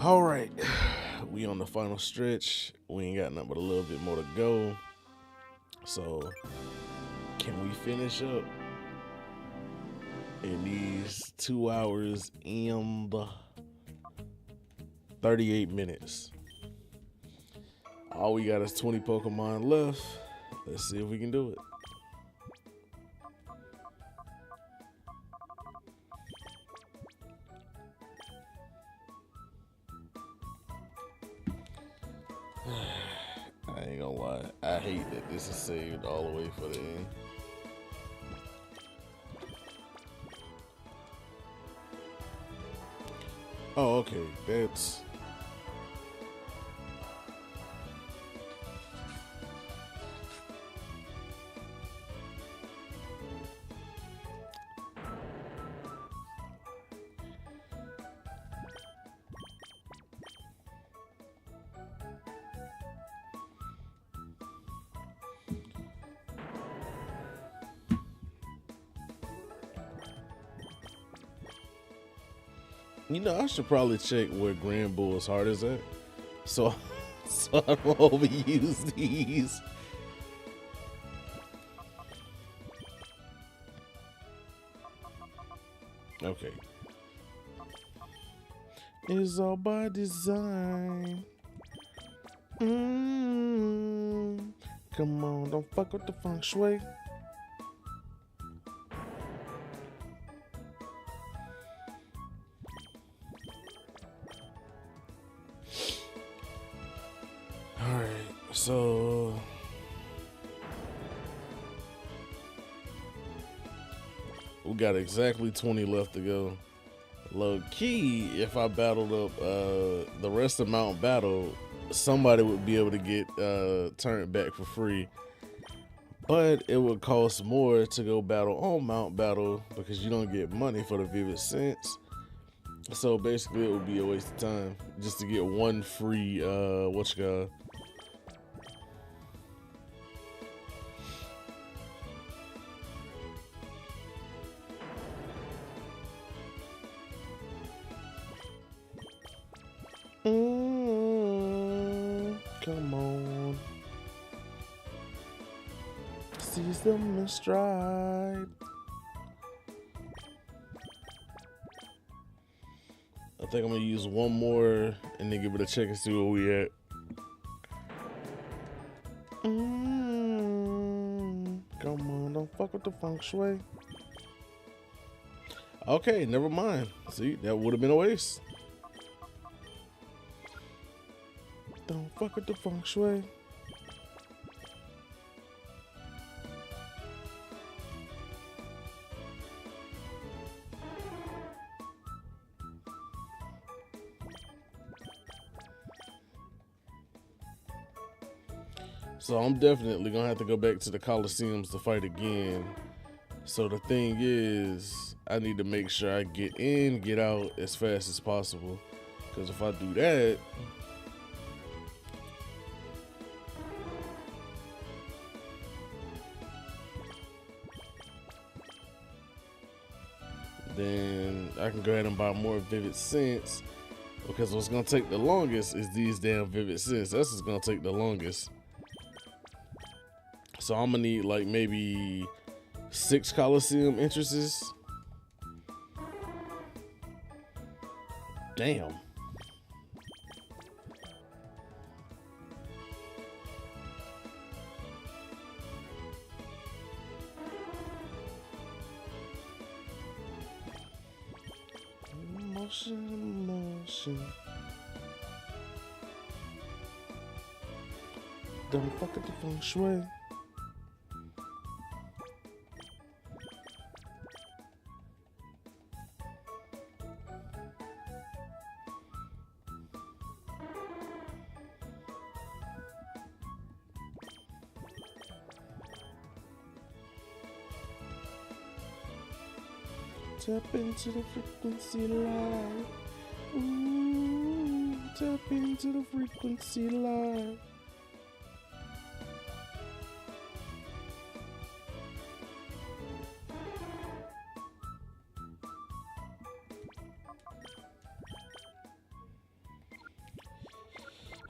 All right, we on the final stretch. We ain't got nothing but a little bit more to go. So, can we finish up in these 2 hours and 38 minutes? All we got is 20 Pokemon left. Let's see if we can do it. I ain't gonna lie, I hate that this is saved all the way for the end. Oh, okay, that's... You know, I should probably check where Grand Bull's heart is at, so I don't overuse these. Okay. It's all by design. Come on, don't fuck with the feng shui. So we got exactly 20 left to go. Low key, if I battled up the rest of Mount Battle, somebody would be able to get turned back for free. But it would cost more to go battle on Mount Battle because you don't get money for the Vivid Sense. So basically it would be a waste of time just to get one free whatchamacallit. Come on. Seize them in stride. I think I'm gonna use one more and then give it a check and see where we at. Come on, don't fuck with the feng shui. Okay, never mind. See, that would have been a waste. Don't fuck with the feng shui. So I'm definitely gonna have to go back to the Colosseums to fight again. So the thing is, I need to make sure I get in, get out as fast as possible. Because if I do that, then I can go ahead and buy more Vivid Sense, because what's gonna take the longest is these damn Vivid Sense. That's what's gonna take the longest. So I'm gonna need like maybe 6 Colosseum entrances. Damn. Motion. Don't fuck with the feng shui. Tap into the frequency live. Ooh, tap into the frequency live.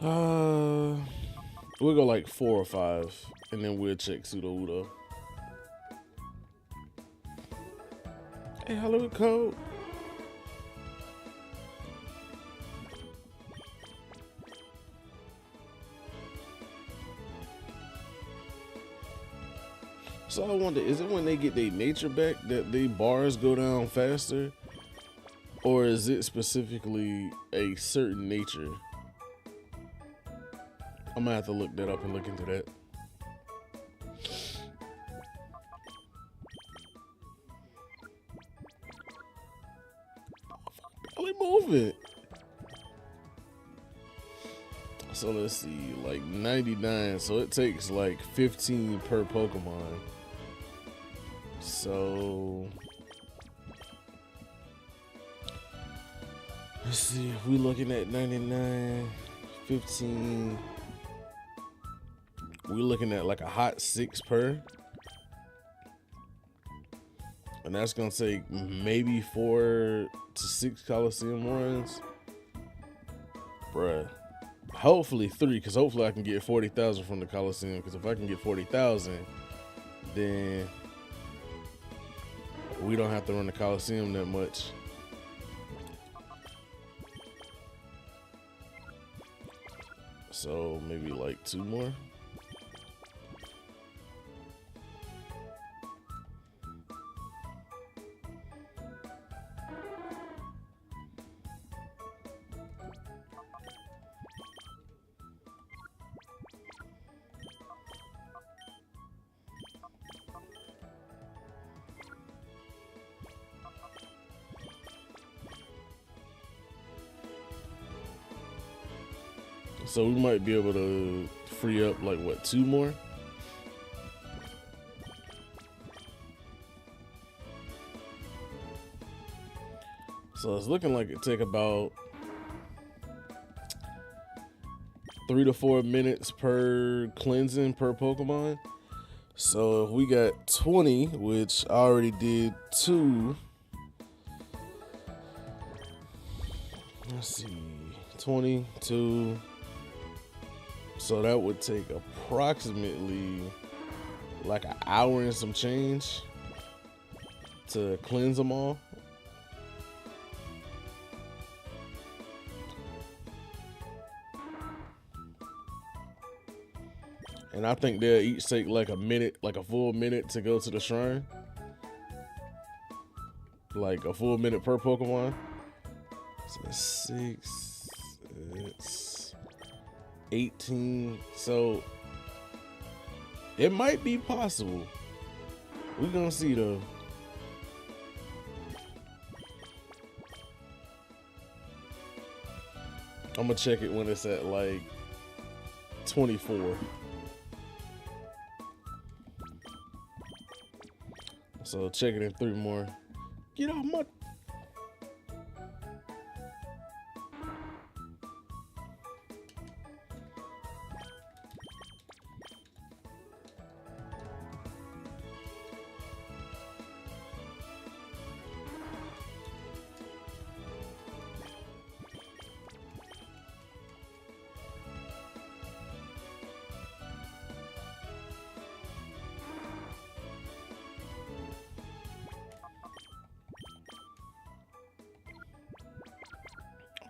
We'll go like 4 or 5, and then we'll check Sudowoodo. Hey, hello, Code. So I wonder, is it when they get their nature back that the bars go down faster? Or is it specifically a certain nature? I'm gonna have to look that up and look into that. Barely moving. So let's see, like 99. So it takes like 15 per Pokemon. So let's see, if we're looking at 99, 15. We're looking at like a hot 6 per. And that's gonna take maybe 4 to 6 Colosseum runs. Bruh. Hopefully 3, because hopefully I can get 40,000 from the Colosseum. Because if I can get 40,000, then we don't have to run the Colosseum that much. So maybe like 2 more. So we might be able to free up like what, 2 more? So it's looking like it take about 3 to 4 minutes per cleansing per Pokemon. So if we got 20, which I already did 2. Let's see, 22. So that would take approximately like an hour and some change to cleanse them all. And I think they'll each take like a minute, like a full minute to go to the shrine. Like a full minute per Pokemon. So that's 6, it's 18. So it might be possible. We're gonna see though. I'm gonna check it when it's at like 24. So check it in 3 more. Get off my...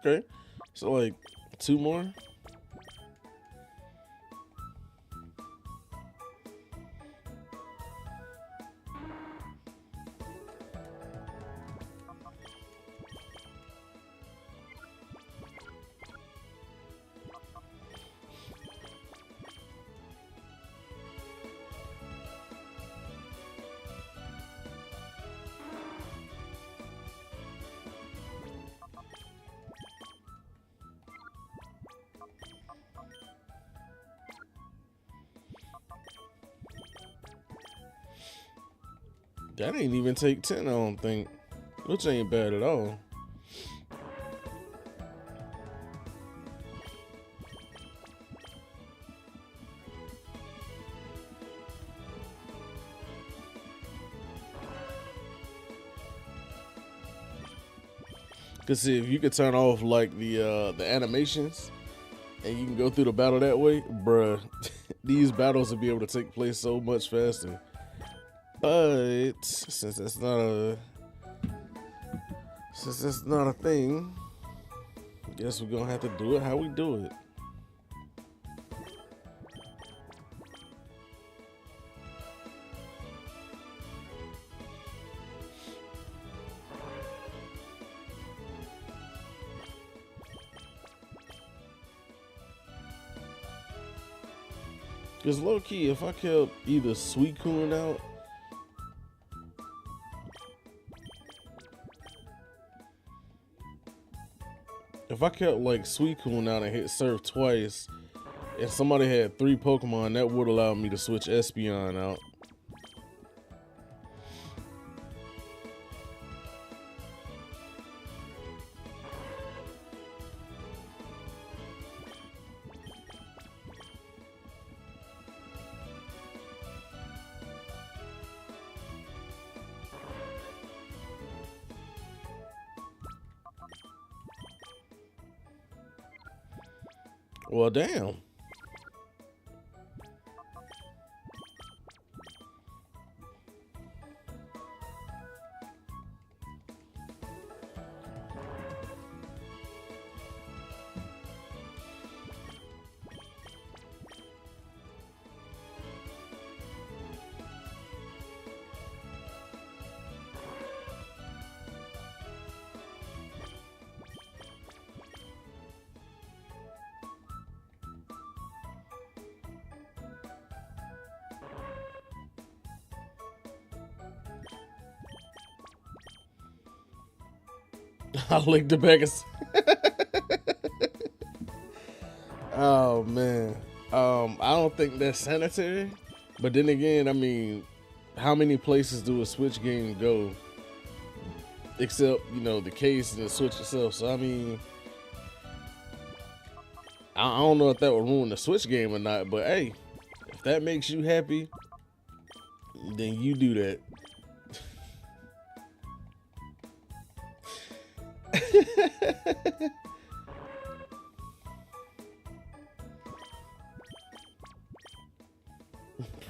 Okay, so like 2 more. That ain't even take 10, I don't think. Which ain't bad at all. Cause see, if you could turn off like the animations and you can go through the battle that way, bruh, these battles will be able to take place so much faster. But since that's not a thing, I guess we're gonna have to do it how we do it. Because low key, if I kept either Suicune out, if I kept like Suicune out and hit Surf twice, and somebody had 3 Pokemon, that would allow me to switch Espeon out. Well, damn. I licked the back of... Oh, man. I don't think that's sanitary. But then again, I mean, how many places do a Switch game go? Except, you know, the case and the Switch itself. So, I mean, I don't know if that would ruin the Switch game or not. But, hey, if that makes you happy, then you do that.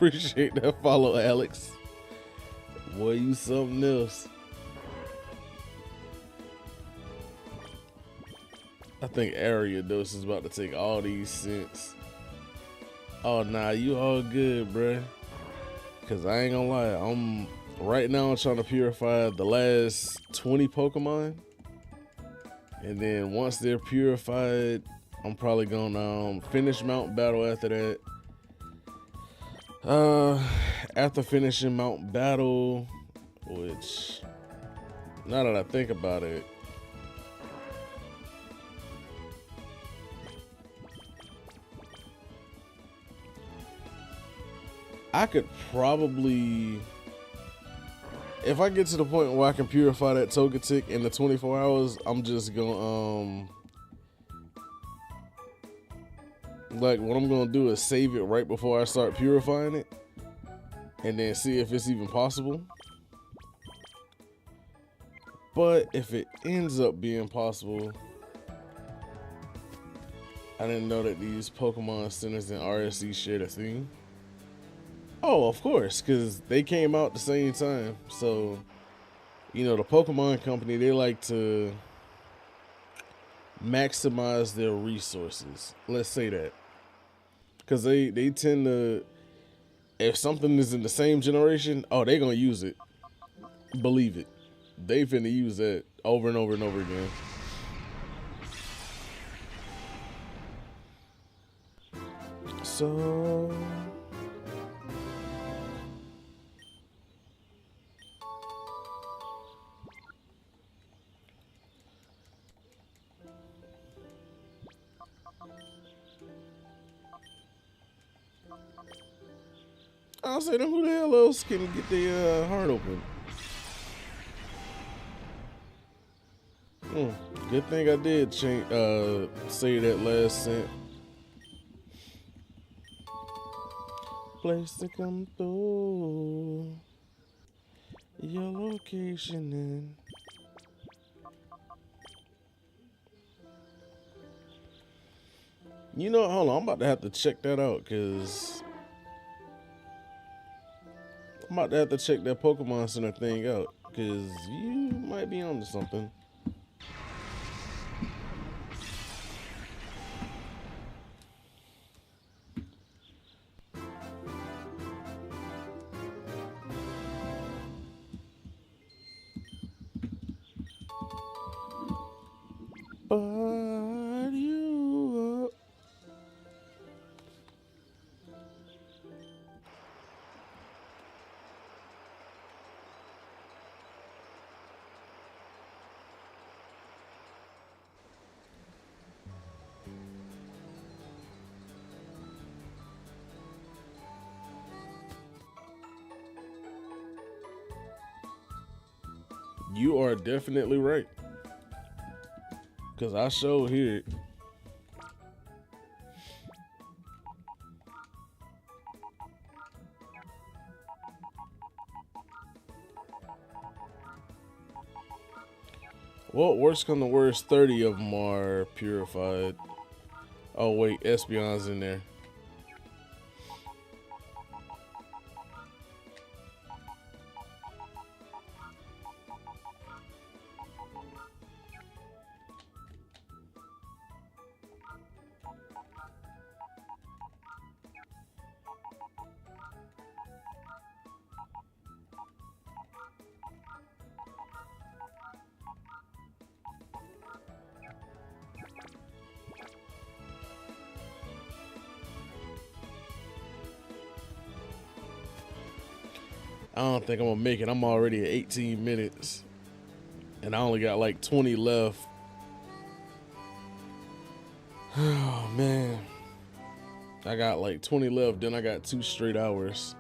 Appreciate that follow, Alex. Boy, you something else. I think Ariados is about to take all these cents. Oh, nah, you all good, bruh. Cause I ain't gonna lie, I'm trying to purify the last 20 Pokemon. And then once they're purified, I'm probably gonna finish Mount Battle after that. After finishing Mount Battle, which, now that I think about it, I could probably, if I get to the point where I can purify that Togetic in the 24 hours, I'm just gonna, like, what I'm gonna do is save it right before I start purifying it, and then see if it's even possible. But if it ends up being possible, I didn't know that these Pokemon Centers and RSC shared a theme. Oh, of course, because they came out the same time. So, you know, the Pokemon Company, they like to maximize their resources. Let's say that. Because they tend to, if something is in the same generation, oh, they're going to use it. Believe it. They finna use that over and over and over again. So... I'll say, then who the hell else can get their heart open? Good thing I did say that last cent. Place to come through. Your location in. You know, hold on, I'm about to have to check that out, because I'm about to have to check that Pokemon Center thing out, because you might be onto something. But you You are definitely right. Because I sure hear it. Well, worst come to worst, 30 of them are purified. Oh, wait, Espeon's in there. I don't think I'm gonna make it. I'm already at 18 minutes. And I only got like 20 left. Oh, man. I got like 20 left, then I got 2 straight hours.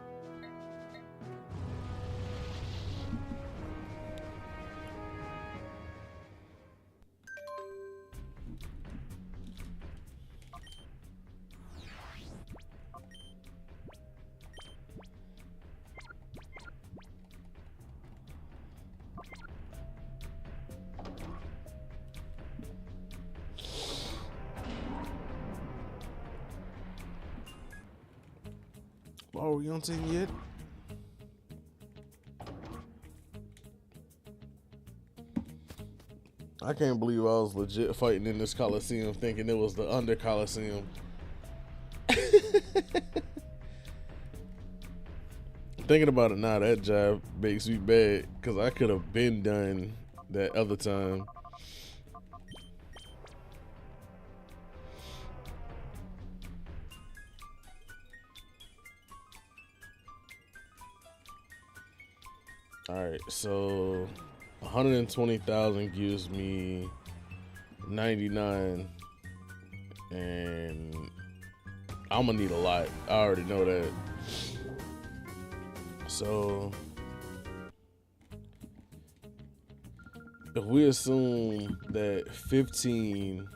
Are we on 10 yet? I can't believe I was legit fighting in this Colosseum thinking it was the under Colosseum. Thinking about it now, that job makes me bad because I could have been done that other time. Alright, so 120,000 gives me 99, and I'm gonna need a lot. I already know that. So if we assume that 15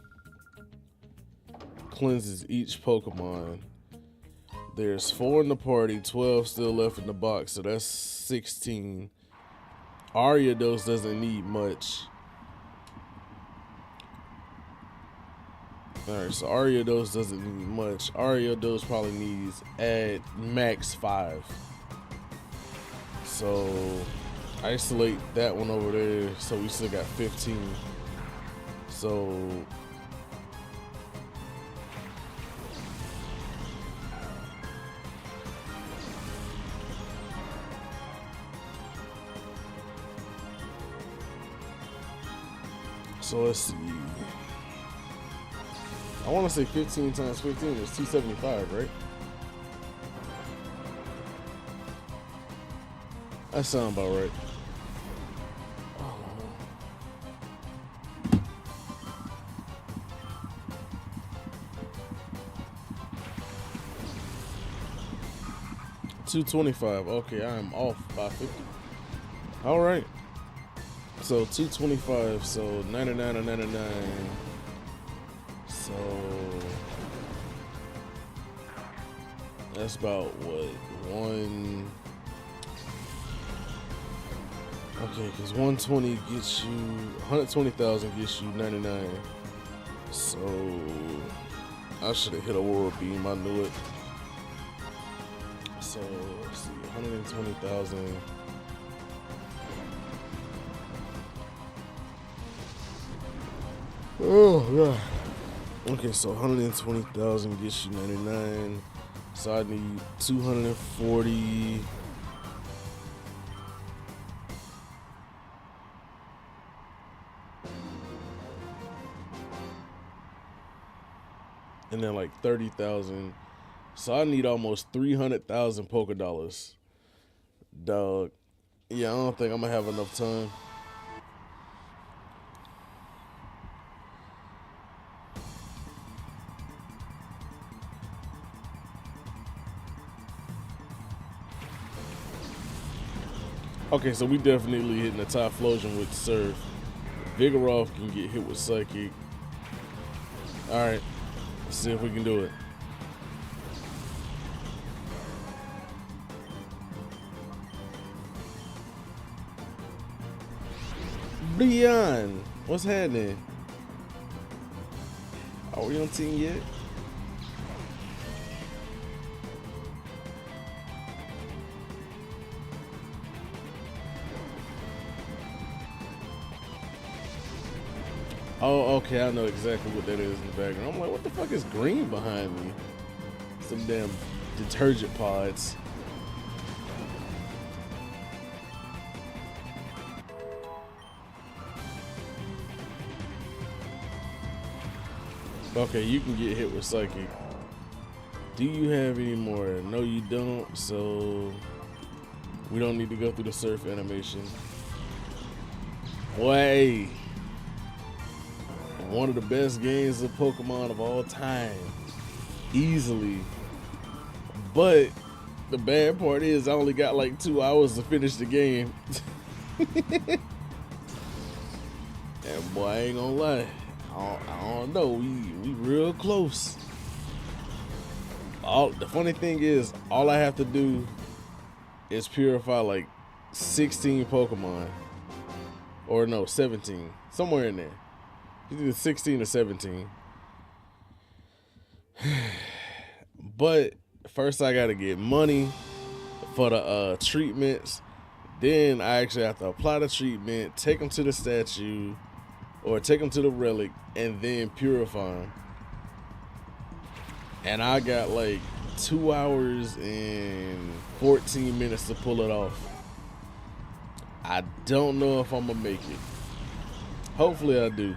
cleanses each Pokemon, there's 4 in the party, 12 still left in the box, so that's 16. Ariados doesn't need much. Alright, so Ariados doesn't need much. Ariados probably needs at max 5. So isolate that one over there, so we still got 15. So let's see. I want to say 15 times 15 is 275, right? That sounds about right. $225. Okay, I am off by 50. All right. So 225, so 99 and 99. So that's about what, one. Okay, because 120 gets you 120,000 gets you 99. So I should have hit Aurora Beam. I knew it. So let's see, 120,000. Oh god. Okay, so 120,000 gets you 99. So I need 240. And then like 30,000. So I need almost 300,000 Poké Dollars. Dog. Yeah, I don't think I'm gonna have enough time. Okay, so we definitely hitting the Typhlosion with Surf. Vigoroth can get hit with Psychic. Alright, let's see if we can do it. Beyond, what's happening? Are we on team yet? Oh, okay, I know exactly what that is in the background. I'm like, what the fuck is green behind me? Some damn detergent pods. Okay, you can get hit with Psychic. Do you have any more? No, you don't, so we don't need to go through the Surf animation. Boy, one of the best games of Pokemon of all time. Easily. But the bad part is I only got like 2 hours to finish the game. And boy, I ain't gonna lie. I don't know. We real close. The funny thing is, all I have to do is purify like 16 Pokemon. Or no, 17. Somewhere in there. Either 16 or 17. But first I gotta get money for the treatments. Then I actually have to apply the treatment, take them to the statue, or take them to the relic, and then purify them. And I got like 2 hours and 14 minutes to pull it off. I don't know if I'm gonna make it. Hopefully I do.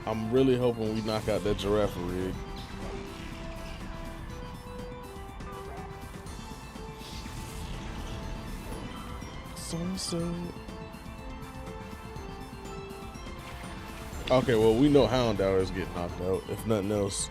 I'm really hoping we knock out that Giraffe rig. So. Okay, well, we know Houndour is getting knocked out, if nothing else.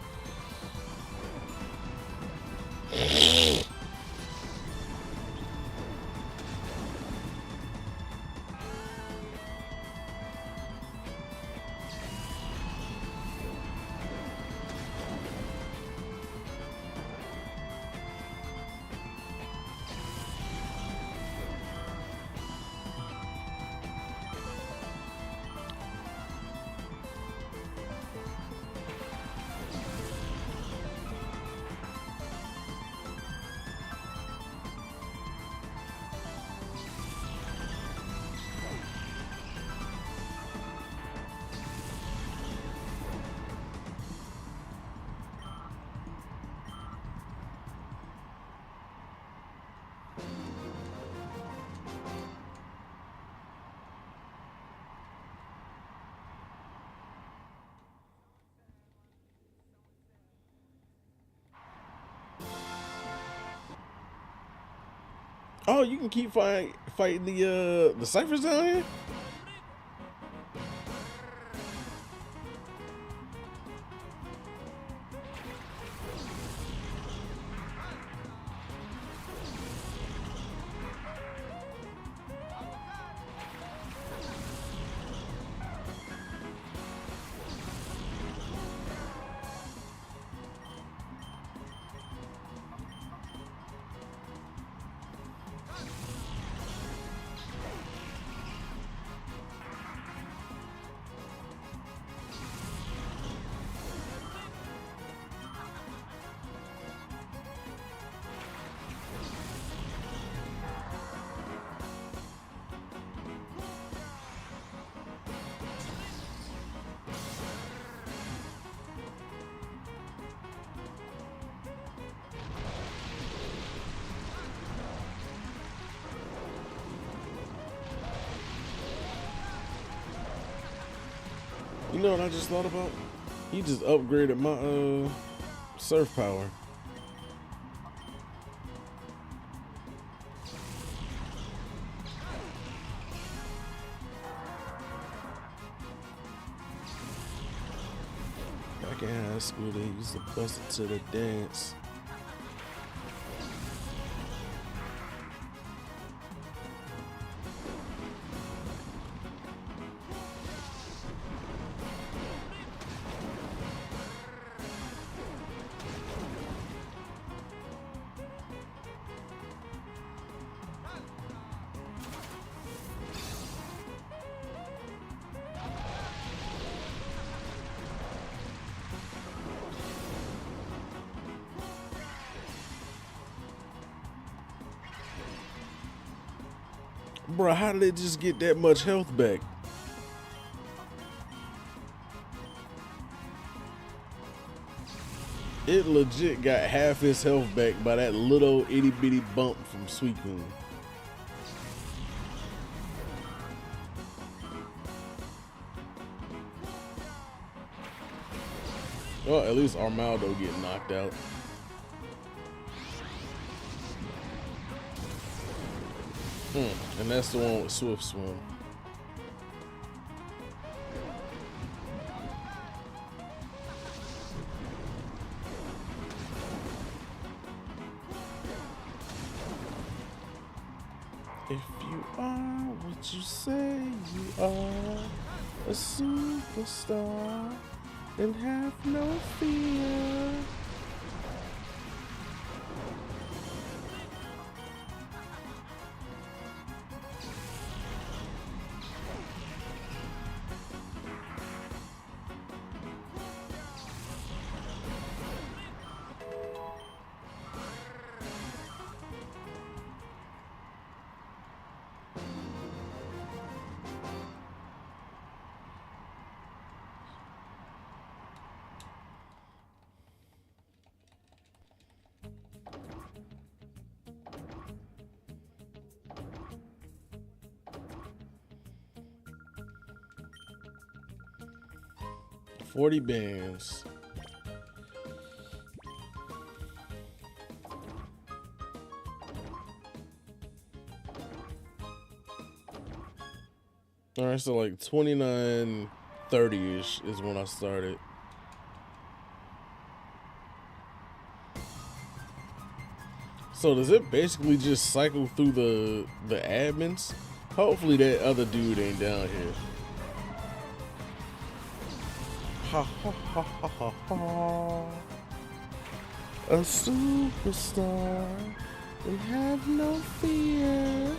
Oh, you can keep fighting the ciphers down here? You know what I just thought about? He just upgraded my surf power. Back in high school, they used to bust it to the dance. Bro, how did they just get that much health back? It legit got half his health back by that little itty bitty bump from Suicune. Well, at least Armaldo getting knocked out. And that's the one with Swift Swim. If you are what you say you are, a superstar, then have no fear. $40 bands. All right, so like 29:30-ish is when I started. So does it basically just cycle through the admins? Hopefully that other dude ain't down here. Ha ha ha ha ha ha. A superstar and have no fear.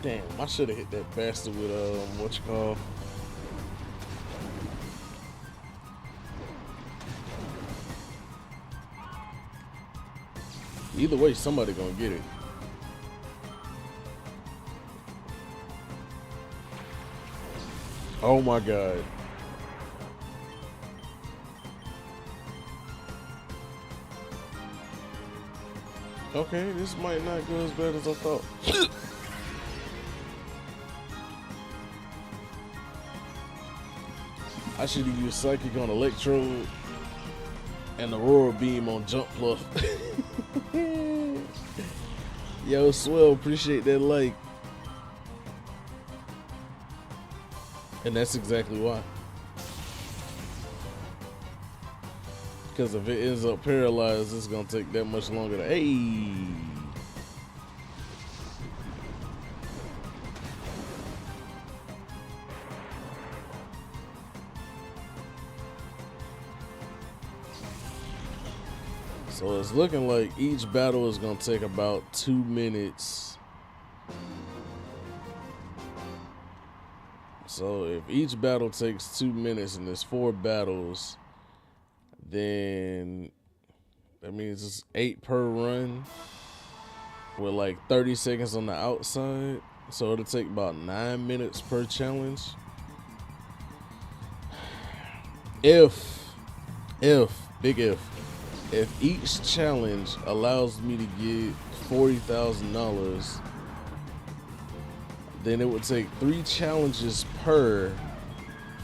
Damn, I should have hit that bastard with what you call. Either way, somebody gonna get it. Oh my god. Okay, this might not go as bad as I thought. I should have used Psychic on Electrode and Aurora Beam on Jump Pluff. Yo, Swell, appreciate that like. And that's exactly why. Because if it ends up paralyzed, it's going to take that much longer to... Hey! So it's looking like each battle is going to take about 2 minutes. So if each battle takes 2 minutes and there's 4 battles, then That means it's 8 per run with like 30 seconds on the outside. So it'll take about 9 minutes per challenge. If each challenge allows me to get $40,000, then it would take 3 challenges per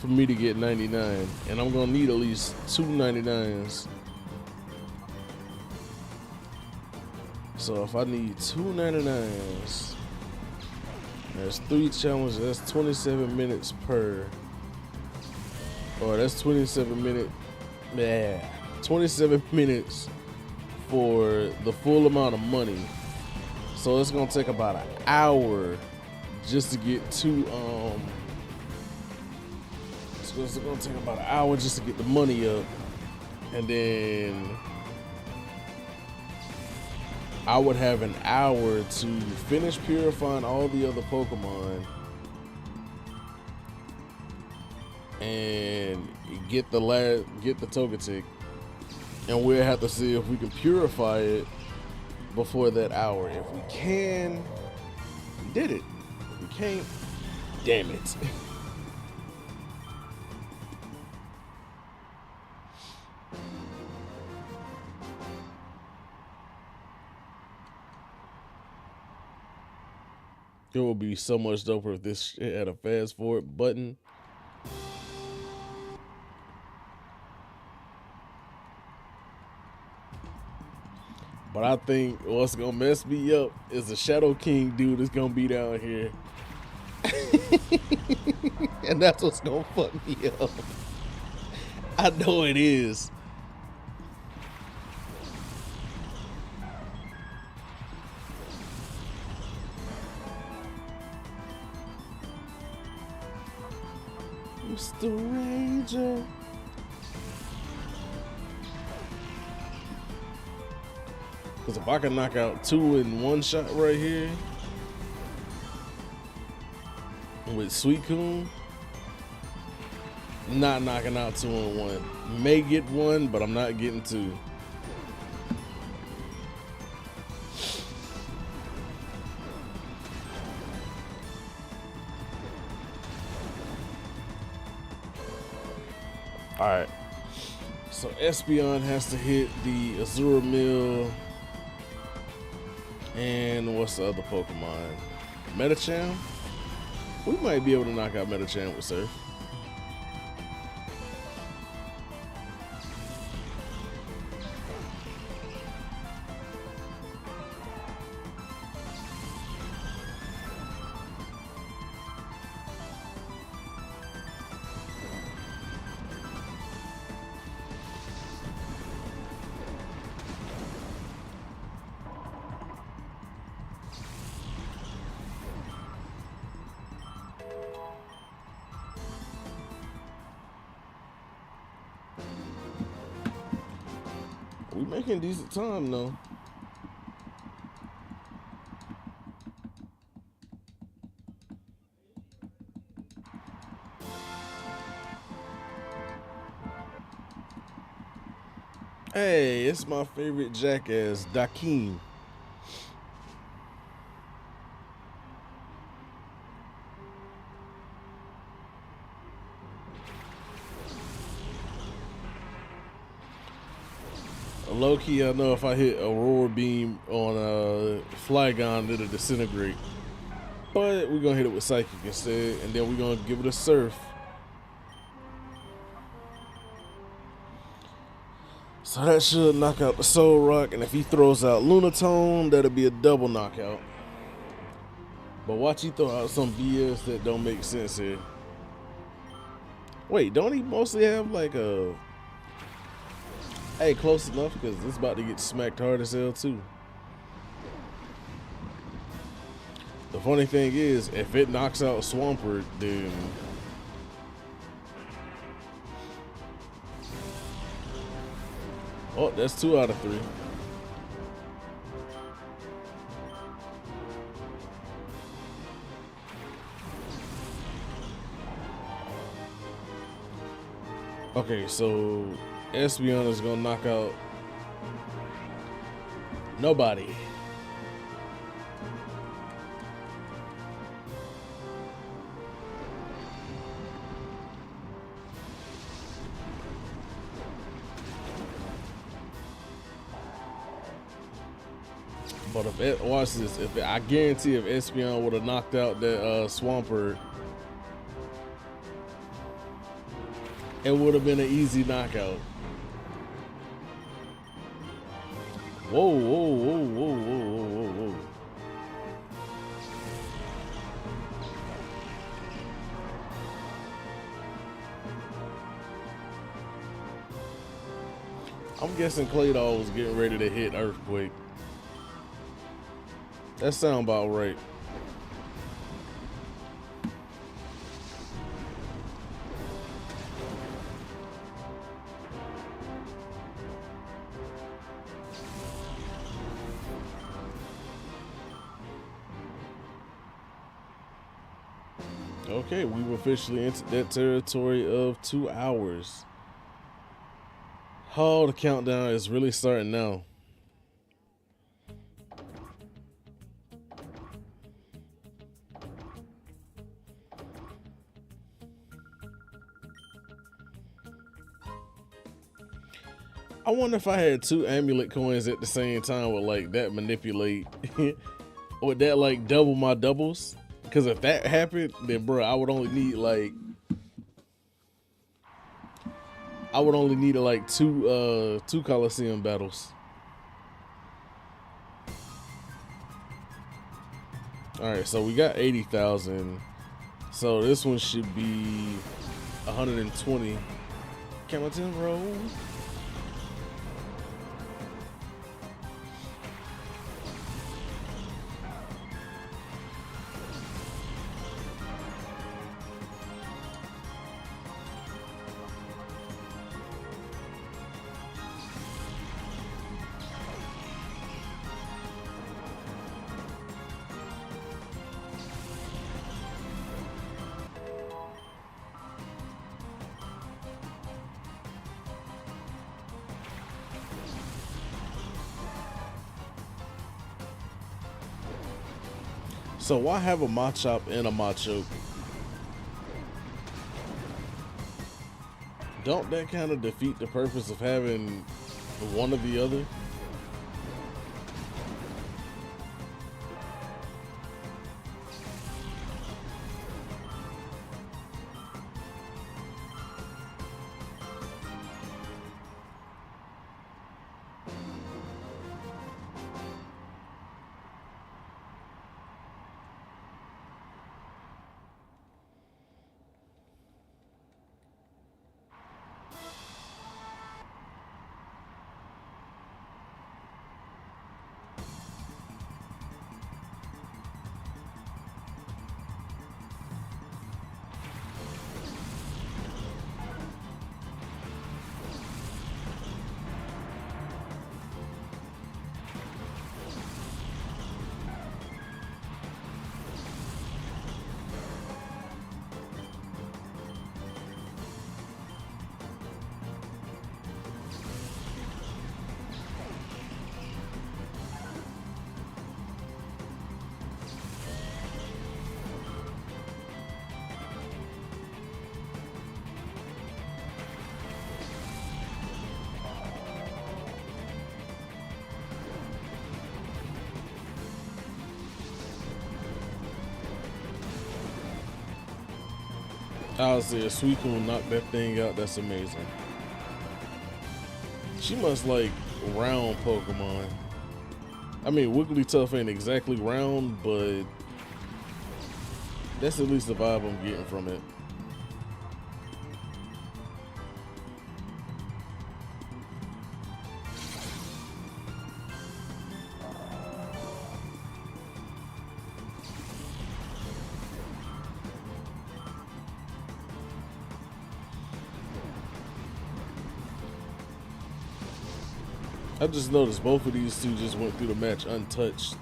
for me to get 99, and I'm gonna need at least 2 99s. So if I need 2 99s, that's 3 challenges. That's 27 minutes per. Or that's 27 minutes. Yeah, 27 minutes for the full amount of money. So it's gonna take about an hour just to get 2. It's gonna take about an hour just to get the money up, and then I would have an hour to finish purifying all the other Pokemon and get the Togetic, and we'll have to see if we can purify it before that hour. If we can, we did it. If we can't, damn it. It would be so much doper if this shit had a fast forward button. But I think what's gonna mess me up is the Shadow King dude is gonna be down here. And that's what's gonna fuck me up. I know it is. Mr. Ranger. Because if I can knock out 2 in one shot right here with Suicune, not knocking out 2 in 1. May get 1, but I'm not getting 2. Alright, so Espeon has to hit the Azure Mill, and what's the other Pokemon? Metachan? We might be able to knock out Metachan with Surf. We making decent time though. Hey, it's my favorite jackass, Dakeem. Low key, I know if I hit a Roar Beam on a Flygon, it'll disintegrate. But we're gonna hit it with Psychic instead, and then we're gonna give it a Surf. So that should knock out the Soul Rock, and if he throws out Lunatone, that'll be a double knockout. But watch he throw out some BS that don't make sense here. Wait, don't he mostly have like a... Hey, close enough, because it's about to get smacked hard as hell too. The funny thing is, if it knocks out Swampert, then oh, that's 2 out of 3. Okay, so Espeon is gonna knock out Nobody. But if it, watch this, if I guarantee if Espeon would have knocked out that Swampert, it would have been an easy knockout. Whoa, whoa, whoa, whoa, whoa, whoa, whoa. I'm guessing Claydol was getting ready to hit Earthquake. That sound about right. Okay, we've officially entered that territory of 2 hours. Oh, the countdown is really starting now. I wonder if I had 2 amulet coins at the same time, would like that manipulate? Would that like double my doubles? Because if that happened, then bro, I would only need like two Colosseum battles. All right, so we got 80,000. So this one should be 120. Camelton roll. So why have a Machop and a Machoke? Don't that kind of defeat the purpose of having one or the other? I was there, Suicune knocked that thing out. That's amazing. She must like round Pokemon. I mean, Wigglytuff ain't exactly round, but that's at least the vibe I'm getting from it. I just noticed both of these two just went through the match untouched.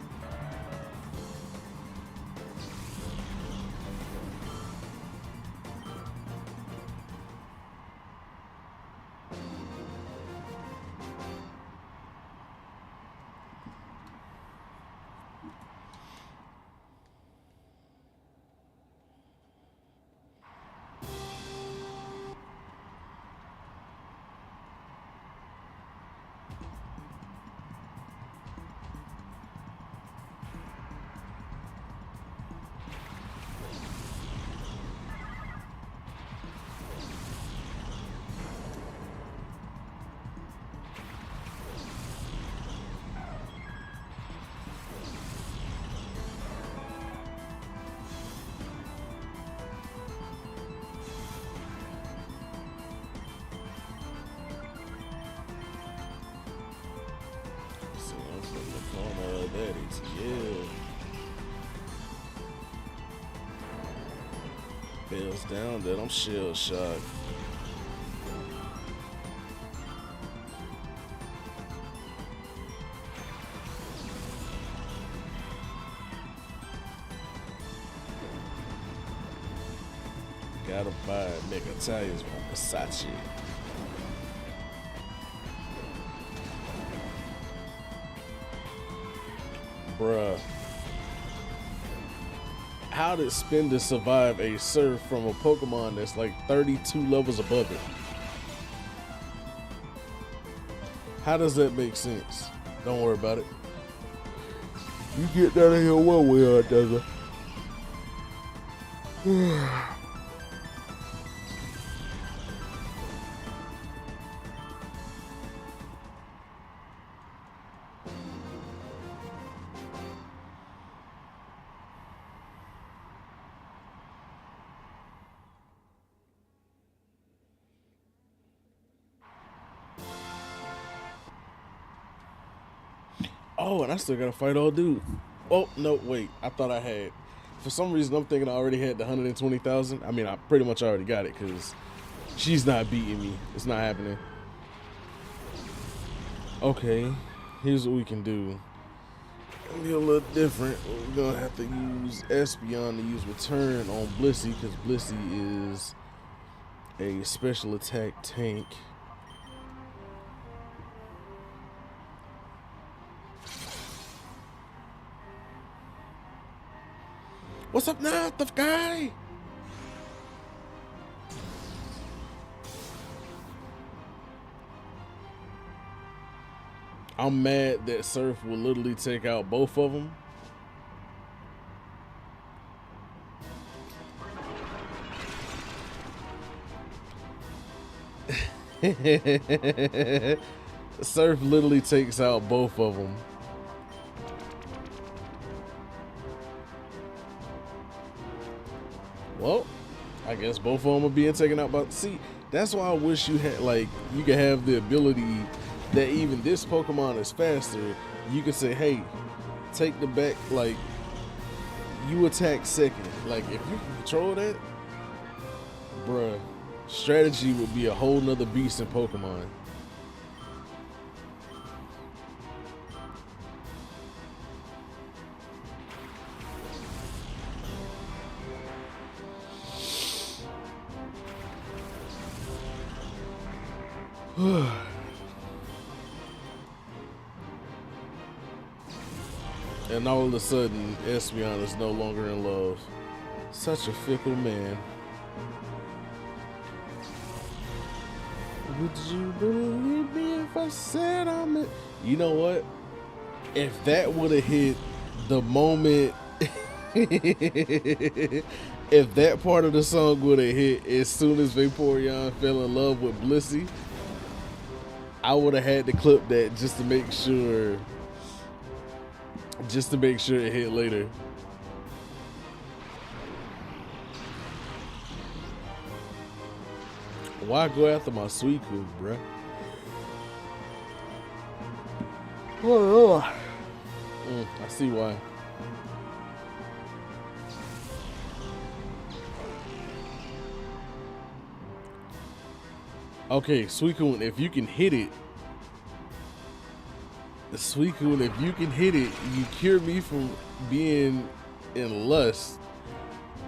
Bell's down, then I'm shell shocked. Gotta buy Mega Tires from Versace. Bruh. How did Spinda survive a surf from a Pokemon that's like 32 levels above it? How does that make sense? Don't worry about it. You get down here one way or another. Oh, and I still gotta fight old dude. Oh, no, wait. I thought I had. For some reason, I'm thinking I already had the 120,000. I mean, I pretty much already got it because she's not beating me. It's not happening. Okay, here's what we can do. It'll be a little different. We're gonna have to use Espeon to use Return on Blissey because Blissey is a special attack tank. What's up now, tough guy? I'm mad that Surf will literally take out both of them. Surf literally takes out both of them. Well, I guess both of them are being taken out by. See, that's why I wish you had, like, you could have the ability that even this Pokemon is faster. You could say, hey, take the back, like, you attack second. Like, if you can control that, bruh, strategy would be a whole nother beast in Pokemon. And all of a sudden, Espeon is no longer in love. Such a fickle man. Would you believe me if I said I'm in? You know what? If that would have hit the moment, if that part of the song would have hit as soon as Vaporeon fell in love with Blissey, I would have had to clip that just to make sure. Just to make sure it hit later. Why go after my Suicune, bruh? I see why. Okay, Suicune, if you can hit it, Suicune, if you can hit it, you cure me from being in lust.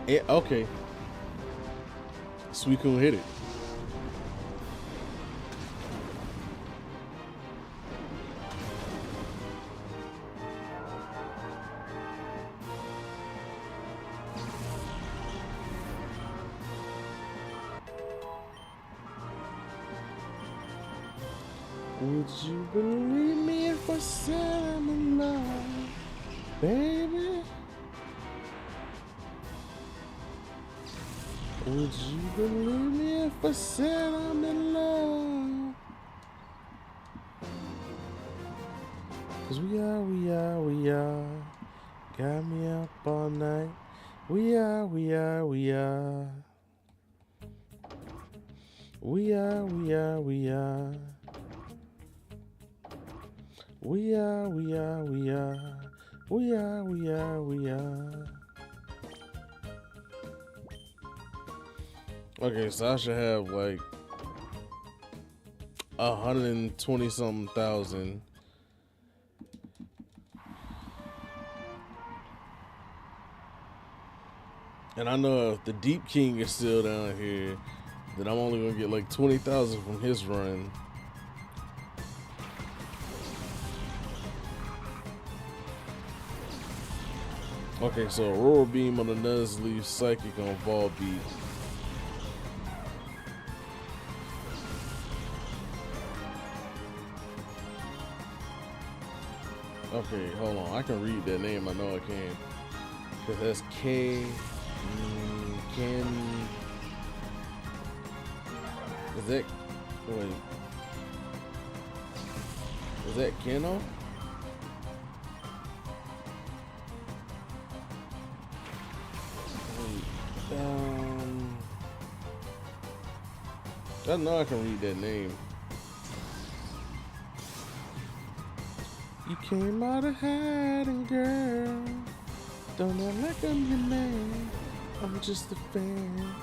Okay. Suicune hit it. Would you believe me if I said I'm in love, baby? Would you believe me if I said I'm in love? 'Cause we are. Got me up all night. We are. We are. We are. We are. We are. We are. We are. We are. We are. We are. We are. Okay, so I should have like 120 something thousand. And I know if the Deep King is still down here, then I'm only gonna get like 20,000 from his run. Okay, so Aurora Beam on the Nuzleaf, Psychic on Volbeat. Okay, hold on. I can read that name. I know I can. Cause that's K. Ken. Is that? Wait. Is that Keno? I know I can read that name. You came out of hiding, girl. Don't act like I'm your man. I'm just a fan.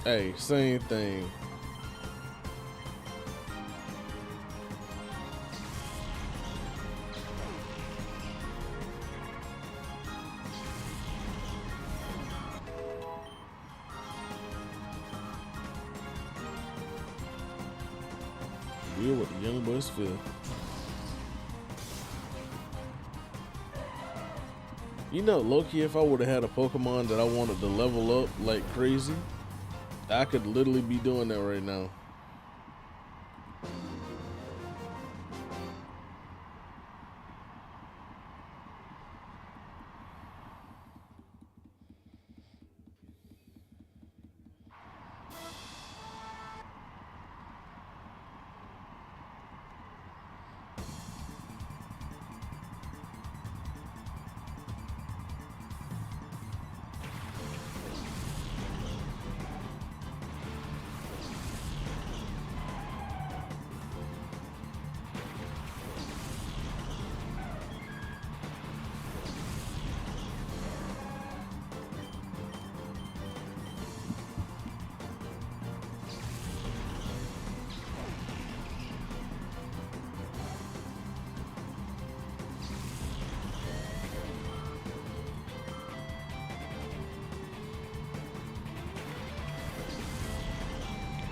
Hey, same thing. Weird what the young boys feel. You know, low-key, if I would have had a Pokemon that I wanted to level up like crazy, I could literally be doing that right now.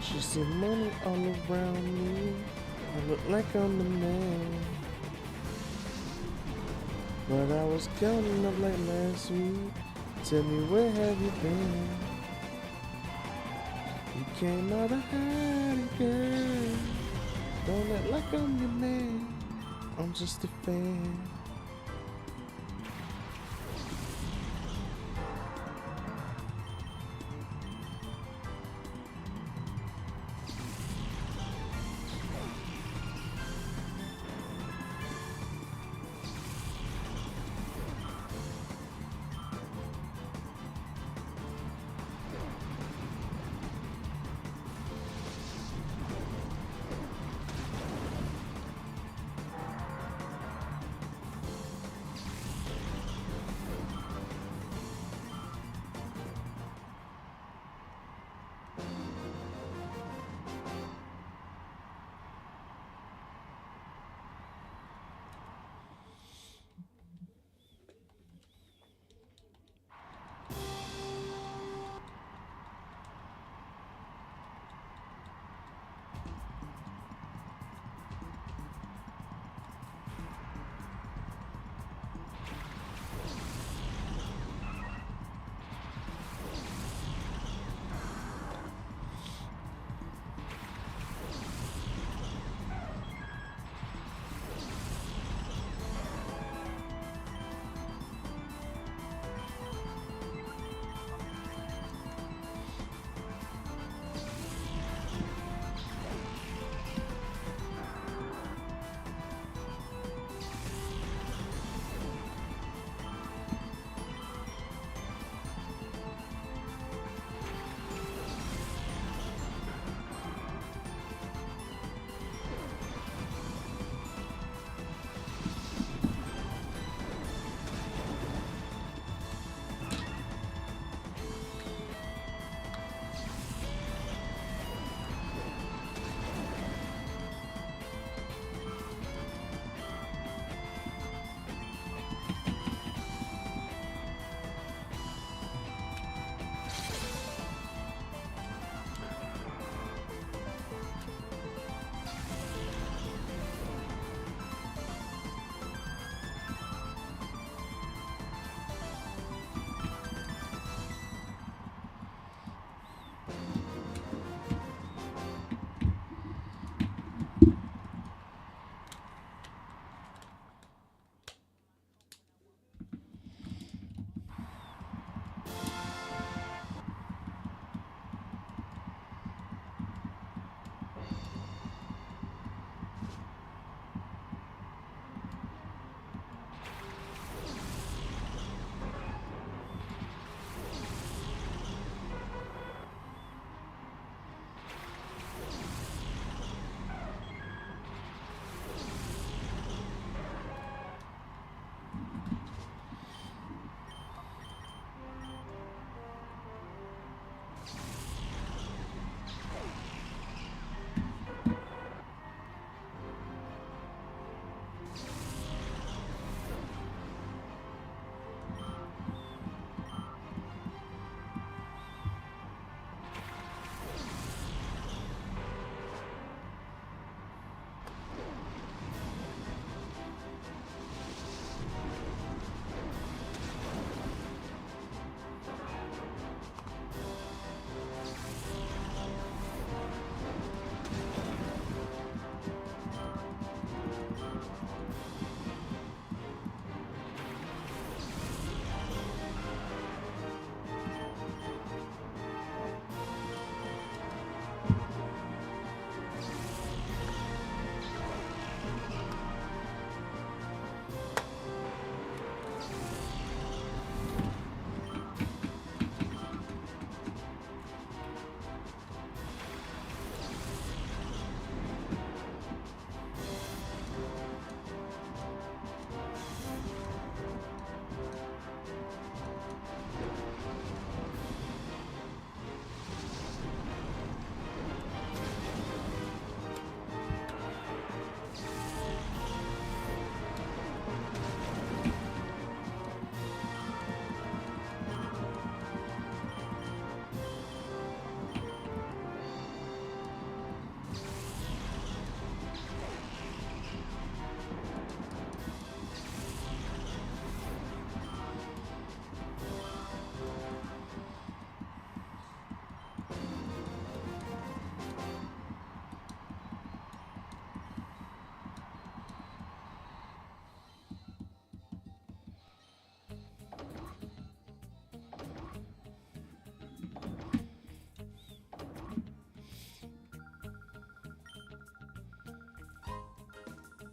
She see money all around me. I look like I'm the man. But I was counting up like last week. Tell me, where have you been? You came out of hiding, girl. Don't act like I'm your man. I'm just a fan.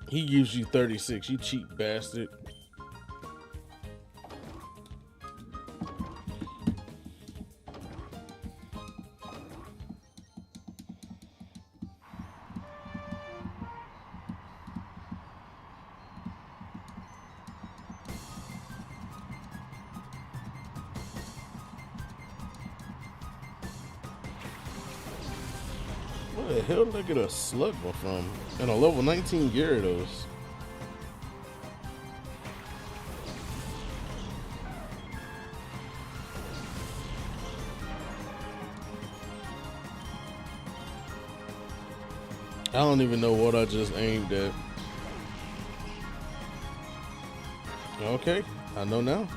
He gives you 36, you cheap bastard. Where the hell did I get a Slugma from? And a level 19 Gyarados. I don't even know what I just aimed at. Okay, I know now.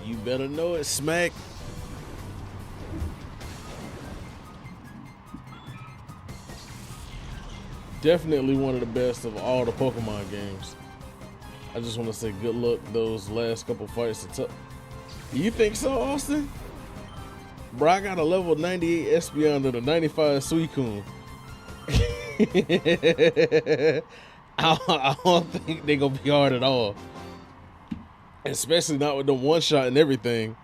You better know it, Smack. Definitely one of the best of all the Pokemon games. I just want to say good luck those last couple fights. You think so, Austin? Bro, I got a level 98 Espeon and a 95 Suicune. I don't think they're going to be hard at all. Especially not with the one shot and everything.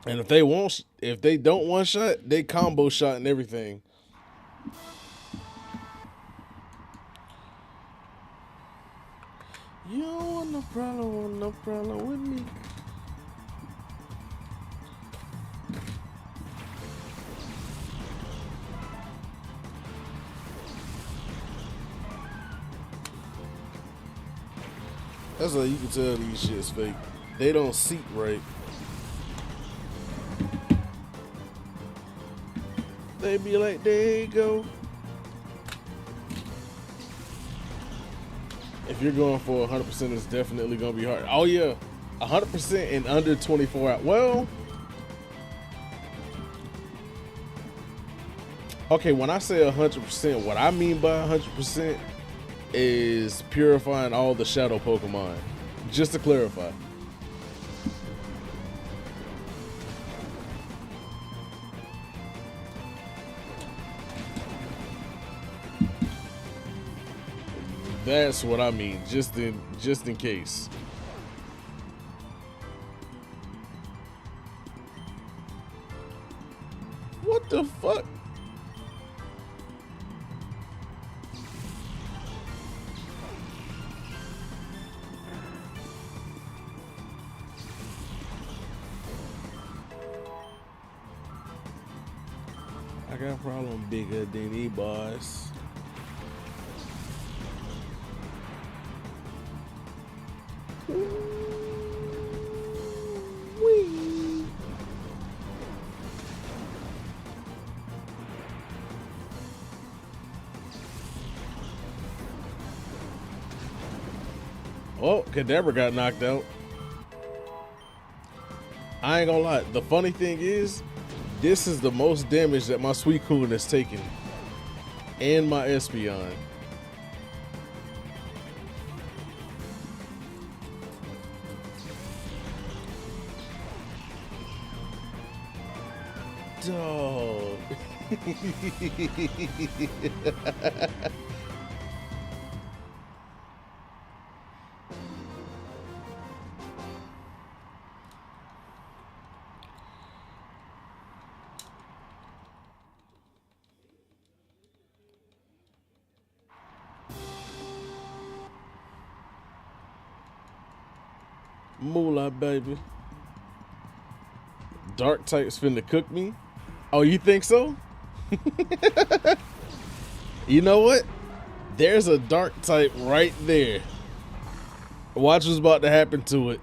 And if they don't one shot, they combo shot and everything. You don't want no problem with me. That's how you can tell these shit's fake. They don't seat right. They be like, there you go. If you're going for 100%, it's definitely going to be hard. Oh, yeah. 100% in under 24 hours. Well, okay, when I say 100%, what I mean by 100% is purifying all the shadow Pokemon. Just to clarify. That's what I mean, just in case. What the fuck? I got a problem bigger than he boss. Oh, Kadabra got knocked out. I ain't gonna lie. The funny thing is, this is the most damage that my Suicune has taken. And my Espeon. Dog. Moolah, baby. Dark types finna cook me. Oh, you think so? You know what? There's a dark type right there. Watch what's about to happen to it.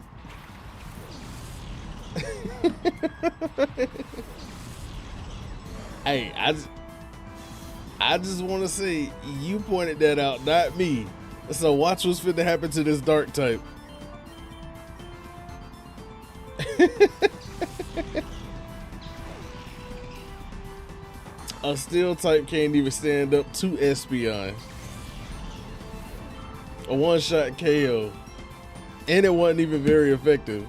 Hey, I just want to say you pointed that out, not me. So watch what's finna happen to this dark type. A steel type can't even stand up to Espeon. A one-shot KO. And it wasn't even very effective.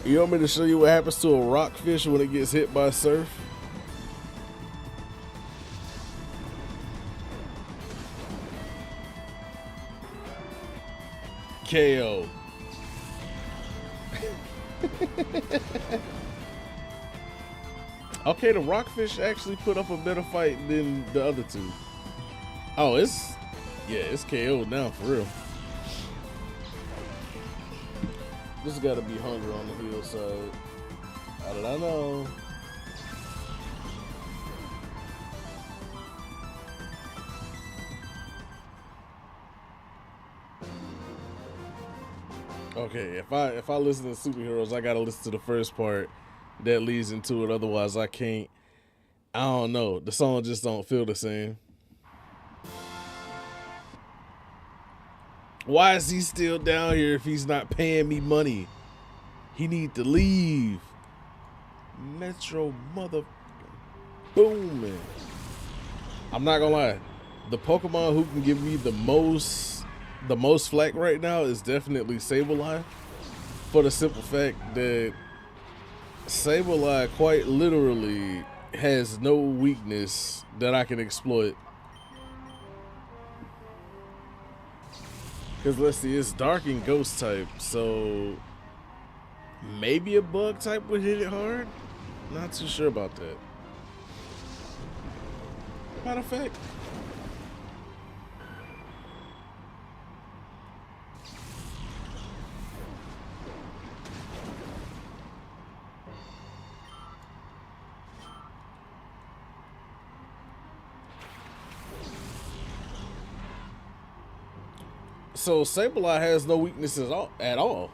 You want me to show you what happens to a rockfish when it gets hit by surf? KO. Okay, the rockfish actually put up a better fight than the other two. Oh, it's KO'd now for real. This gotta be hunger on the hillside. How did I know? Okay, if I listen to superheroes, I gotta listen to the first part that leads into it. Otherwise, I can't. I don't know. The song just don't feel the same. Why is he still down here if he's not paying me money? He need to leave. Metro mother booming. I'm not gonna lie. The Pokemon who can give me the most flack right now is definitely Sableye. For the simple fact that Sableye quite literally has no weakness that I can exploit. Because let's see, it's dark and ghost type, so maybe a bug type would hit it hard? Not too sure about that. Matter of fact, so Sableye has no weaknesses at all.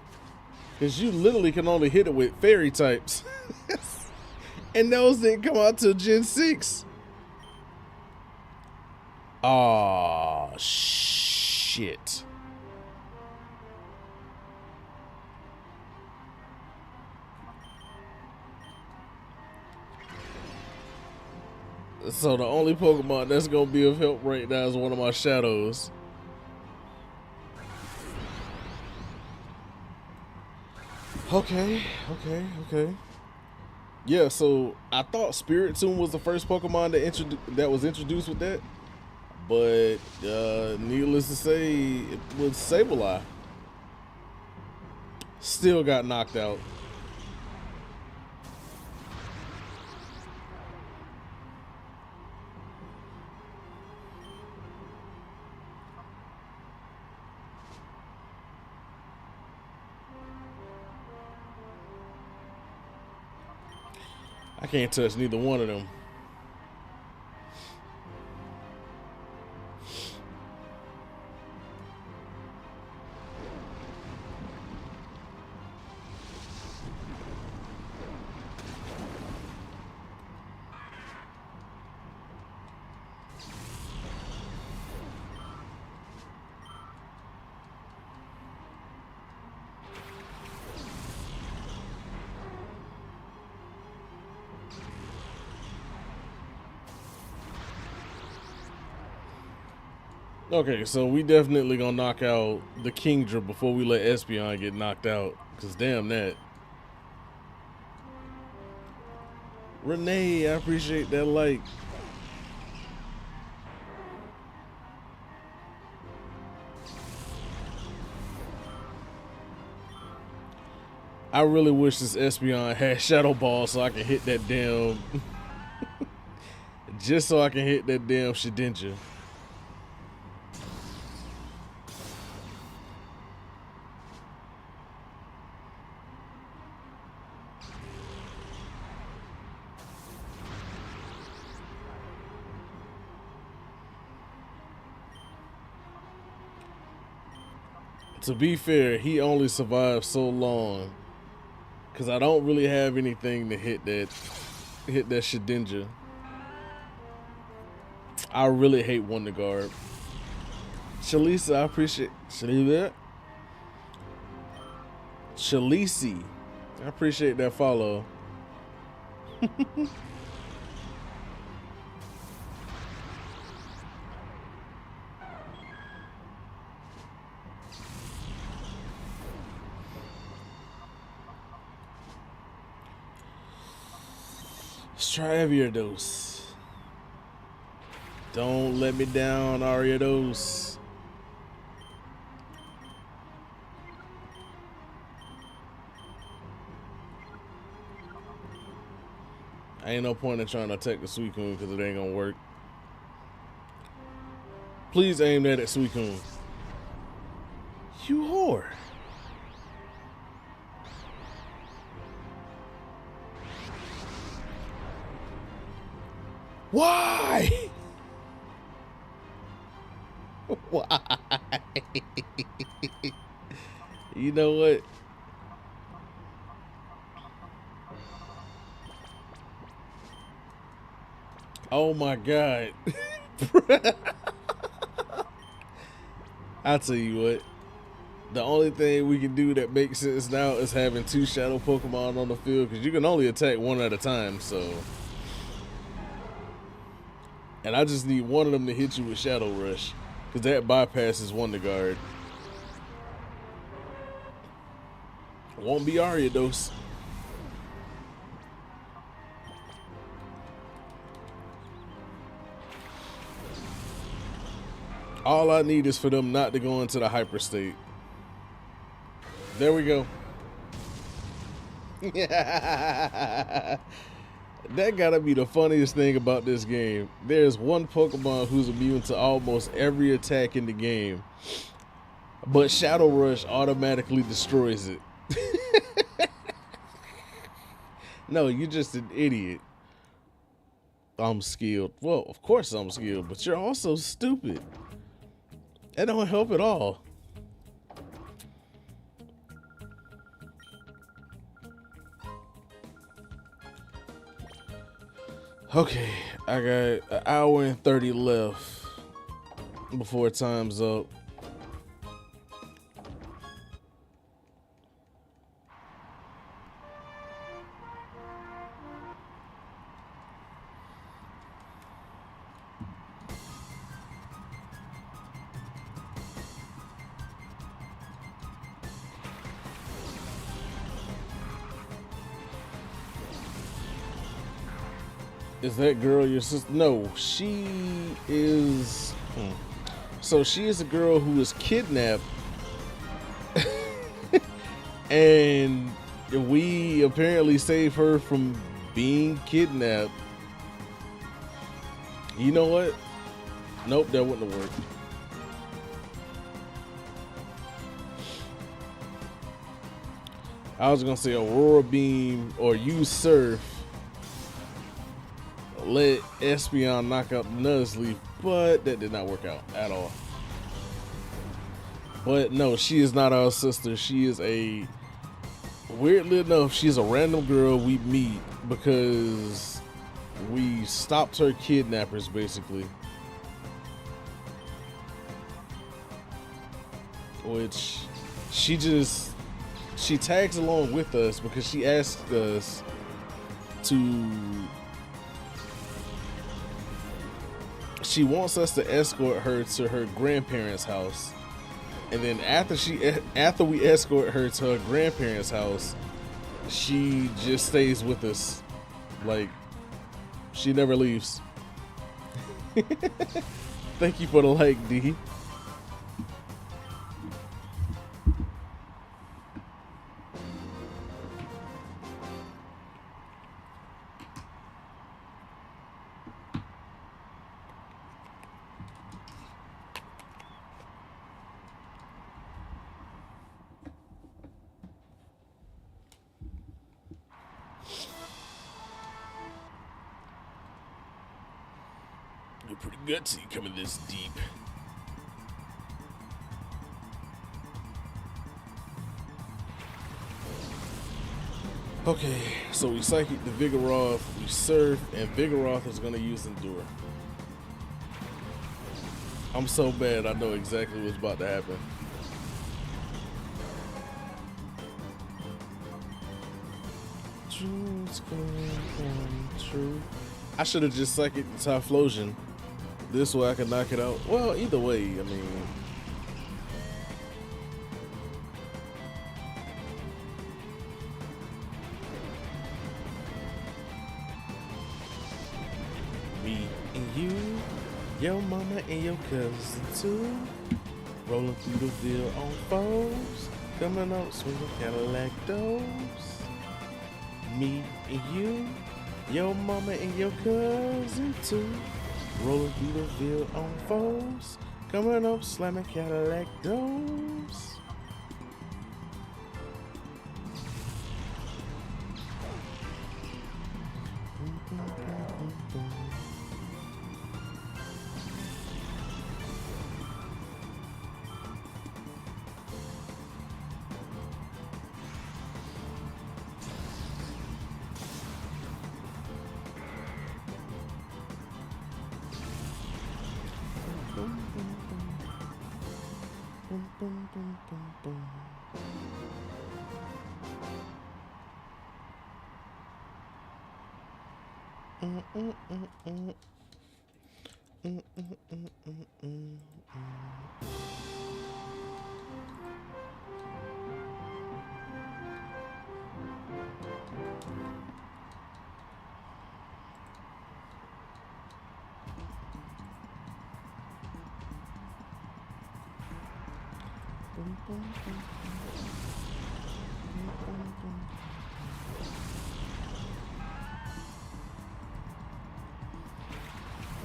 Because you literally can only hit it with fairy types. And those didn't come out till Gen 6. Aw, shit. So the only Pokemon that's going to be of help right now is one of my shadows. Okay. Yeah, so I thought Spiritomb was the first Pokemon that was introduced with that, but needless to say, it was Sableye. Still got knocked out. I can't touch neither one of them. Okay, so we definitely gonna knock out the Kingdra before we let Espeon get knocked out. Cause damn that. Renee, I appreciate that like. I really wish this Espeon had Shadow Ball so I can hit that damn just so I can hit that damn Shedinja. To be fair, he only survived so long because I don't really have anything to hit that Shedinja. I really hate Wonder Guard. Shalisa, I appreciate Shalisi. I appreciate that follow. try Ariados. Don't let me down, Ariados. Ain't no point in trying to attack the Suicune because it ain't gonna work. Please aim that at Suicune. You whore. Why? Why? You know what? Oh my God. I'll tell you what. The only thing we can do that makes sense now is having 2 shadow Pokemon on the field, because you can only attack one at a time, so. And I just need one of them to hit you with Shadow Rush, because that bypasses Wonder Guard. Won't be Ariados. All I need is for them not to go into the hyper state. There we go. That gotta be the funniest thing about this game. There's one Pokemon who's immune to almost every attack in the game, but Shadow Rush automatically destroys it. No, you're just an idiot. I'm skilled. Well, of course I'm skilled, but you're also stupid. That don't help at all. Okay, I got an hour and 30 left before time's up. Is that girl your sister? No, she is. So she is a girl who was kidnapped, and we apparently saved her from being kidnapped. You know what? Nope, that wouldn't have worked. I was gonna say Aurora Beam or use Surf. Let Espeon knock out Nuzleaf, but that did not work out at all. But no, she is not our sister. She is a, weirdly enough, she's a random girl we meet because we stopped her kidnappers, basically. Which she tags along with us because she asked us to. She wants us to escort her to her grandparents' house, and then after we escort her to her grandparents' house, she just stays with us, like she never leaves. Thank you for the like, D. You're pretty gutsy coming this deep. Okay, so we Psychic the Vigoroth, we Surf, and Vigoroth is going to use Endure. I'm so bad I know exactly what's about to happen. Truth's gonna come true. I should have just Psychic the Typhlosion. This way I can knock it out. Well, either way, I mean. your mama and your cousin too. Rolling through the Ville on foes. Coming up swinging Cadillac doors. Me and you, your mama and your cousin too. Rolling through the Ville on foes. Coming up slamming Cadillac doors.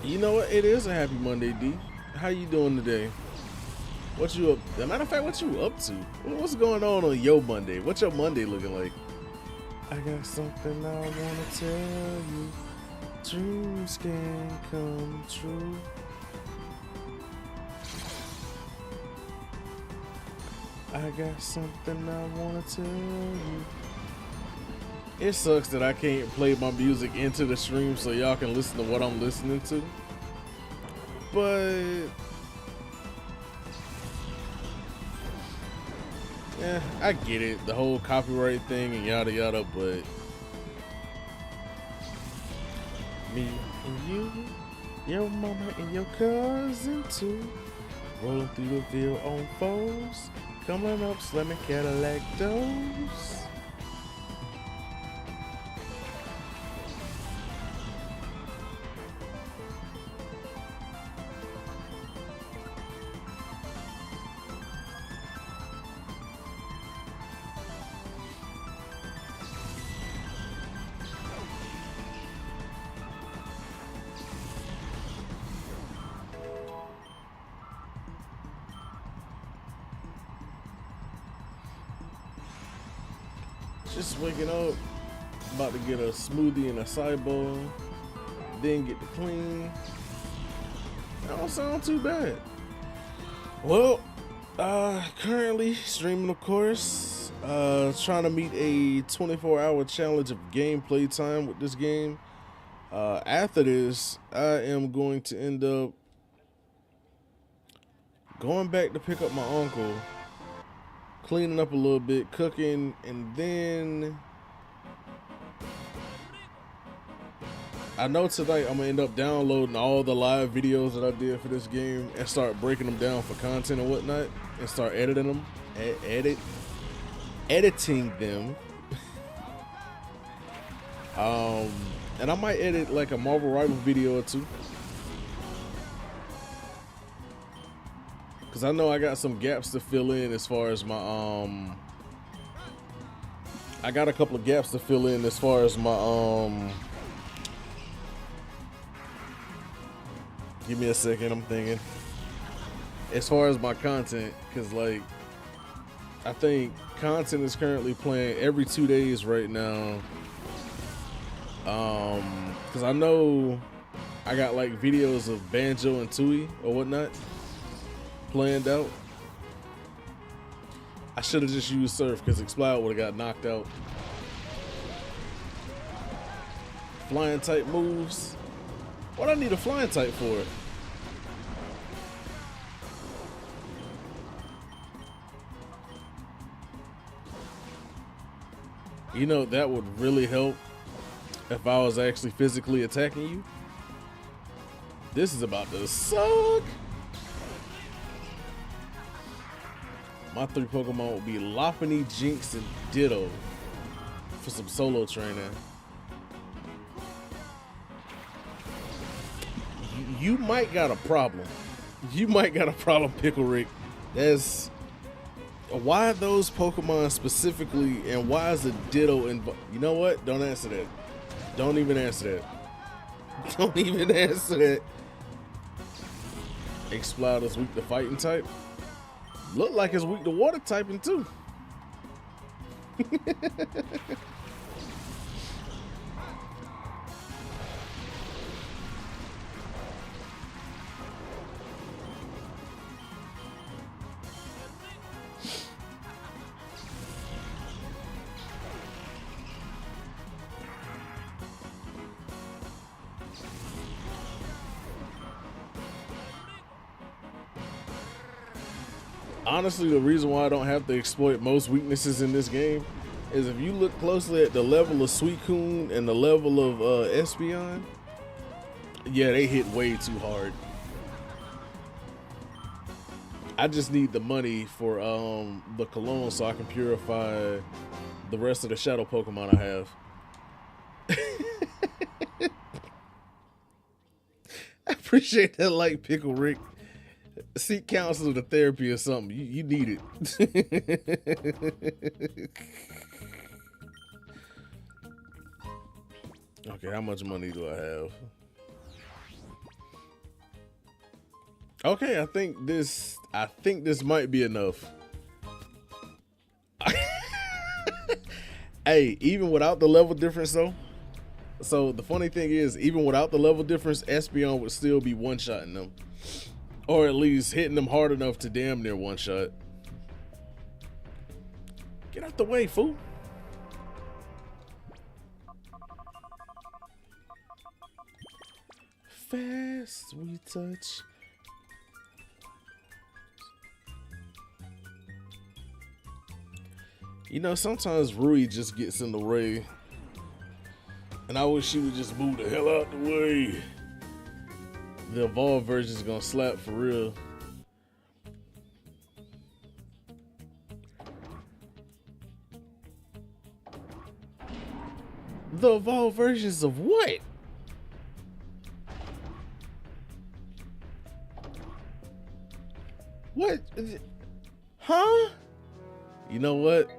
You know what? It is a happy Monday, D. How you doing today? What you up? As a matter of fact, what you up to? What's going on your Monday? What's your Monday looking like? I got something I wanna tell you. Dreams can come true. I got something I wanna tell you. It sucks that I can't play my music into the stream so y'all can listen to what I'm listening to. But yeah, I get it, the whole copyright thing and yada yada, but me and you, your mama and your cousin too, rolling through the Ville on foes, coming up slamming Cadillac doors. Just waking up, about to get a smoothie and a side bowl, then get to clean. That don't sound too bad. Well, currently streaming, of course, trying to meet a 24-hour challenge of gameplay time with this game. After this, I am going to end up going back to pick up my uncle, cleaning up a little bit, cooking, and then I know tonight I'm gonna end up downloading all the live videos that I did for this game and start breaking them down for content and whatnot, and start editing them, editing them. And I might edit like a Marvel Rival video or two, cause I know I got some gaps to fill in as far as my I got a couple of gaps to fill in as far as my give me a second, I'm thinking. As far as my content, cause like I think content is currently playing every 2 days right now. Cause I know I got like videos of Banjo and Tooie or whatnot planned out. I should have just used Surf because Explode would have got knocked out. Flying type moves. What I need a flying type for? You know, that would really help if I was actually physically attacking you. This is about to suck. My 3 Pokemon would be Lopunny, Jinx, and Ditto for some solo training. you might got a problem. You might got a problem, Pickle Rick. That's why those Pokemon specifically, and why is the Ditto involved? You know what? Don't answer that. Don't even answer that. Don't even answer that. Exploder's weak to fighting type. Look like it's weak to water typing too. Honestly, the reason why I don't have to exploit most weaknesses in this game is if you look closely at the level of Suicune and the level of Espeon, yeah, they hit way too hard. I just need the money for the cologne so I can purify the rest of the shadow Pokemon I have. I appreciate that, like, Pickle Rick. Seek counsel to therapy or something. You need it. Okay, how much money do I have? Okay, I think this might be enough. Hey, even without the level difference though. So the funny thing is, even without the level difference, Espeon would still be one-shotting them. Or at least hitting them hard enough to damn near one shot. Get out the way, fool. Fast we touch. You know, sometimes Rui just gets in the way. And I wish she would just move the hell out the way. The evolved version is gonna slap for real. The evolved versions of what? What? Huh? You know what?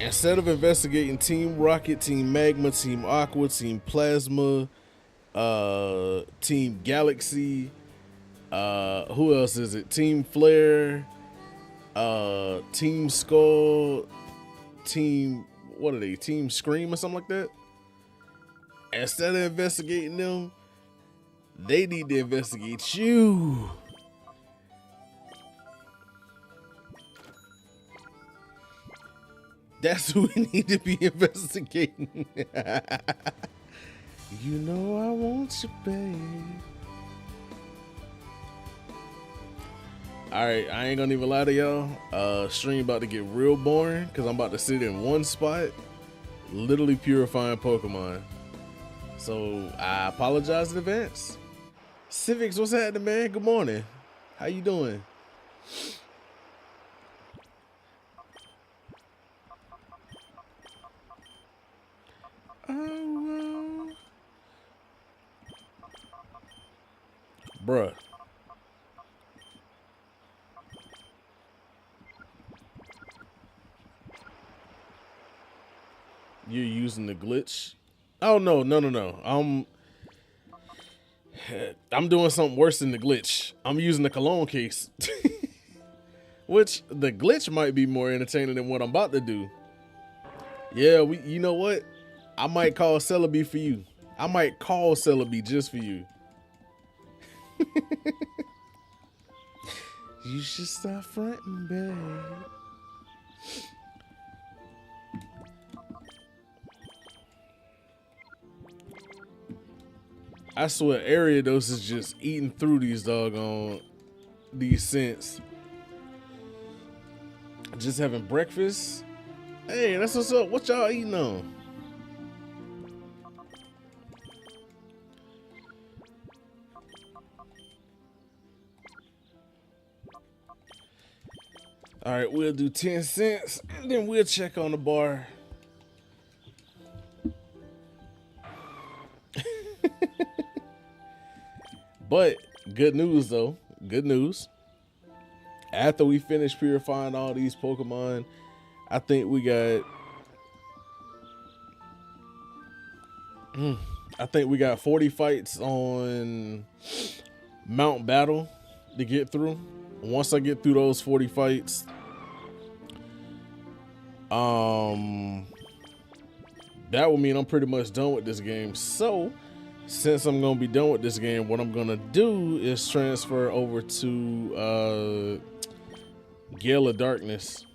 Instead of investigating Team Rocket, Team Magma, Team Aqua, Team Plasma, Team Galaxy, who else is it? Team Flare, Team Skull, Team, what are they? Team Scream or something like that? Instead of investigating them, they need to investigate you. That's who we need to be investigating. You know I want you, babe. Alright, I ain't gonna even lie to y'all. Stream about to get real boring because I'm about to sit in one spot, literally purifying Pokemon. So I apologize in advance. Civics, what's happening, man? Good morning. How you doing? Oh, bruh. You're using the glitch? Oh no. I'm doing something worse than the glitch. I'm using the cologne case. Which the glitch might be more entertaining than what I'm about to do. Yeah, you know what? I might call Celebi for you. I might call Celebi just for you. You should stop fronting, babe. I swear, Ariados is just eating through these scents. Just having breakfast. Hey, that's what's up. What y'all eating on? All right, we'll do 10 cents and then we'll check on the bar. But good news though, good news. After we finish purifying all these Pokemon, I think we got I think we got 40 fights on Mount Battle to get through. Once I get through those 40 fights, that would mean I'm pretty much done with this game. So since I'm gonna be done with this game, what I'm gonna do is transfer over to Gale of Darkness,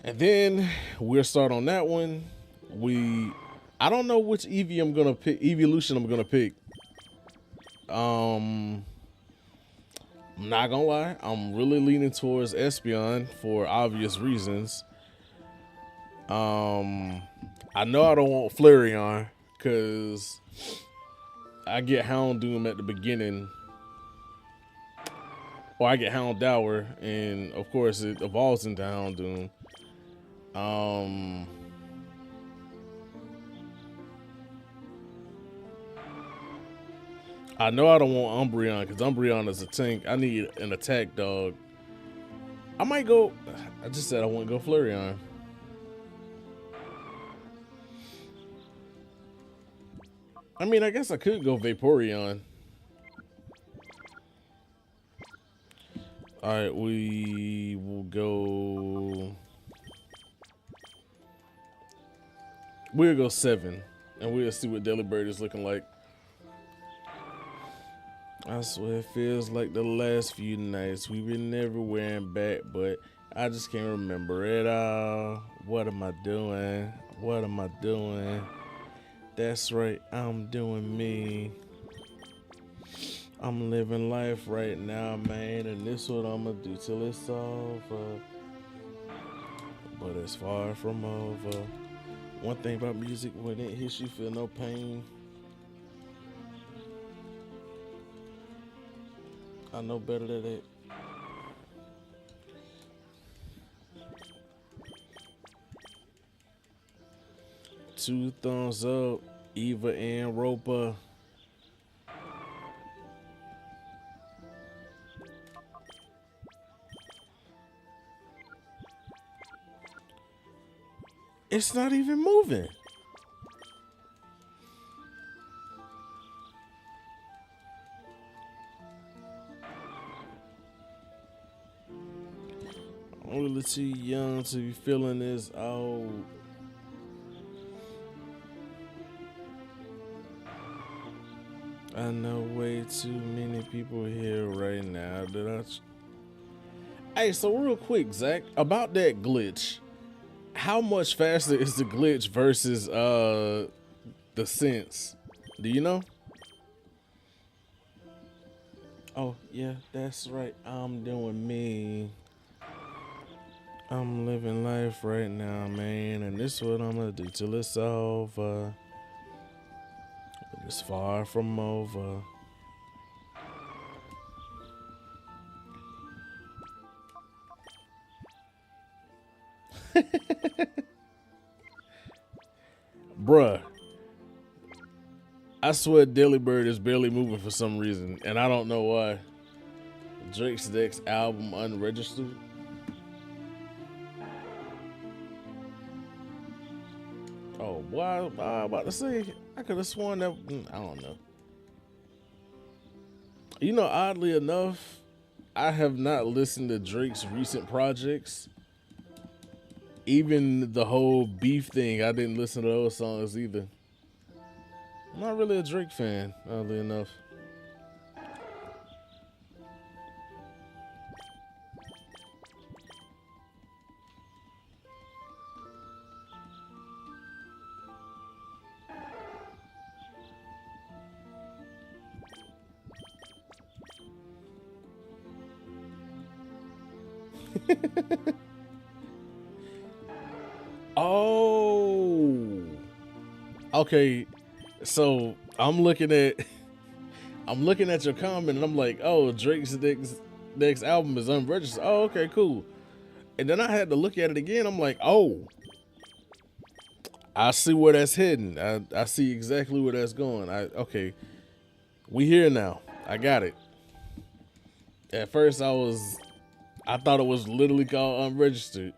and then we'll start on that one. I don't know which Eevee I'm gonna pick, evolution I'm gonna pick. I'm not gonna lie, I'm really leaning towards Espeon for obvious reasons. I know I don't want Flareon because I get Houndoom at the beginning, or I get Houndour, and of course it evolves into Houndoom. I know I don't want Umbreon because Umbreon is a tank. I need an attack dog. I might go, I just said I want to go Flareon. I mean, I guess I could go Vaporeon. All right, we will go. We'll go 7, and we'll see what Delibird is looking like. I swear it feels like the last few nights we've been everywhere and back, but I just can't remember it all. What am I doing? What am I doing? That's right, I'm doing me. I'm living life right now, man, and this is what I'm gonna do till it's over. But it's far from over. One thing about music, when it hits you, feel no pain. I know better than that. Two thumbs up, Eva and Roper. It's not even moving. I'm really too young to be feeling this old. I know way too many people here right now that Hey, so real quick, Zach, about that glitch. How much faster is the glitch versus the sense? Do you know? Oh, yeah, that's right. I'm doing me. I'm living life right now, man, and this is what I'm gonna do till it's over. But it's far from over. Bruh, I swear Delibird is barely moving for some reason, and I don't know why. Drake's next album unregistered. Oh, why I was about to say, I could have sworn that, I don't know. You know, oddly enough, I have not listened to Drake's recent projects. Even the whole beef thing, I didn't listen to those songs either. I'm not really a Drake fan, oddly enough. Oh, okay. So I'm looking at your comment, and I'm like, oh, Drake's next album is unregistered. Oh, okay, cool. And then I had to look at it again. I'm like, oh, I see where that's heading. I see exactly where that's going. Okay, We here now. I got it. At first I thought it was literally called unregistered.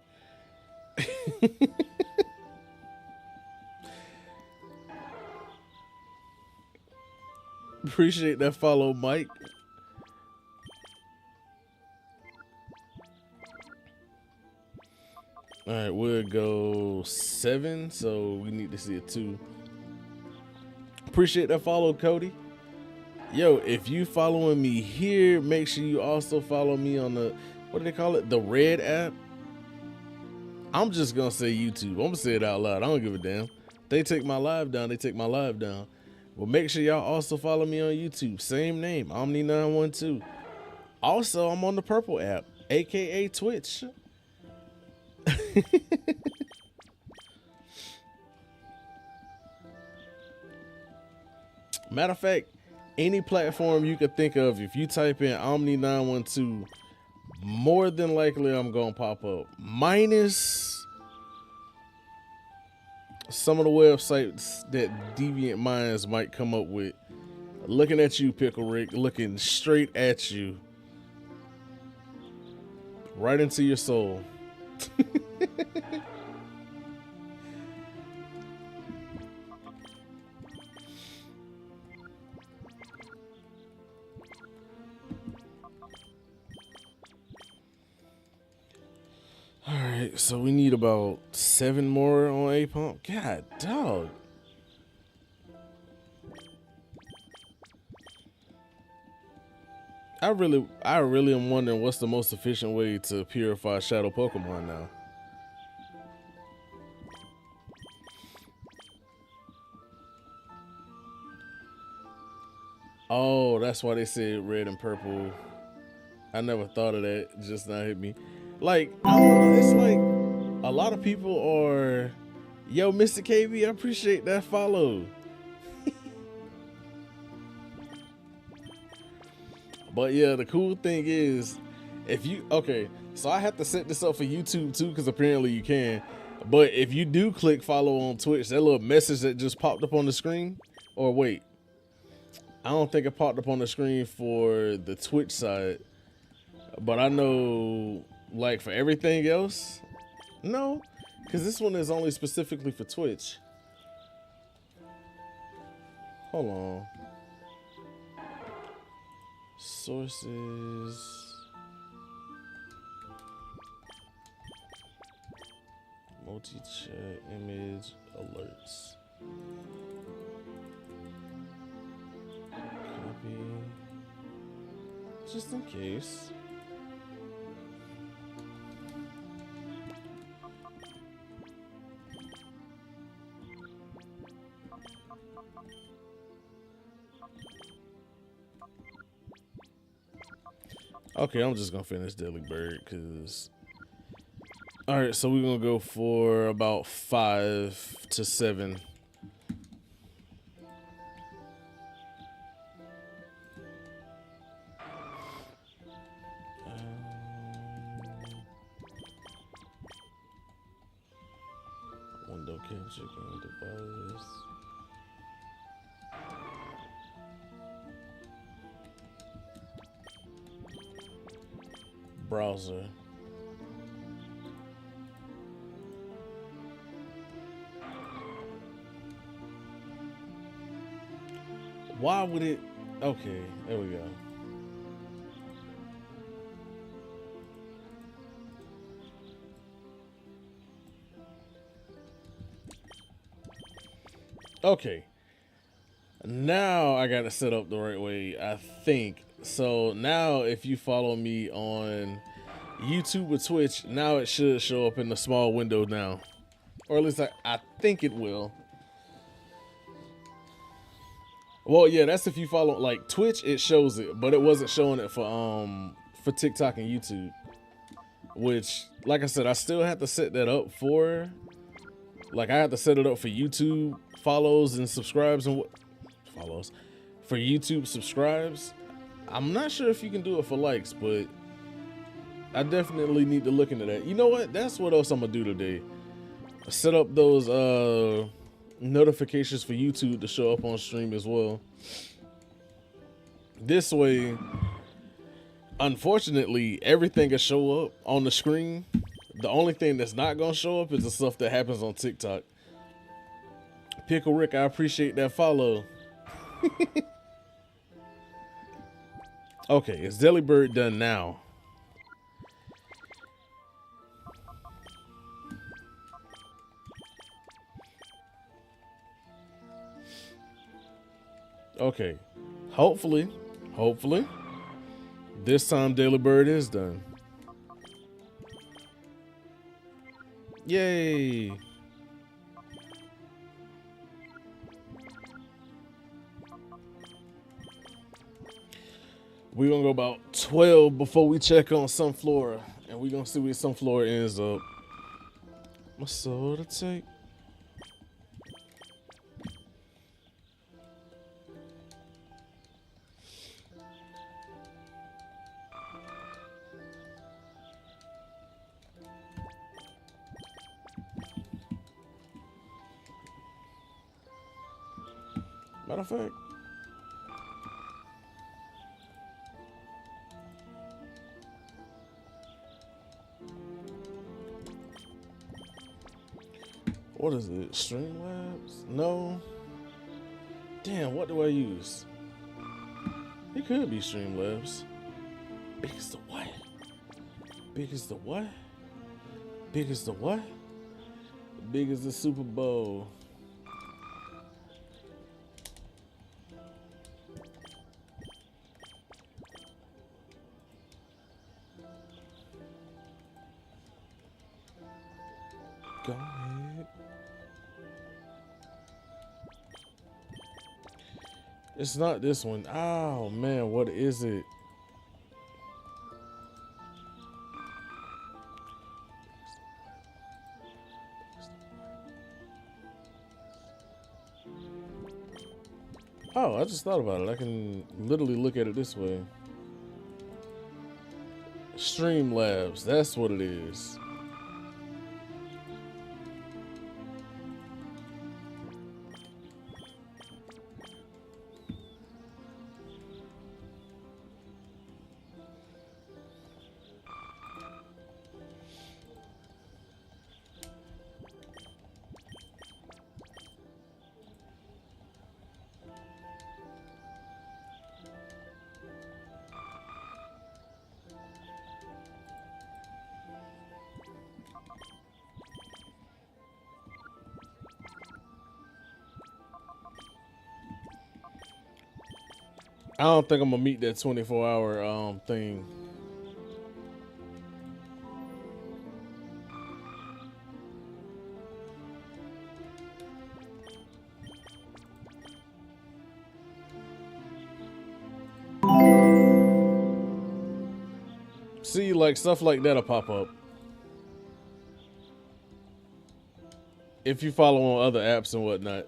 Appreciate that follow, Mike. All right, we'll go 7, so we need to see a 2. Appreciate that follow, Cody. Yo, if you following me here, make sure you also follow me on the, what do they call it? The Red app. I'm just gonna say YouTube. I'm gonna say it out loud. I don't give a damn. They take my live down, they take my live down. Well, make sure y'all also follow me on YouTube. Same name, Omni912. Also, I'm on the Purple app, aka Twitch. Matter of fact, any platform you could think of, if you type in Omni912, more than likely I'm gonna pop up. Minus some of the websites that deviant minds might come up with. Looking at you, Pickle Rick, looking straight at you. Right into your soul. All right, so we need about 7 more on A pump. God, dog. I really am wondering what's the most efficient way to purify shadow Pokemon now. Oh, that's why they said red and purple. I never thought of that. Just now hit me. Like, I don't know, it's like a lot of people are, yo, Mr. KB, I appreciate that follow. But yeah, the cool thing is, if you, okay, so I have to set this up for YouTube too, because apparently you can. But if you do click follow on Twitch, that little message that just popped up on the screen, or wait, I don't think it popped up on the screen for the Twitch side, but I know, like, for everything else, no, because this one is only specifically for Twitch. Hold on. Sources. Multi-chat image alerts. Copy. Just in case. Okay, I'm just gonna finish Deadly Bird because. All right, so we're gonna go for about 5 to 7. Window capture game device. Browser. Why would it? Okay, there we go. Okay. Now I got it set up the right way, I think. So now if you follow me on YouTube or Twitch, now it should show up in the small window now. Or at least I think it will. Well, yeah, that's if you follow, like, Twitch, it shows it, but it wasn't showing it for TikTok and YouTube. Which, like I said, I still have to set that up for, like, I have to set it up for YouTube follows and subscribes and follows. For YouTube subscribes, I'm not sure if you can do it for likes, but I definitely need to look into that. You know what? That's what else I'm gonna do today. Set up those notifications for YouTube to show up on stream as well. This way, unfortunately, everything will show up on the screen. The only thing that's not gonna show up is the stuff that happens on TikTok. Pickle Rick, I appreciate that follow. Okay, is Delibird done now? Okay, hopefully, this time Delibird is done. Yay! We're gonna go about 12 before we check on Sunflora, and we're gonna see where Sunflora ends up. My soul to take. Matter of fact, what is it? Streamlabs? No. Damn, what do I use? It could be Streamlabs. Big as the what? Big as the what? Big as the what? Big as the Super Bowl. Go ahead. It's not this one. Oh man, what is it? Oh, I just thought about it. I can literally look at it this way. Streamlabs, that's what it is. I don't think I'm gonna meet that 24-hour thing. See, like stuff like that'll pop up if you follow on other apps and whatnot.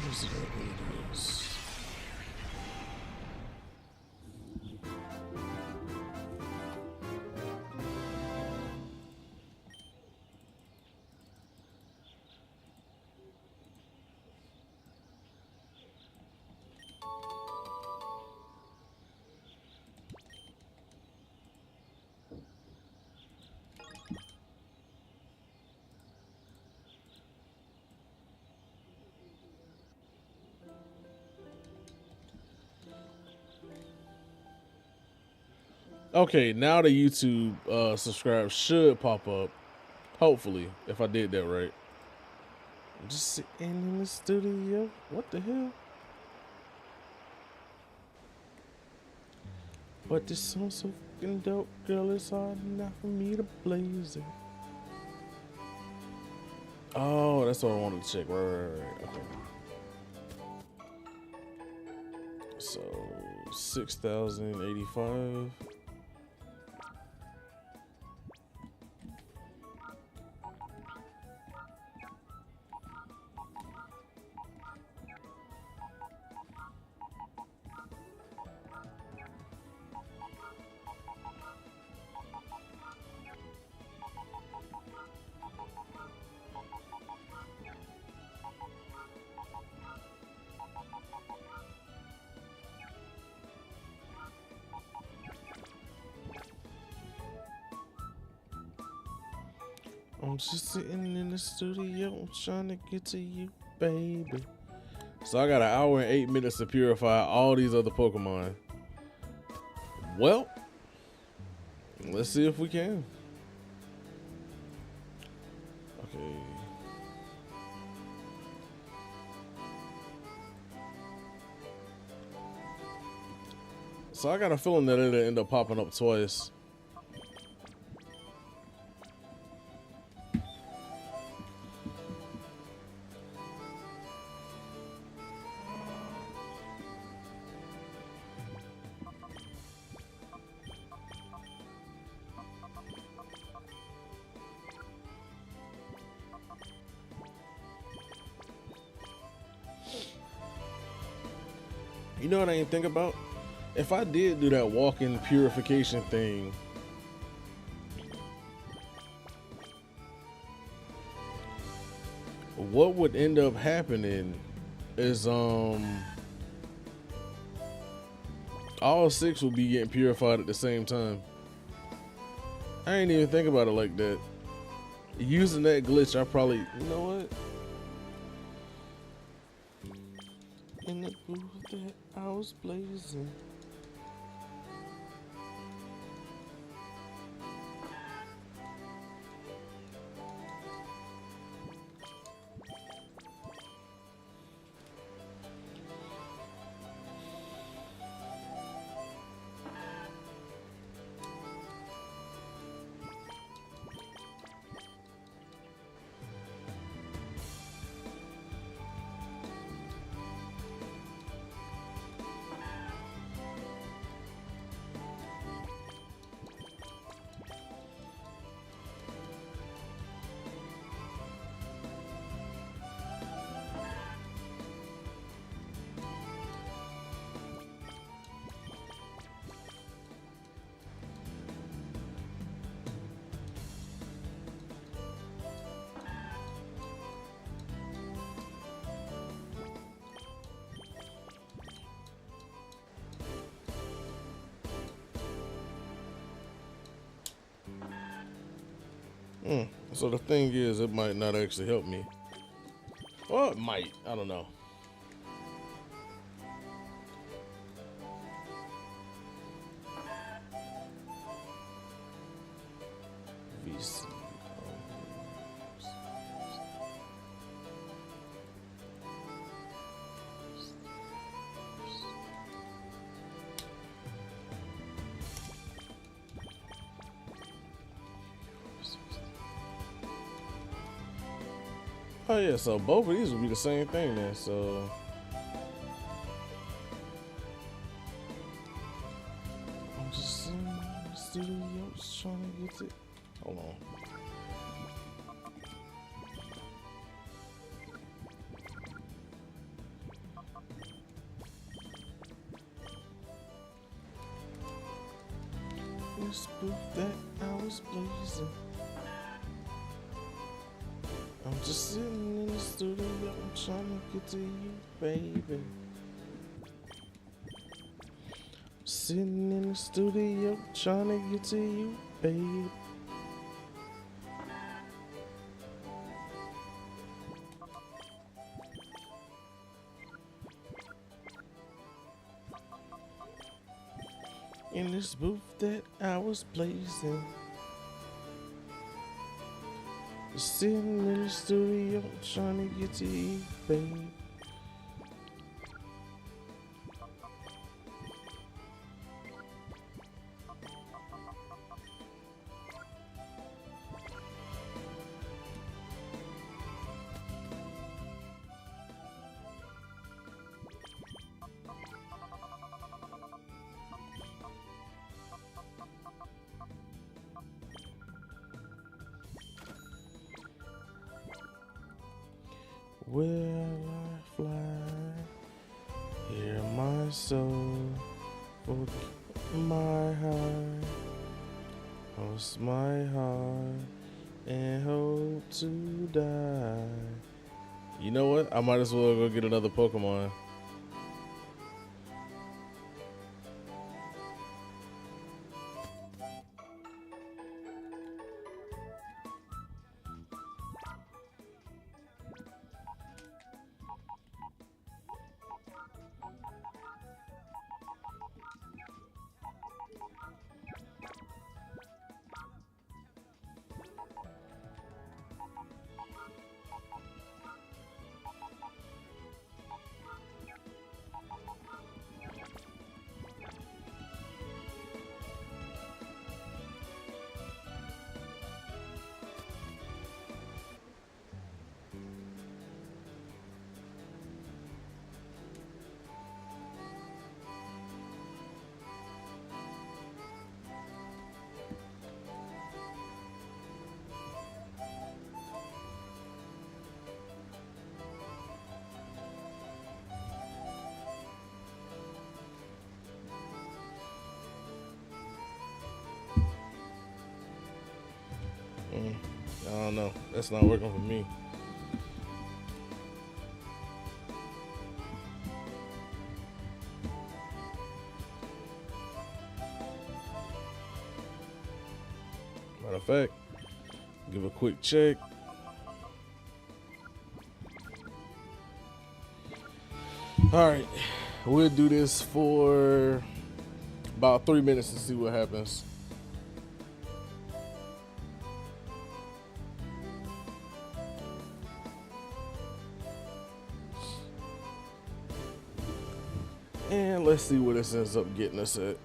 Where's it at? Where it is? Okay, now the YouTube subscribe should pop up. Hopefully, if I did that right. I'm just sitting in the studio. What the hell? But this song's so fucking dope, girl. It's hard enough for me to blaze it. Oh, that's what I wanted to check. Right. Okay. So 6,085. I'm just sitting in the studio trying to get to you, baby. So I got an hour and 8 minutes to purify all these other Pokemon. Well, let's see if we can. Okay. So I got a feeling that it'll end up popping up twice. You know what I ain't think about? If I did do that walk-in purification thing, what would end up happening is all 6 will be getting purified at the same time. I ain't even think about it like that. Using that glitch, I probably, you know what? In the booth that I was blazing. So the thing is, it might not actually help me. Well, it might. I don't know. VC. Oh yeah, so both of these will be the same thing then, so. I'm just in the studio trying to get it. Hold on. This booth that I was blazing. I'm just sitting in the studio, I'm trying to get to you, baby. Sitting in the studio, trying to get to you, baby. in this booth that I was placed in. Sitting in the studio trying to get to eat, babe. Will I fly? Hear my soul, forget my heart, host my heart, and hope to die. You know what? I might as well go get another Pokemon. I don't know. That's not working for me. Matter of fact, give a quick check. All right, we'll do this for about 3 minutes to see what happens. And let's see what this ends up getting us at.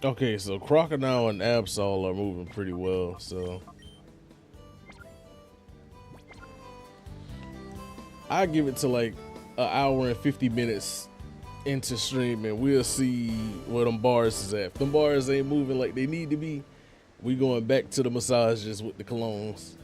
Okay, so Crocodile and Absol are moving pretty well, so I give it to like an hour and 50 minutes into stream and we'll see where them bars is at. If them bars ain't moving like they need to be, we going back to the massages with the colognes.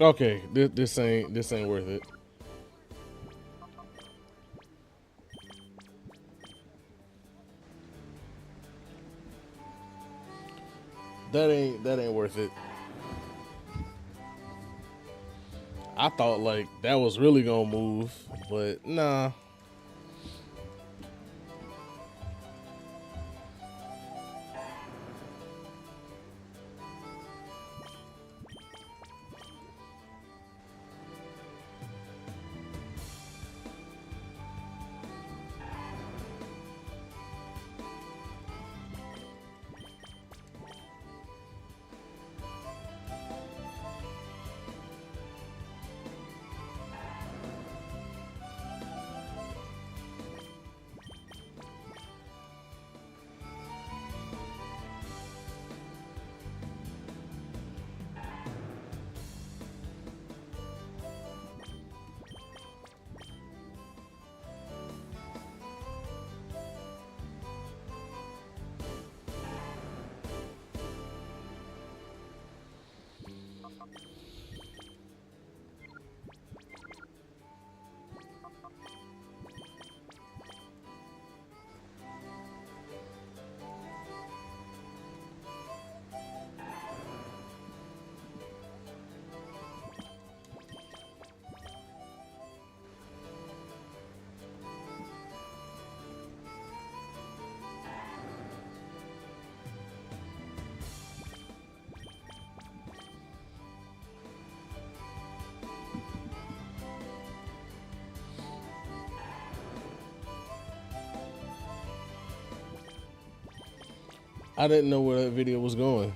Okay, this ain't worth it. That ain't worth it. I thought like that was really gonna move, but nah. I didn't know where that video was going.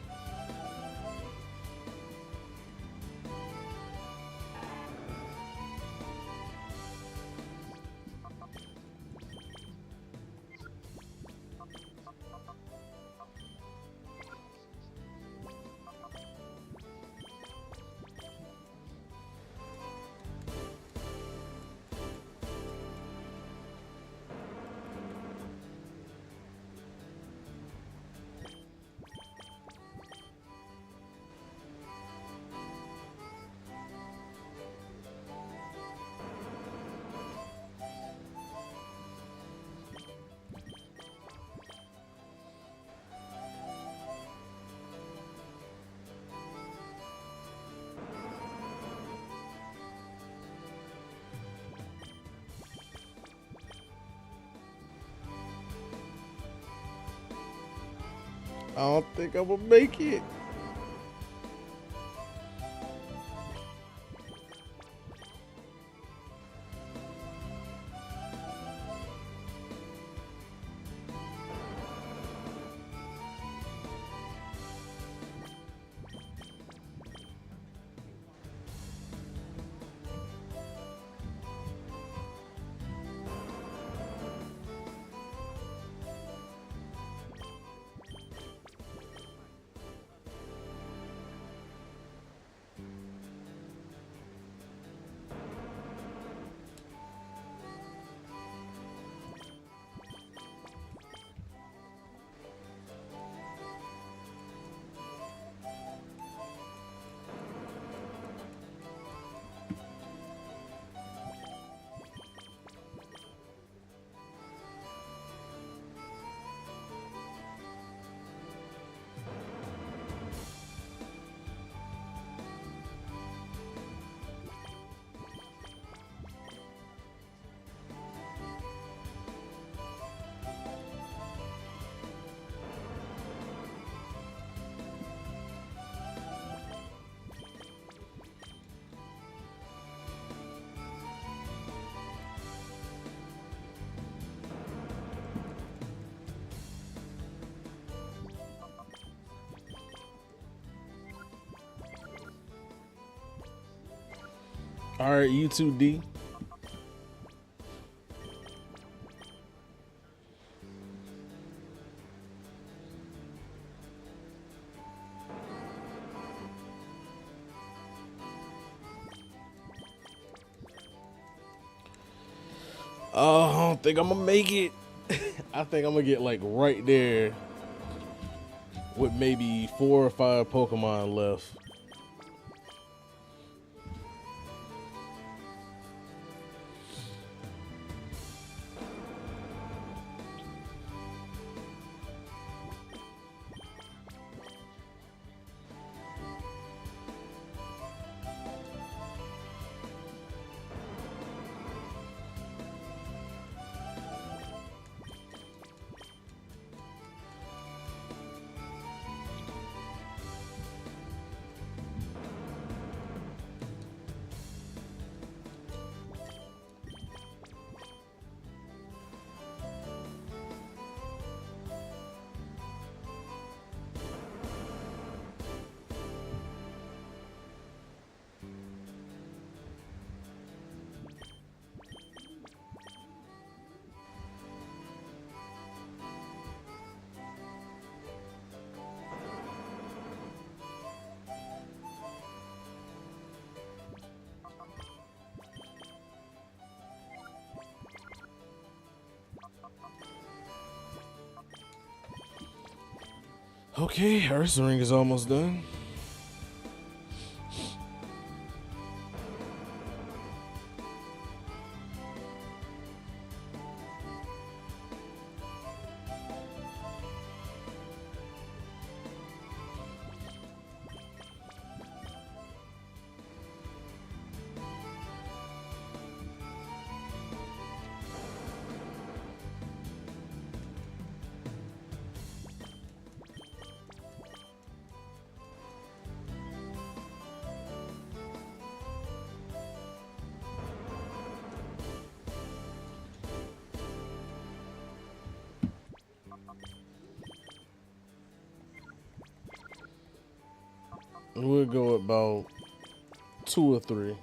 I don't think I'm gonna make it. All right, you two D. Oh, I don't think I'm gonna make it. I think I'm gonna get like right there with maybe 4 or 5 Pokemon left. Okay, Earth Ring is almost done. We'll go about 2 or 3.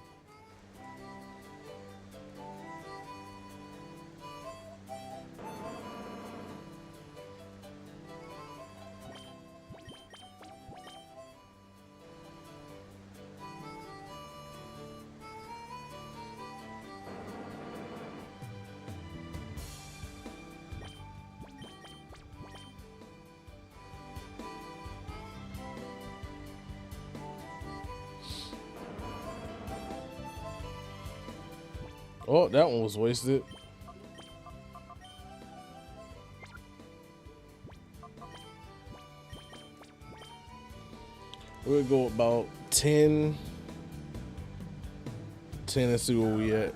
Oh, that one was wasted. We'll go about 10 and see where we at.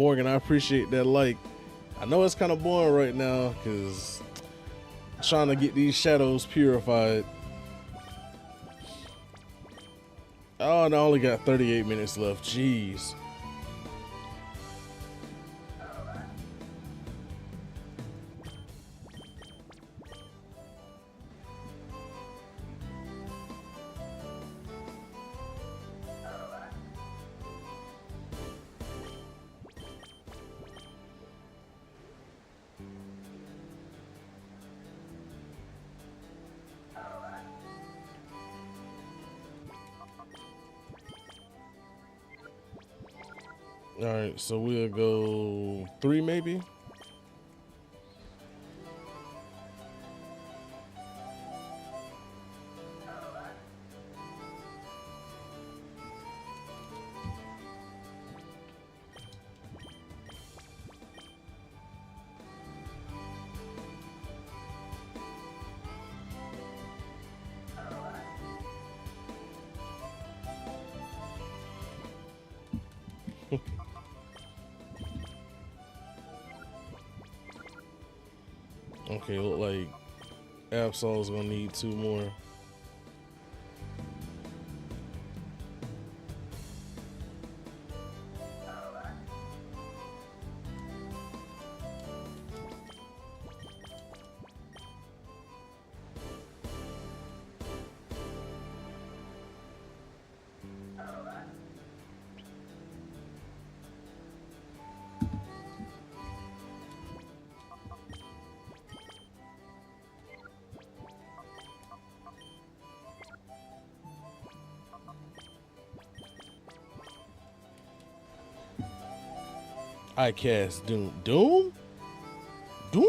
Morgan, I appreciate that like. I know it's kind of boring right now because trying to get these shadows purified. Oh, and I only got 38 minutes left. Jeez. All right, so we'll go 3 maybe. Okay, look like Absol's gonna need 2 more. I cast Doom. Doom? Doom?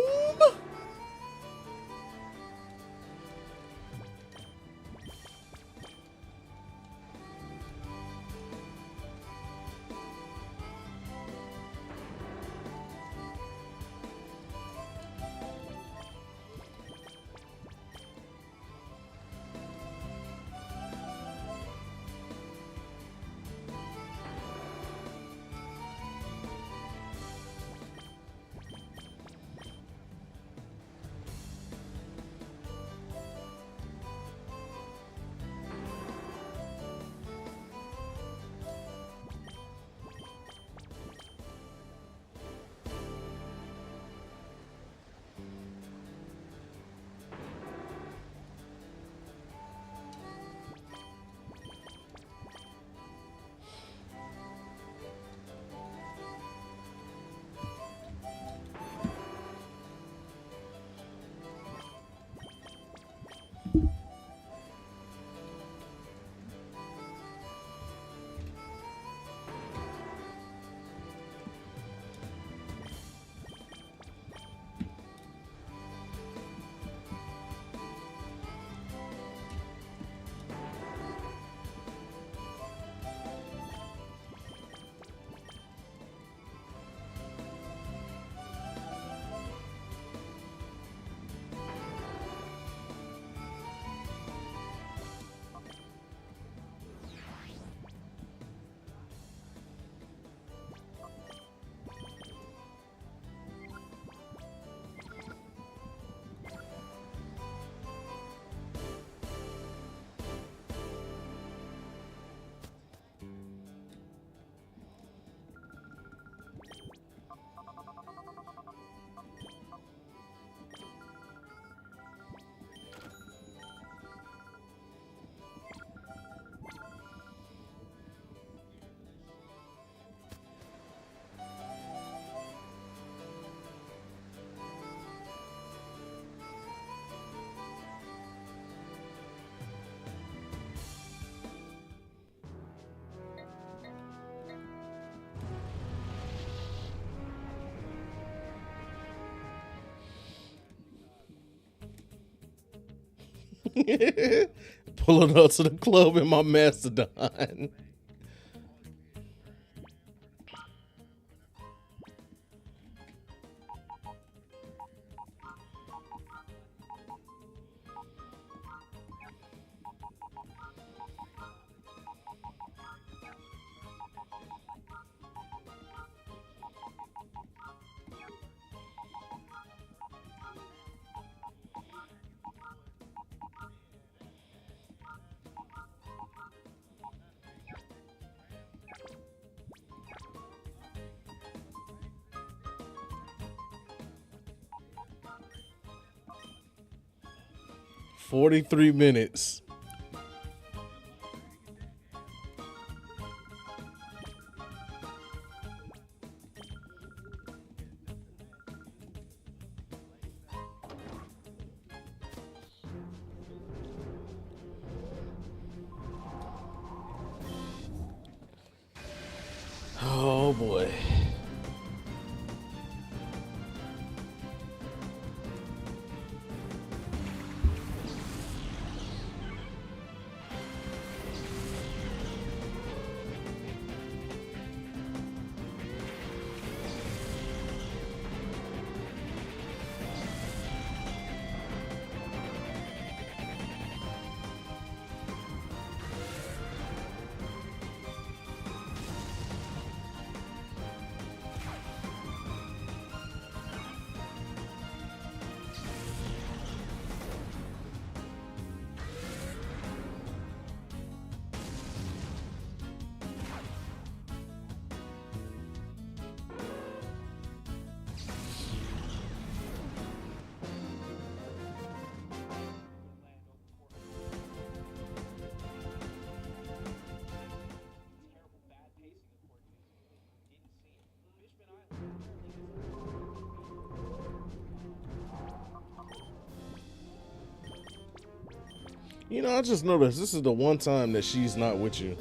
Pulling up to the club in my Mastodon. 43 minutes. Oh boy. You know, I just noticed this is the one time that she's not with you.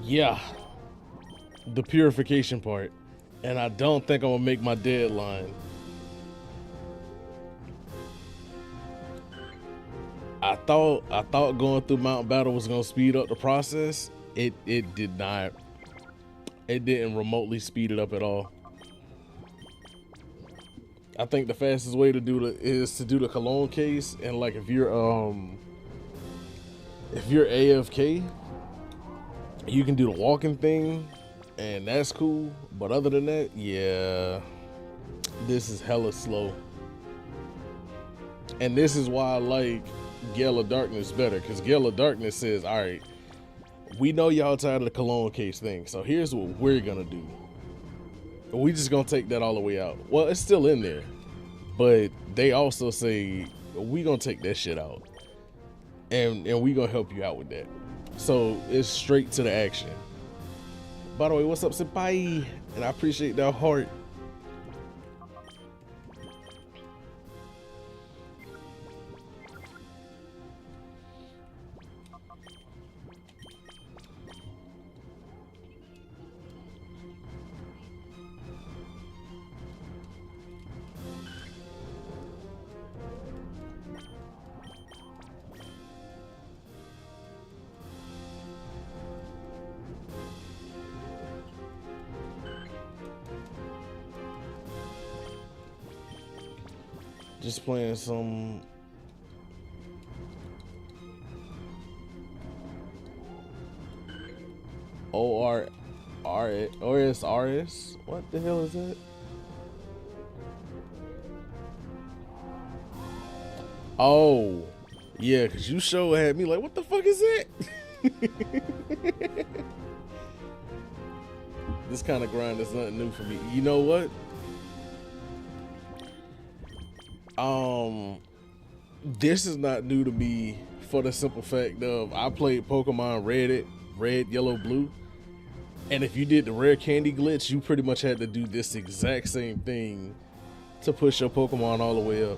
Yeah, the purification part. And I don't think I'm gonna make my deadline. I thought going through Mount Battle was gonna speed up the process. It did not. It didn't remotely speed it up at all. I think the fastest way to do it is to do the cologne case, and like if you're AFK, you can do the walking thing, and that's cool. But other than that, yeah, this is hella slow. And this is why I like Gale of Darkness better, because Gale of Darkness says, all right, we know y'all tired of the cologne case thing, so here's what we're gonna do. We just gonna take that all the way out. Well, it's still in there, but they also say we gonna take that shit out, and we gonna help you out with that. So it's straight to the action. By the way, what's up, senpai? And I appreciate that heart. Just playing some ORSRS. What the hell is that? Oh, yeah, because you sure had me like, what the fuck is that? This kind of grind is nothing new for me. You know what? This is not new to me for the simple fact of I played Pokemon Red, Yellow, Blue. And if you did the rare candy glitch, you pretty much had to do this exact same thing to push your Pokemon all the way up.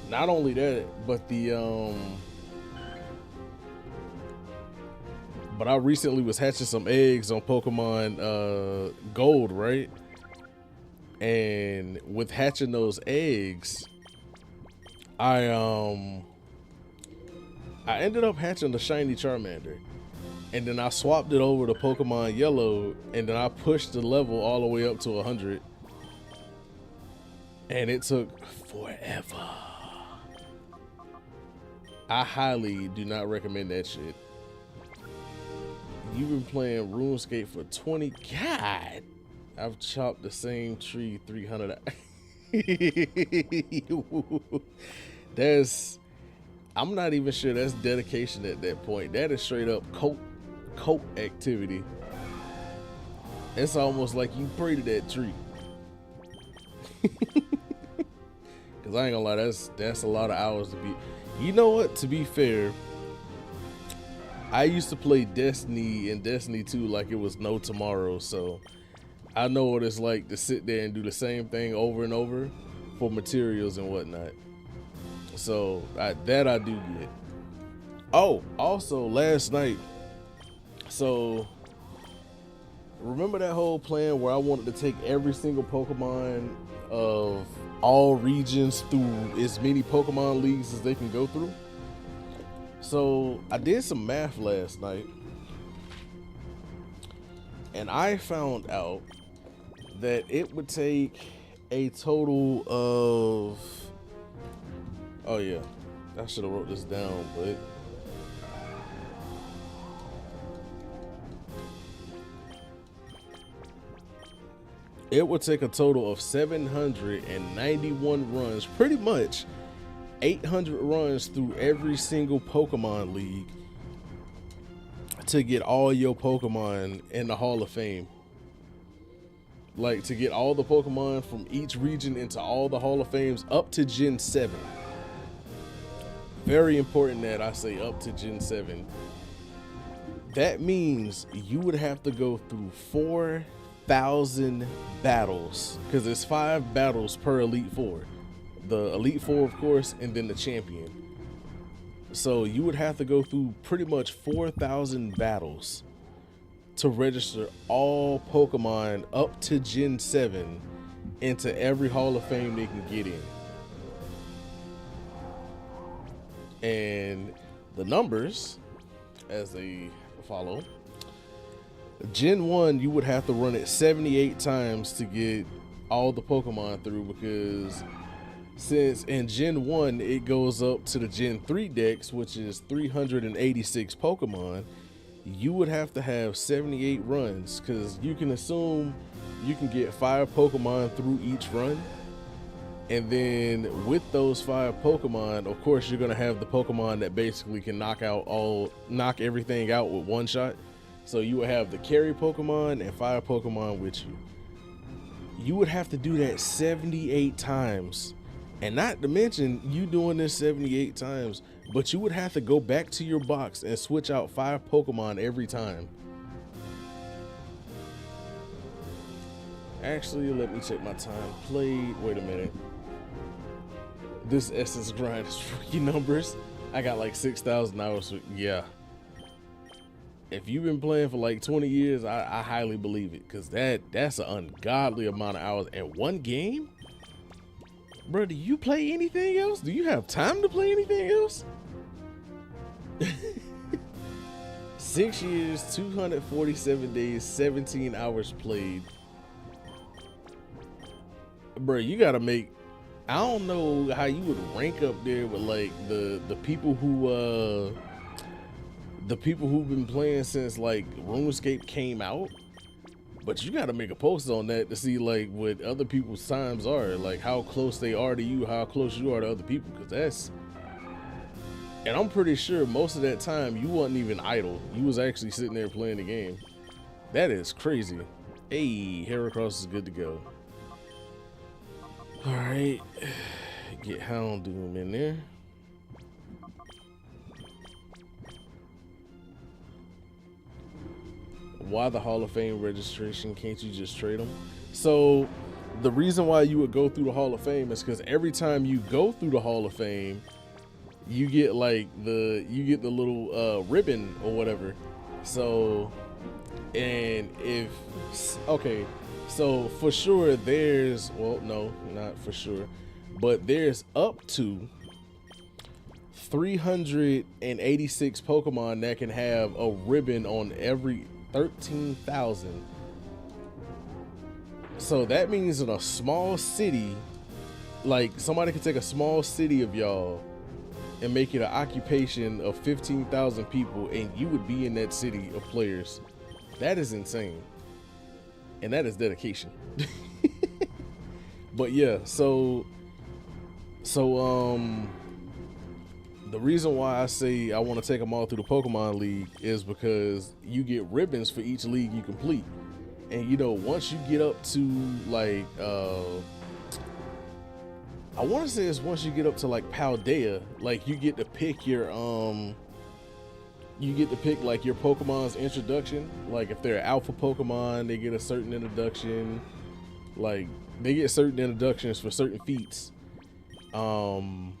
Not only that, but but I recently was hatching some eggs on Pokemon Gold, right? And with hatching those eggs, I ended up hatching the shiny Charmander. And then I swapped it over to Pokemon Yellow, and then I pushed the level all the way up to 100. And it took forever. I highly do not recommend that shit. You've been playing RuneScape for 20. God, I've chopped the same tree 300. I'm not even sure that's dedication at that point. That is straight up cult activity. It's almost like you pray to that tree. Cause I ain't gonna lie, that's a lot of hours to be. You know what? To be fair, I used to play Destiny and Destiny 2 like it was no tomorrow, so I know what it's like to sit there and do the same thing over and over for materials and whatnot. So that I do get. Oh, also last night, so remember that whole plan where I wanted to take every single Pokemon of all regions through as many Pokemon leagues as they can go through? So I did some math last night, and I found out that it would take a total of, oh yeah, I should have wrote this down, but it would take a total of 791 runs, pretty much 800 runs through every single Pokemon League to get all your Pokemon in the Hall of Fame. Like, to get all the Pokemon from each region into all the Hall of Fames up to Gen 7. Very important that I say up to Gen 7. That means you would have to go through 4,000 battles, because it's 5 battles per Elite Four. The Elite Four, of course, and then the champion. So you would have to go through pretty much 4,000 battles to register all Pokemon up to Gen 7 into every Hall of Fame they can get in. And the numbers, as they follow: Gen 1, you would have to run it 78 times to get all the Pokemon through, because since in Gen 1 it goes up to the Gen 3 dex, which is 386 Pokemon, you would have to have 78 runs, because you can assume you can get 5 Pokemon through each run. And then with those 5 Pokemon, of course, you're gonna have the Pokemon that basically can knock everything out with one shot. So you would have the carry Pokemon and 5 Pokemon with you. You would have to do that 78 times. And not to mention you doing this 78 times, but you would have to go back to your box and switch out 5 Pokemon every time. Actually, let me check my time played. Wait a minute. This Essence grind is rookie numbers. I got like 6,000 hours. Yeah. If you've been playing for like 20 years, I highly believe it, because that's an ungodly amount of hours in one game. Bro, do you play anything else? Do you have time to play anything else? 6 years, 247 days, 17 hours played. Bro, you gotta make, I don't know how you would rank up there with like the people who the people who've been playing since like RuneScape came out. But you got to make a post on that to see like what other people's times are, like how close they are to you, how close you are to other people, because that's, and I'm pretty sure most of that time you wasn't even idle. You was actually sitting there playing the game. That is crazy. Hey, Heracross is good to go. All right, get Houndoom in there. Why the Hall of Fame registration? Can't you just trade them? So the reason why you would go through the Hall of Fame is because every time you go through the Hall of Fame, you get like the little ribbon or whatever. So, and if, okay, so for sure there's, well, no, not for sure, but there's up to 386 Pokemon that can have a ribbon on every 13,000. So that means in a small city, like somebody could take a small city of y'all and make it an occupation of 15,000 people, and you would be in that city of players. That is insane. And that is dedication. But yeah, so the reason why I say I want to take them all through the Pokemon League is because you get ribbons for each league you complete. And you know, once you get up to like I want to say it's once you get up to like Paldea, like you get to pick your like your Pokemon's introduction. Like if they're alpha Pokemon, they get a certain introduction. Like they get certain introductions for certain feats. And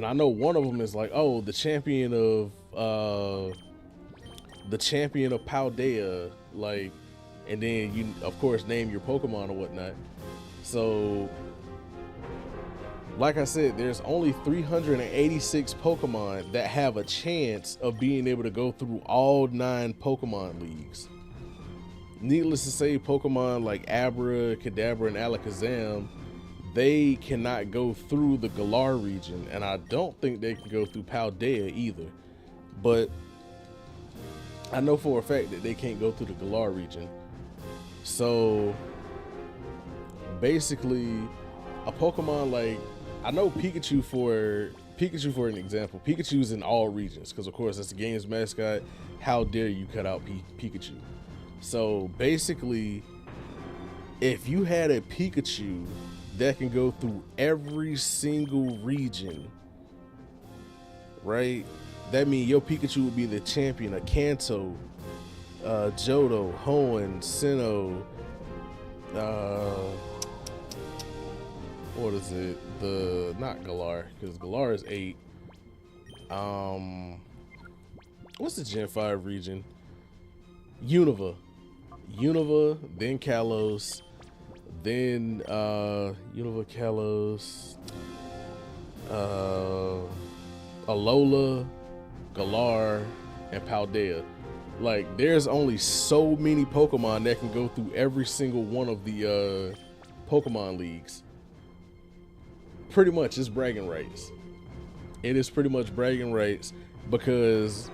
I know one of them is like, oh, the champion of Paldea, like, and then you of course name your Pokemon or whatnot. So like I said, there's only 386 Pokemon that have a chance of being able to go through all 9 Pokemon leagues. Needless to say, Pokemon like Abra, Kadabra, and Alakazam, they cannot go through the Galar region, and I don't think they can go through Paldea either. But I know for a fact that they can't go through the Galar region. So basically, a Pokemon like, I know Pikachu for an example. Pikachu's in all regions because of course that's the game's mascot. How dare you cut out Pikachu? So basically, if you had a Pikachu that can go through every single region, right? That means your Pikachu would be the champion of Kanto, Johto, Hoenn, Sinnoh, what is it? Not Galar, because Galar is 8. What's the Gen 5 region? Unova, then Kalos, then Unova, Kalos, Alola, Galar, and Paldea. Like, there's only so many Pokemon that can go through every single one of the Pokemon leagues. Pretty much, it's bragging rights. It is pretty much bragging rights because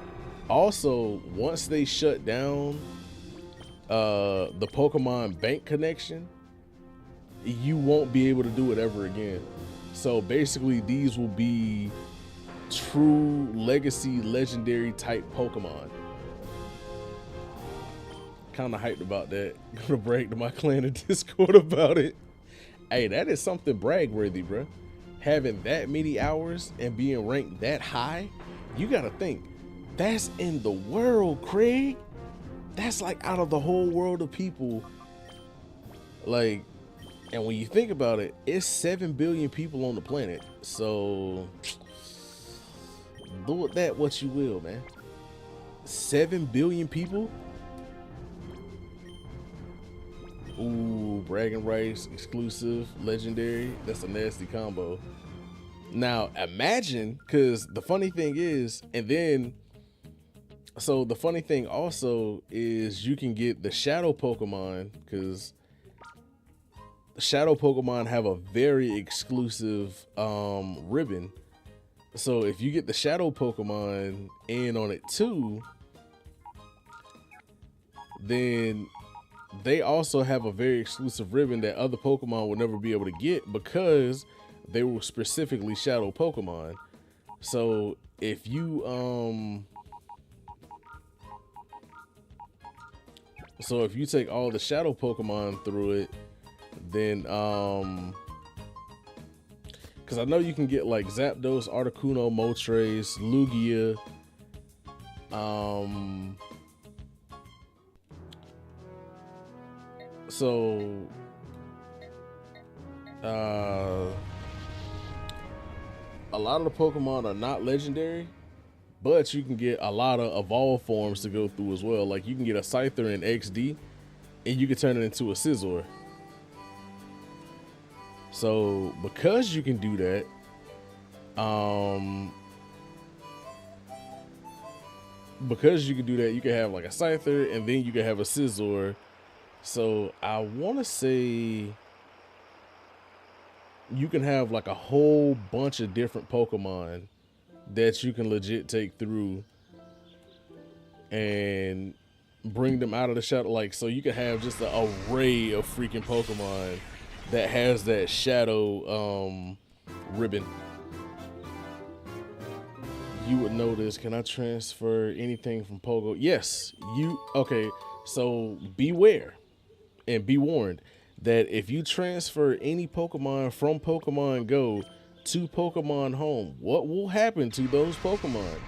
also once they shut down the Pokemon Bank connection, you won't be able to do it ever again. So basically, these will be true legacy legendary type Pokemon. Kind of hyped about that. Gonna brag to my clan in Discord about it. Hey, that is something brag worthy, bro. Having that many hours and being ranked that high, you gotta think, that's in the world, Craig. That's like out of the whole world of people. Like, and when you think about it, it's 7 billion people on the planet. So do with that what you will, man. 7 billion people? Ooh, bragging rights, exclusive, legendary. That's a nasty combo. Now imagine, because the funny thing is, and then, so the funny thing also is you can get the shadow Pokemon, because Shadow Pokemon have a very exclusive ribbon. So if you get the Shadow Pokemon in on it too, then they also have a very exclusive ribbon that other Pokemon will never be able to get because they were specifically Shadow Pokemon. So if you take all the Shadow Pokemon through it, then because I know you can get like Zapdos, Articuno, Moltres, Lugia, so a lot of the Pokemon are not legendary, but you can get a lot of evolved forms to go through as well. Like you can get a Scyther in XD and you can turn it into a Scizor. So because you can do that, you can have like a Scyther and then you can have a Scizor. So I want to say you can have like a whole bunch of different Pokemon that you can legit take through and bring them out of the shadow. Like, so you can have just an array of freaking Pokemon that has that shadow ribbon. You would notice, can I transfer anything from Pogo? Yes, okay, so beware and be warned that if you transfer any Pokemon from Pokemon Go to Pokemon Home, what will happen to those Pokemon?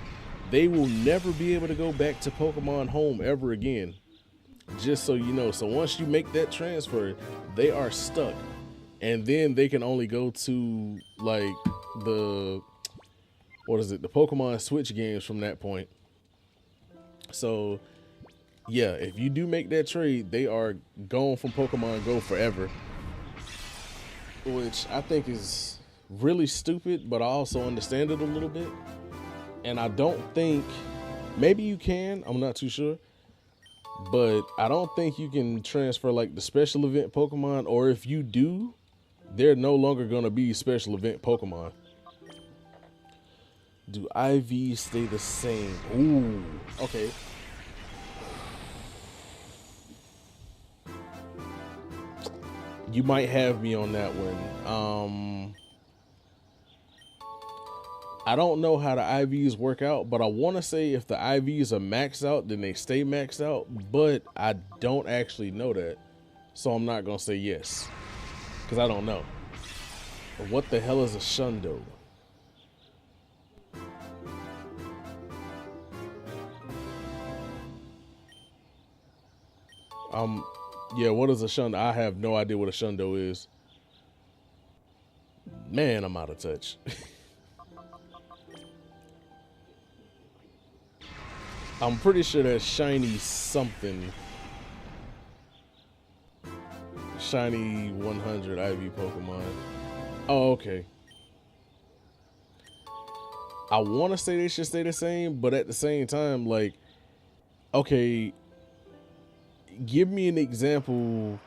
They will never be able to go back to Pokemon Home ever again. Just so you know. So once you make that transfer, they are stuck. And then they can only go to like the Pokemon Switch games from that point. So yeah, if you do make that trade, they are gone from Pokemon Go forever. Which I think is really stupid, but I also understand it a little bit. And I don't think, maybe you can, I'm not too sure. But I don't think you can transfer like the special event Pokemon, or if you do, they're no longer gonna be special event Pokemon. Do IVs stay the same? Ooh, okay. You might have me on that one. I don't know how the IVs work out, but I want to say if the IVs are maxed out, then they stay maxed out, but I don't actually know that. So I'm not going to say yes, because I don't know. But what the hell is a Shundo? Yeah, what is a Shundo? I have no idea what a Shundo is. Man, I'm out of touch. I'm pretty sure that's shiny something. Shiny 100 IV Pokemon. Oh, okay. I want to say they should stay the same, but at the same time, like, okay, give me an example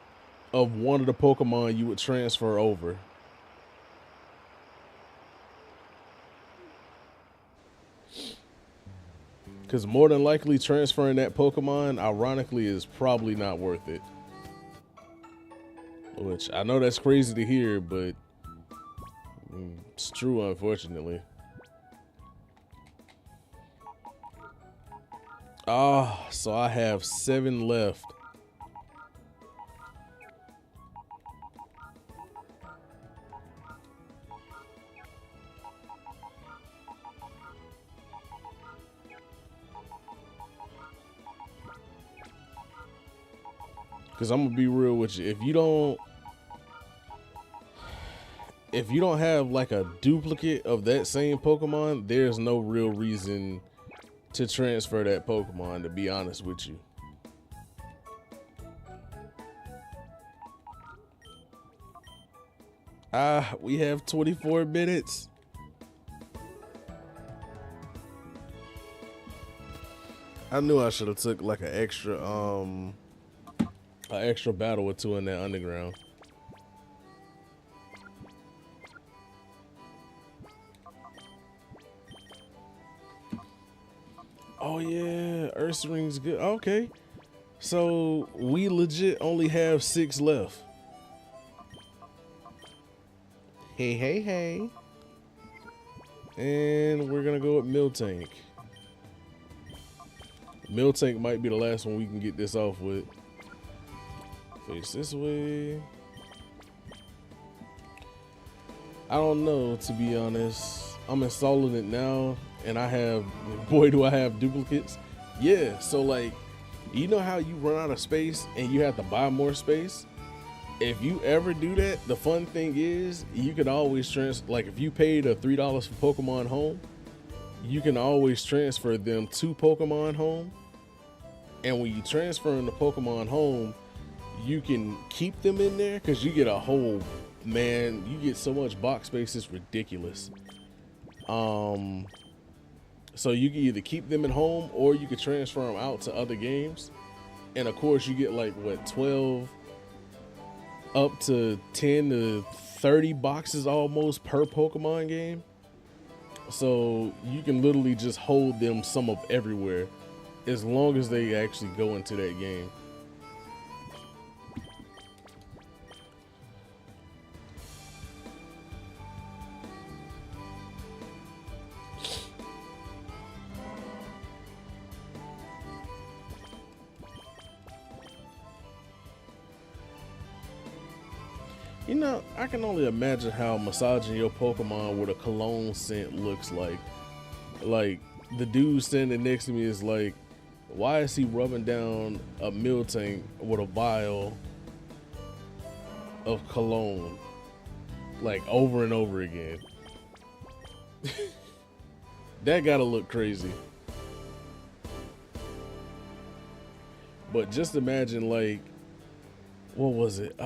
of one of the Pokemon you would transfer over. Because more than likely transferring that Pokemon, ironically, is probably not worth it. Which, I know that's crazy to hear, but it's true, unfortunately. Ah, so I have 7 left. Because I'm gonna be real with you, if you don't have like a duplicate of that same Pokemon, there's no real reason to transfer that Pokemon, to be honest with you. We have 24 minutes. I knew I should have took like an extra battle or two in that underground. Oh yeah, Ursaring's good. Okay. So we legit only have 6 left. Hey, hey, hey. And we're gonna go with Miltank. Miltank might be the last one we can get this off with. Face this way. I don't know, to be honest. I'm installing it now, and I have, boy, do I have duplicates. Yeah, so like, you know how you run out of space and you have to buy more space? If you ever do that, the fun thing is you can always like if you paid $3 for Pokemon Home, you can always transfer them to Pokemon Home. And when you transfer them to Pokemon Home, you can keep them in there because you get a whole, man, you get so much box space, it's ridiculous. So you can either keep them at home or you can transfer them out to other games. And of course you get like what, 12 up to 10 to 30 boxes almost per Pokemon game. So you can literally just hold them some up everywhere as long as they actually go into that game. You know, I can only imagine how massaging your Pokemon with a cologne scent looks like. Like, the dude standing next to me is like, why is he rubbing down a Miltank with a vial of cologne? Like, over and over again. That gotta look crazy. But just imagine, like, what was it?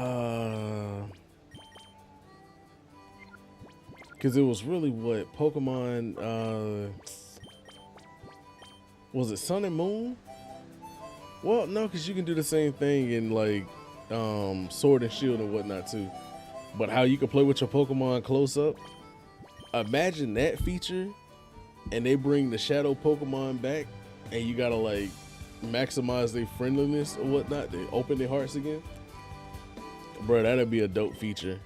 Because it was really what Pokemon, was it Sun and Moon? Well, no, because you can do the same thing in like Sword and Shield and whatnot too. But how you can play with your Pokemon close up, imagine that feature and they bring the Shadow Pokemon back and you gotta like maximize their friendliness or whatnot. They open their hearts again. Bro, that'd be a dope feature.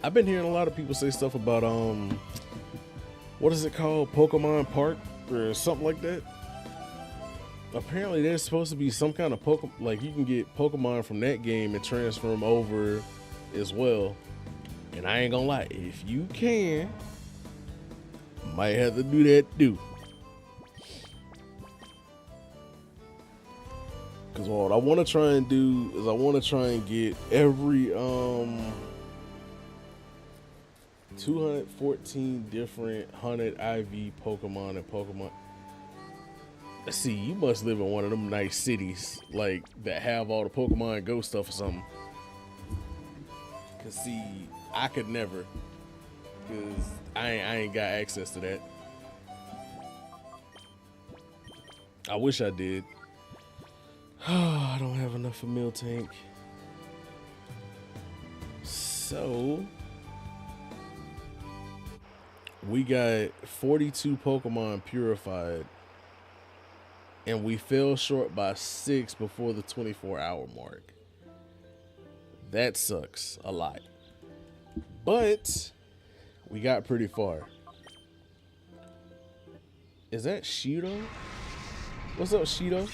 I've been hearing a lot of people say stuff about what is it called, Pokemon Park or something like that. Apparently there's supposed to be some kind of Pokemon, like you can get Pokemon from that game and transfer them over as well. And I ain't gonna lie, if you can, might have to do that too. Cause what I want to try and do is I want to try and get every 214 different hunted IV Pokemon and Pokemon. See, you must live in one of them nice cities like that have all the Pokemon Go stuff or something. Cause see, I could never, cause I ain't got access to that. I wish I did. I don't have enough for Miltank. So we got 42 Pokemon purified, and we fell short by 6 before the 24-hour mark. That sucks a lot. But we got pretty far. Is that Shido? What's up, Shido?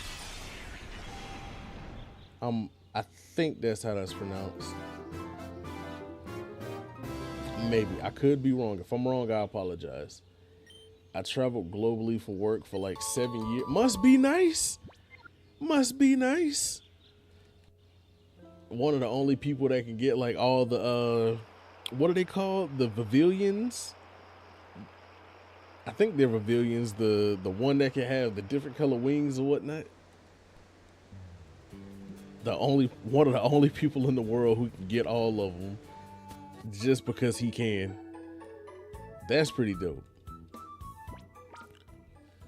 I think that's how that's pronounced. Maybe. I could be wrong. If I'm wrong, I apologize. I traveled globally for work for like 7 years. Must be nice. Must be nice. One of the only people that can get like all the, what are they called? The pavilions? I think they're pavilions. The one that can have the different color wings or whatnot. One of the only people in the world who can get all of them just because he can. That's pretty dope.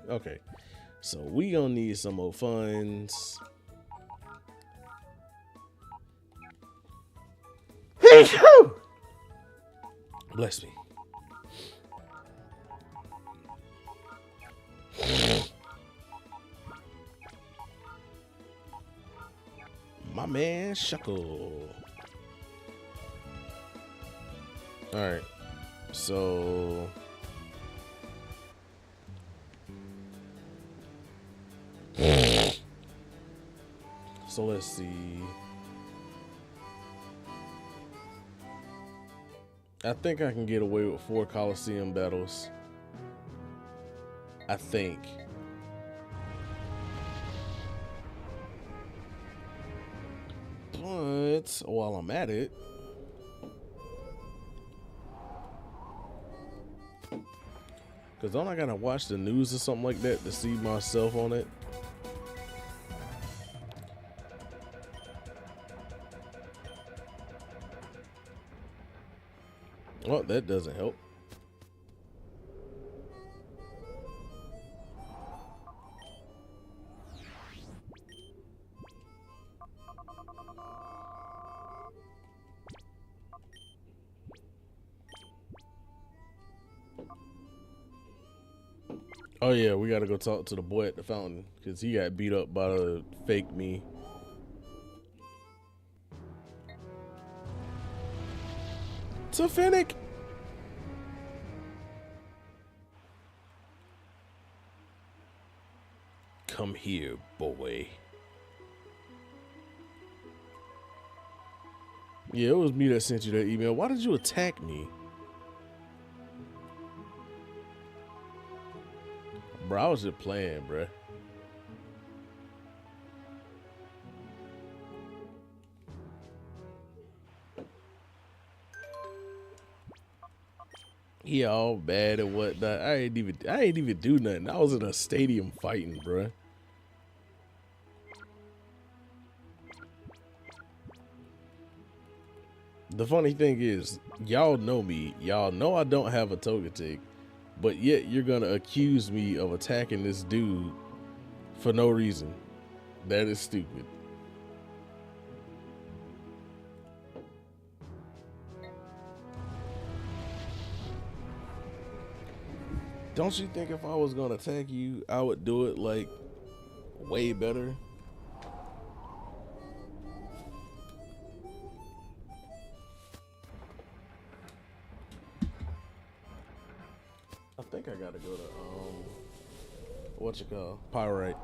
Okay, so we gonna need some more funds. Bless me. My man Shuckle. Alright. So let's see. I think I can get away with 4 Colosseum battles. I think. But while I'm at it, because don't I gotta watch the news or something like that to see myself on it? Well, that doesn't help. Oh yeah, we gotta go talk to the boy at the fountain because he got beat up by the fake me. Tefinic! Come here, boy. Yeah, it was me that sent you that email. Why did you attack me? Bro, I was just playing, bro. He all bad and whatnot. I ain't even do nothing. I was in a stadium fighting, bro. The funny thing is, y'all know me. Y'all know I don't have a Togetic, but yet you're gonna accuse me of attacking this dude for no reason. That is stupid. Don't you think if I was gonna attack you, I would do it like way better? I think I gotta go to what you call Pyrite.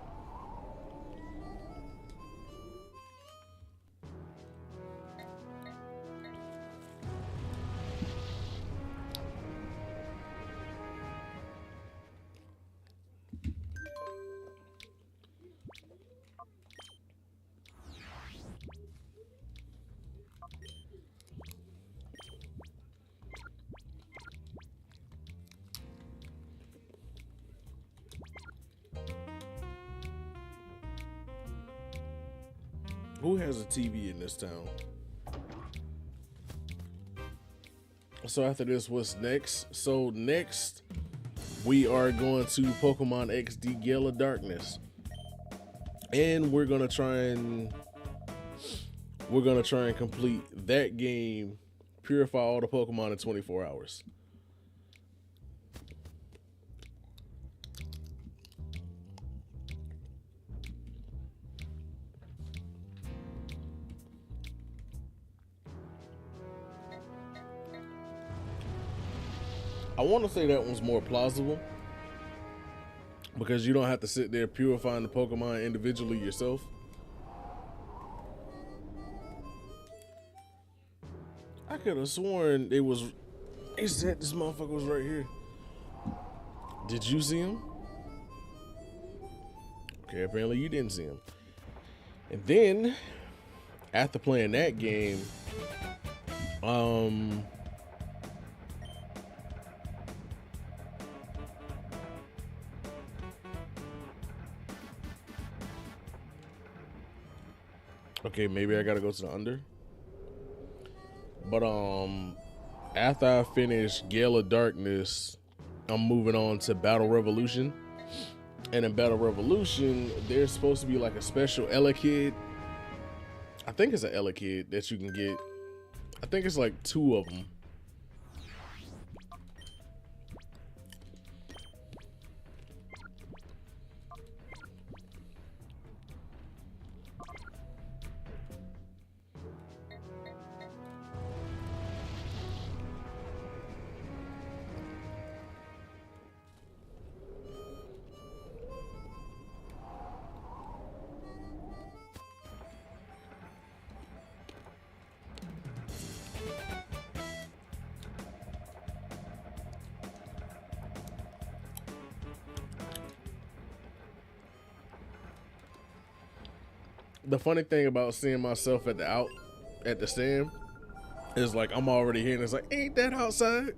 Who has a TV in this town? So after this, what's next? So next, we are going to Pokemon XD Gale of Darkness. And we're gonna try and complete that game, purify all the Pokemon in 24 hours. I want to say that one's more plausible because you don't have to sit there purifying the Pokemon individually yourself. I could have sworn they said this motherfucker was right here. Did you see him? Okay, apparently you didn't see him. And then, after playing that game, okay, maybe I gotta go to the under. But after I finish Gale of Darkness, I'm moving on to Battle Revolution. And in Battle Revolution, there's supposed to be like a special Elekid. I think it's an Elekid that you can get. I think it's like 2 of them. The funny thing about seeing myself at the stand is like I'm already here and it's like, ain't that outside?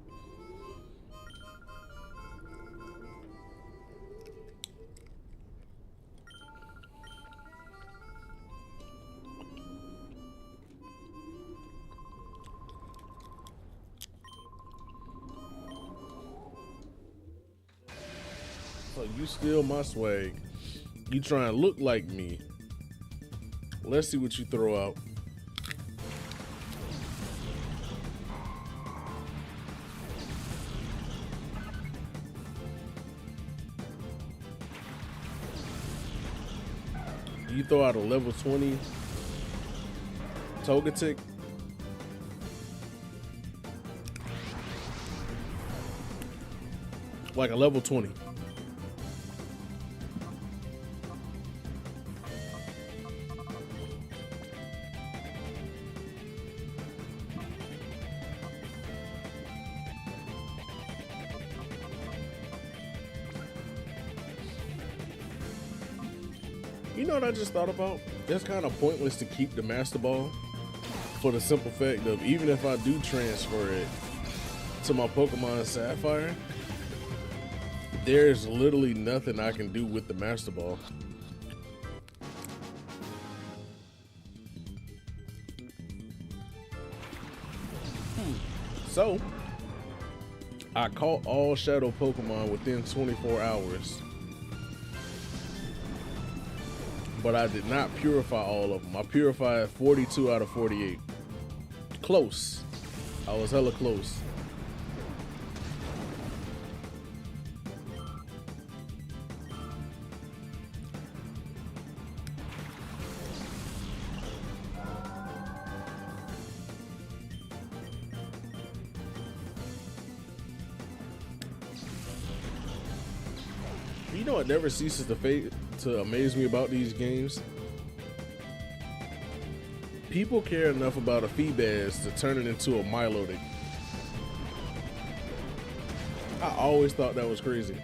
So you steal my swag. You try and look like me. Let's see what you throw out. You throw out a level 20 Togetic. Like a level 20. You know what I just thought about? It's kind of pointless to keep the Master Ball for the simple fact of even if I do transfer it to my Pokemon Sapphire, there's literally nothing I can do with the Master Ball. So, I caught all Shadow Pokemon within 24 hours. But I did not purify all of them. I purified 42 out of 48. Close. I was hella close. You know what never ceases to amaze me about these games? People care enough about a Feebas to turn it into a Milotic. I always thought that was crazy.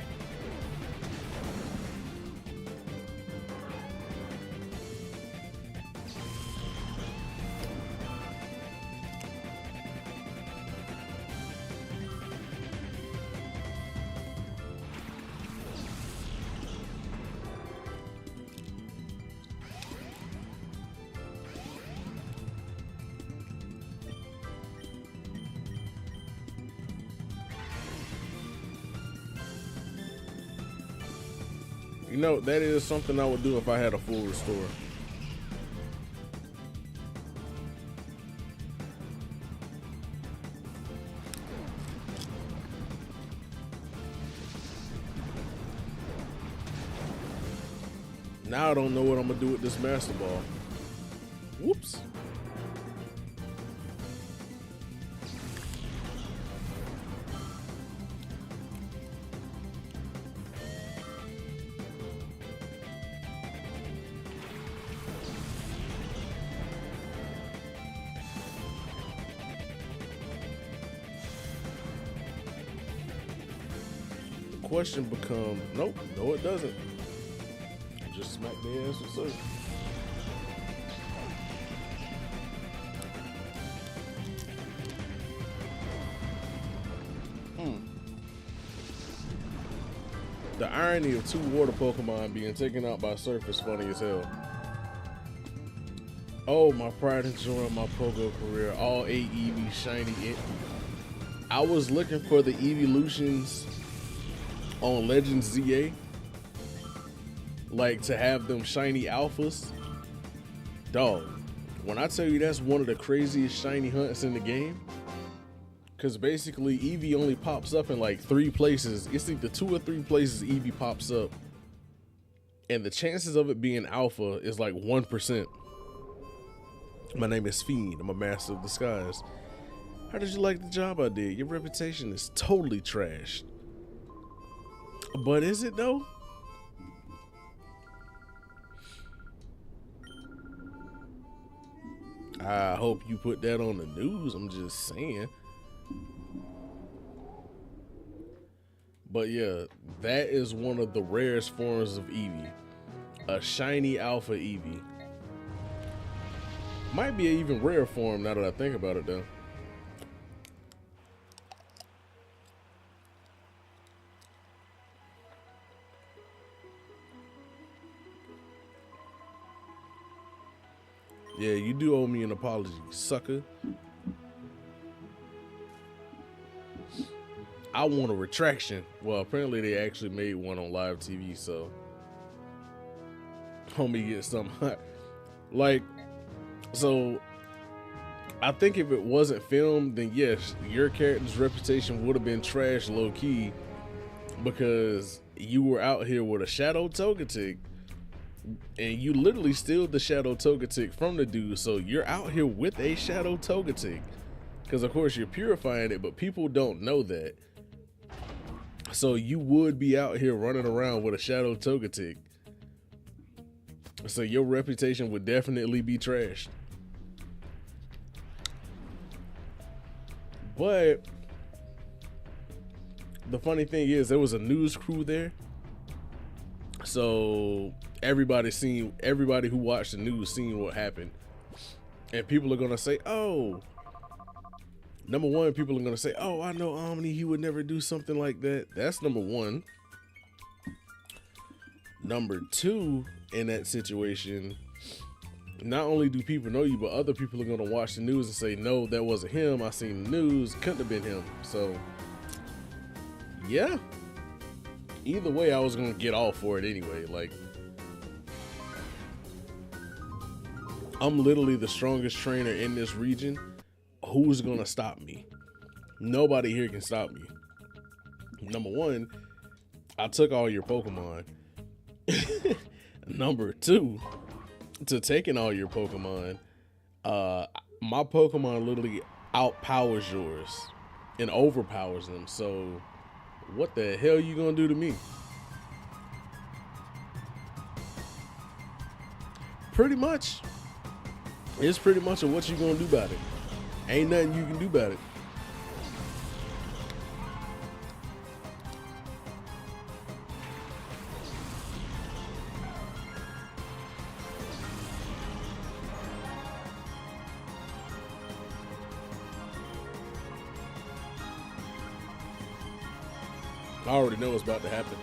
You know, that is something I would do if I had a full restore. Now I don't know what I'm gonna do with this Master Ball. Whoops. Question becomes, nope, no it doesn't. Just smack the ass with surf. The irony of 2 water Pokemon being taken out by surf is funny as hell. Oh, my pride and joy of my Pogo career. All 8 Eevee shiny. I was looking for the evolutions on Legends ZA, like to have them shiny alphas. Dog, when I tell you that's one of the craziest shiny hunts in the game, because basically Eevee only pops up in like 3 places. It's either 2 or 3 places Eevee pops up, and the chances of it being alpha is like 1%. My name is Fiend. I'm a master of disguise. How did you like the job I did? Your reputation is totally trashed. But is it though? I hope you put that on the news. I'm just saying. But yeah, that is one of the rarest forms of Eevee. A shiny alpha Eevee. Might be an even rare form now that I think about it though. Yeah, you do owe me an apology, sucker. I want a retraction. Well, apparently they actually made one on live TV, so homie get something. Like, so I think if it wasn't filmed, then yes, your character's reputation would have been trash low key because you were out here with a Shadow Togetic and you literally steal the Shadow Togetic from the dude. So you're out here with a Shadow Togetic because of course you're purifying it, but people don't know that. So you would be out here running around with a Shadow Togetic. So your reputation would definitely be trashed. But the funny thing is there was a news crew there. So everybody who watched the news seen what happened. And people are gonna say, oh, number one, people are gonna say, oh, I know Omni, he would never do something like that. That's number one. Number two, in that situation, not only do people know you, but other people are gonna watch the news and say, no, that wasn't him. I seen the news, couldn't have been him. So yeah, either way, I was gonna get all for it anyway. Like, I'm literally the strongest trainer in this region. Who's gonna stop me? Nobody here can stop me. Number one, I took all your Pokemon. Number two, to taking all your Pokemon, my Pokemon literally outpowers yours and overpowers them. So what the hell you gonna do to me? Pretty much. It's pretty much what you gonna do about it. Ain't nothing you can do about it. I already know what's about to happen.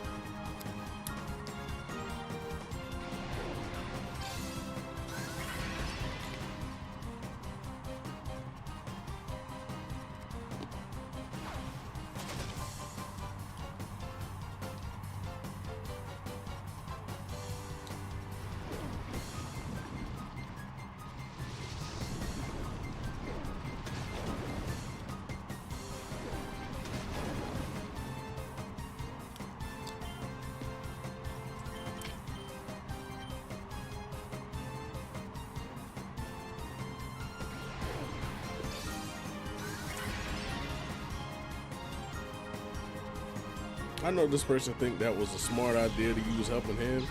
I know this person think that was a smart idea to use Helping Hand,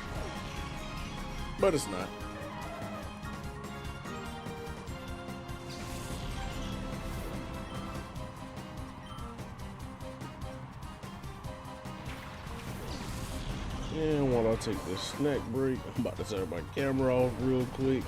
but it's not. And while I take this snack break, I'm about to turn my camera off real quick.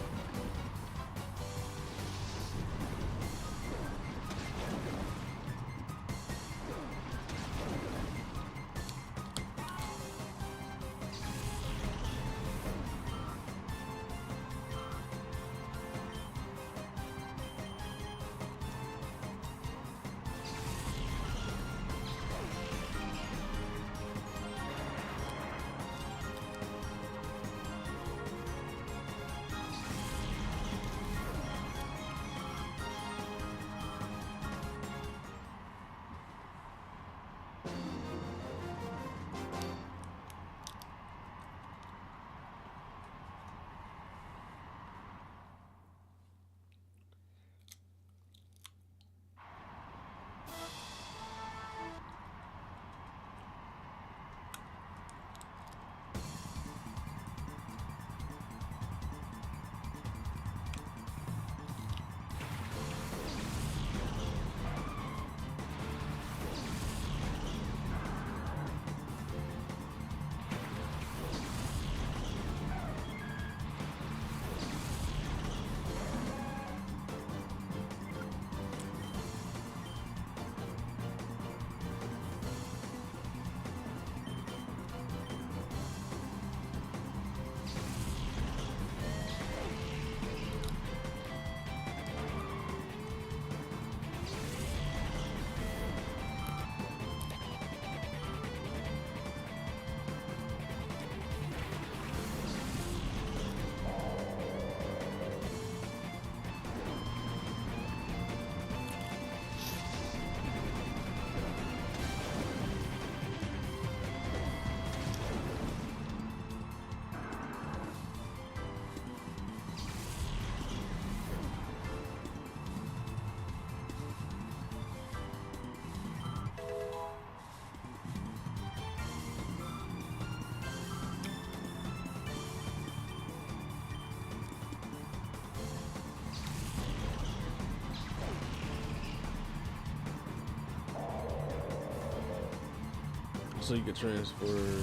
So you can transfer.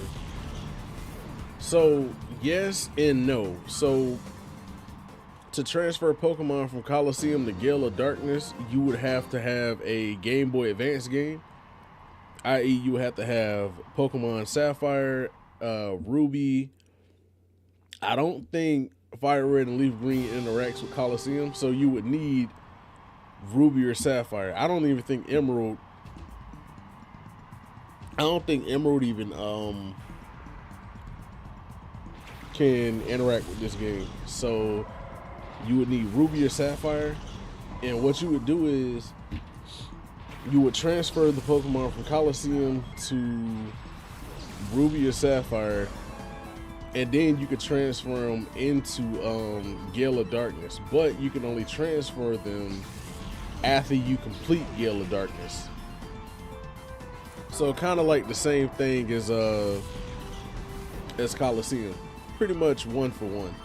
So yes and no. So to transfer Pokemon from Colosseum to Gale of Darkness, you would have to have a Game Boy Advance game, i.e. you would have to have Pokemon Sapphire, Ruby. I don't think Fire Red and Leaf Green interacts with Colosseum, so you would need Ruby or Sapphire. I don't think Emerald even can interact with this game. So you would need Ruby or Sapphire, and what you would do is you would transfer the Pokemon from Colosseum to Ruby or Sapphire, and then you could transfer them into Gale of Darkness. But you can only transfer them after you complete Gale of Darkness. So kind of like the same thing as Colosseum, pretty much 1 for 1.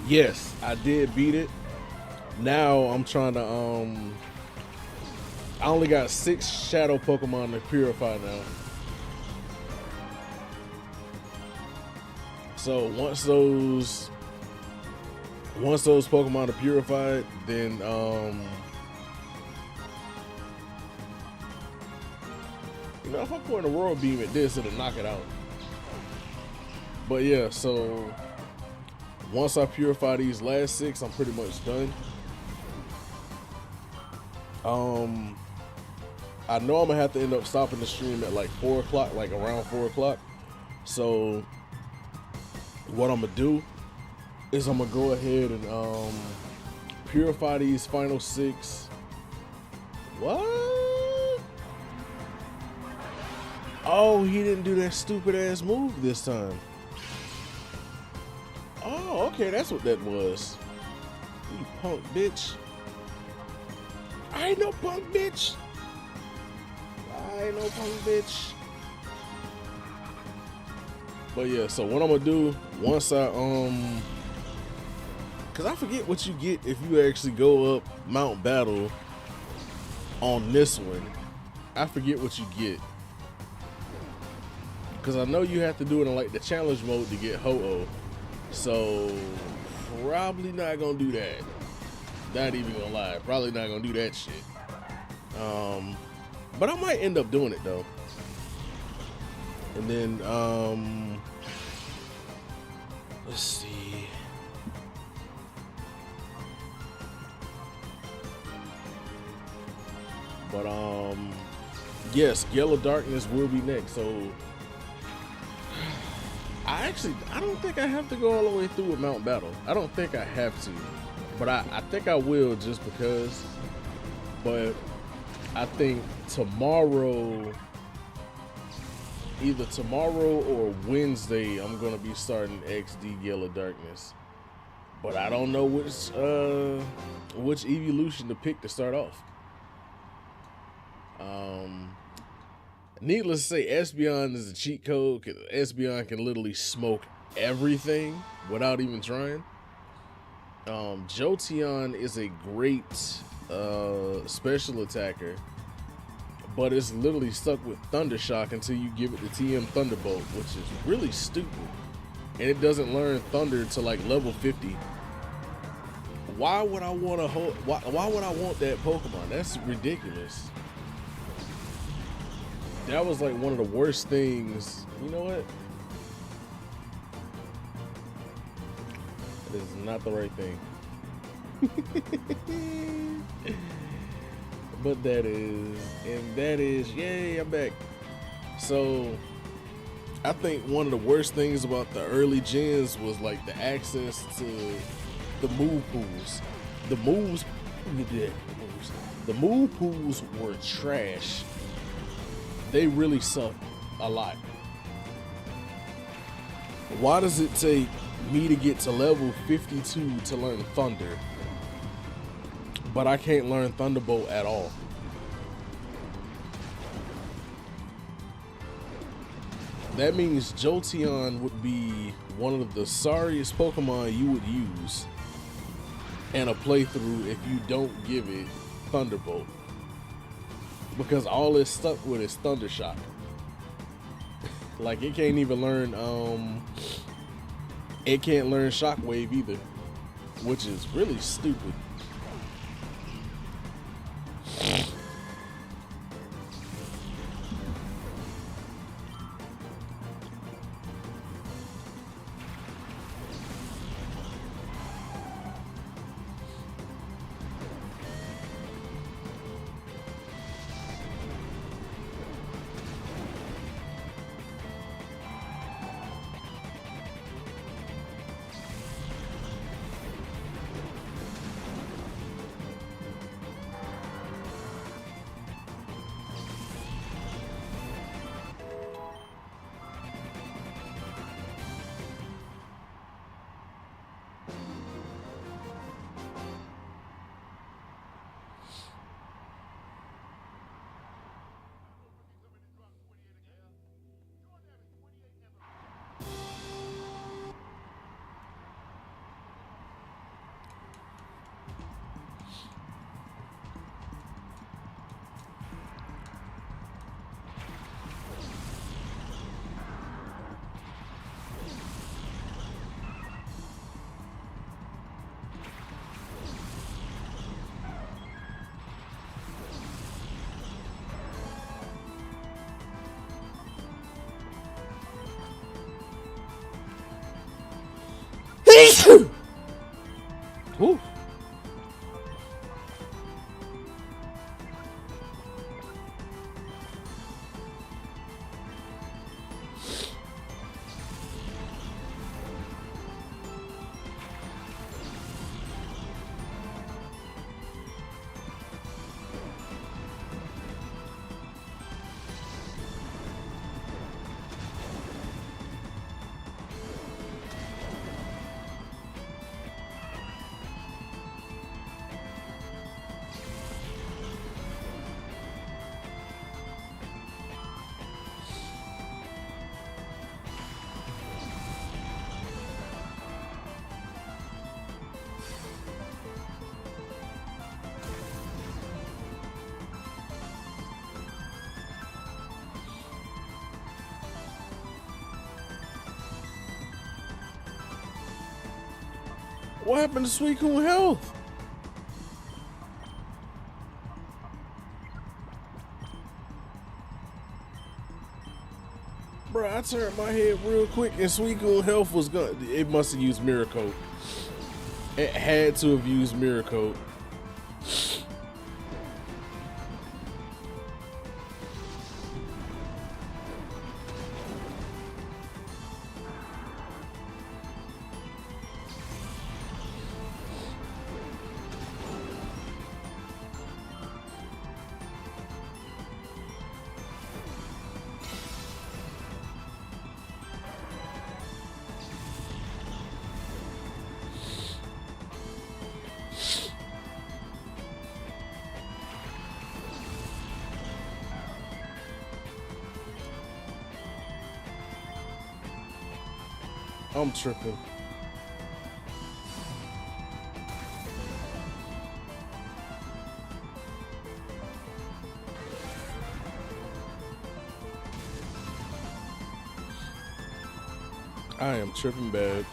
Yes, I did beat it. Now I'm trying to I only got 6 shadow Pokemon to purify now. So once those Pokemon are purified, then you know, if I point a Royal Beam at this, it'll knock it out. But yeah, so once I purify these last 6, I'm pretty much done. I know I'm gonna have to end up stopping the stream at like 4 o'clock, like around 4 o'clock. So what I'm gonna do is I'm gonna go ahead and purify these final 6. What? Oh, he didn't do that stupid ass move this time. Oh, okay, that's what that was. You punk bitch. I ain't no punk bitch. I ain't no punk bitch. But yeah, so what I'm gonna do once I cause I forget what you get if you actually go up Mount Battle on this one. I forget what you get. Cause I know you have to do it in like the challenge mode to get Ho-Oh. So probably not gonna do that. Not even gonna lie, probably not gonna do that shit. But I might end up doing it though. And then let's see. But yes, Gale of Darkness will be next. So I don't think I have to go all the way through with Mount Battle. I don't think I have to, but I think I will just because. But I think tomorrow, either tomorrow or Wednesday, I'm gonna be starting XD Gale of Darkness. But I don't know which evolution to pick to start off. Needless to say, Espeon is a cheat code. Espeon can literally smoke everything without even trying. Jolteon is a great special attacker, but it's literally stuck with Thunder Shock until you give it the TM Thunderbolt, which is really stupid. And it doesn't learn Thunder to like level 50. Why would I want to hold? Why would I want that Pokemon? That's ridiculous. That was like one of the worst things. You know what? That is not the right thing. But that is, and that is, yay, I'm back. So I think one of the worst things about the early gens was like the access to the move pools. The move pools were trash. They really suck a lot. Why does it take me to get to level 52 to learn Thunder, but I can't learn Thunderbolt at all? That means Jolteon would be one of the sorriest Pokemon you would use in a playthrough if you don't give it Thunderbolt. Because all it's stuck with is Thunder Shock. Like it can't even learn it can't learn Shockwave either, which is really stupid. Whew. What happened to Suicune health? Bro, I turned my head real quick and Suicune health was gone. It must have used Miracle. It had to have used Miracle. I'm tripping. I am tripping bad.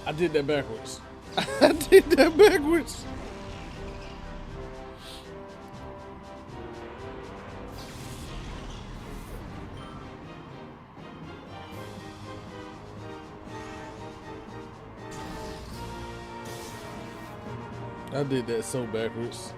I did that backwards. I did that backwards. I did that so backwards.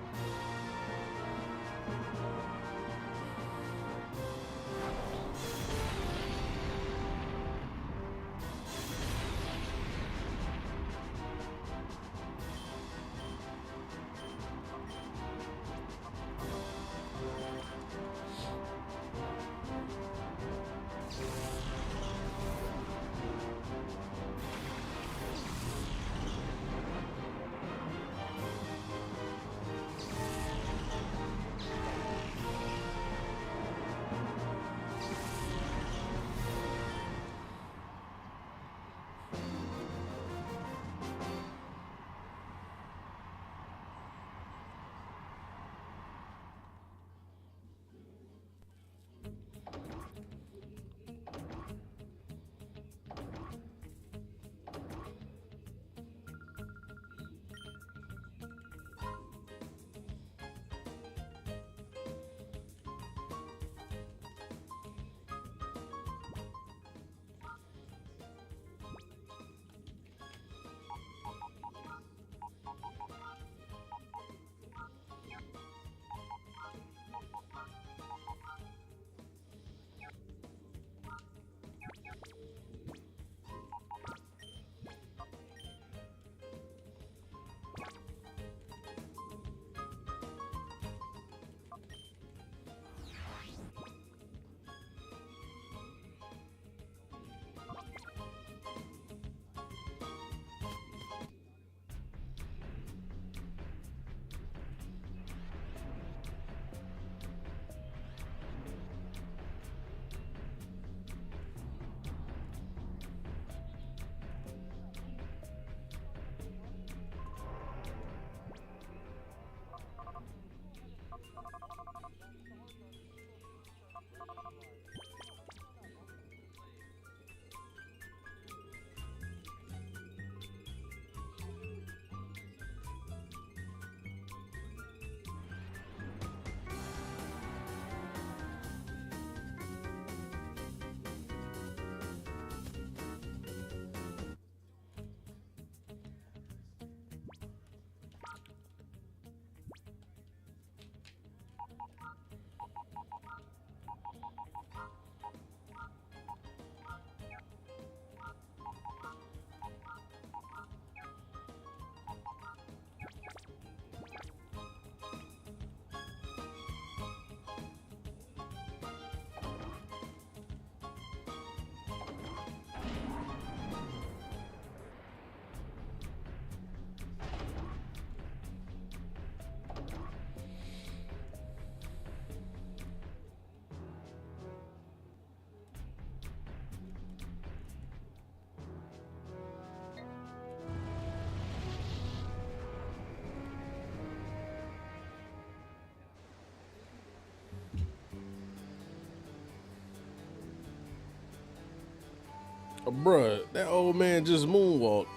Bruh, that old man just moonwalked.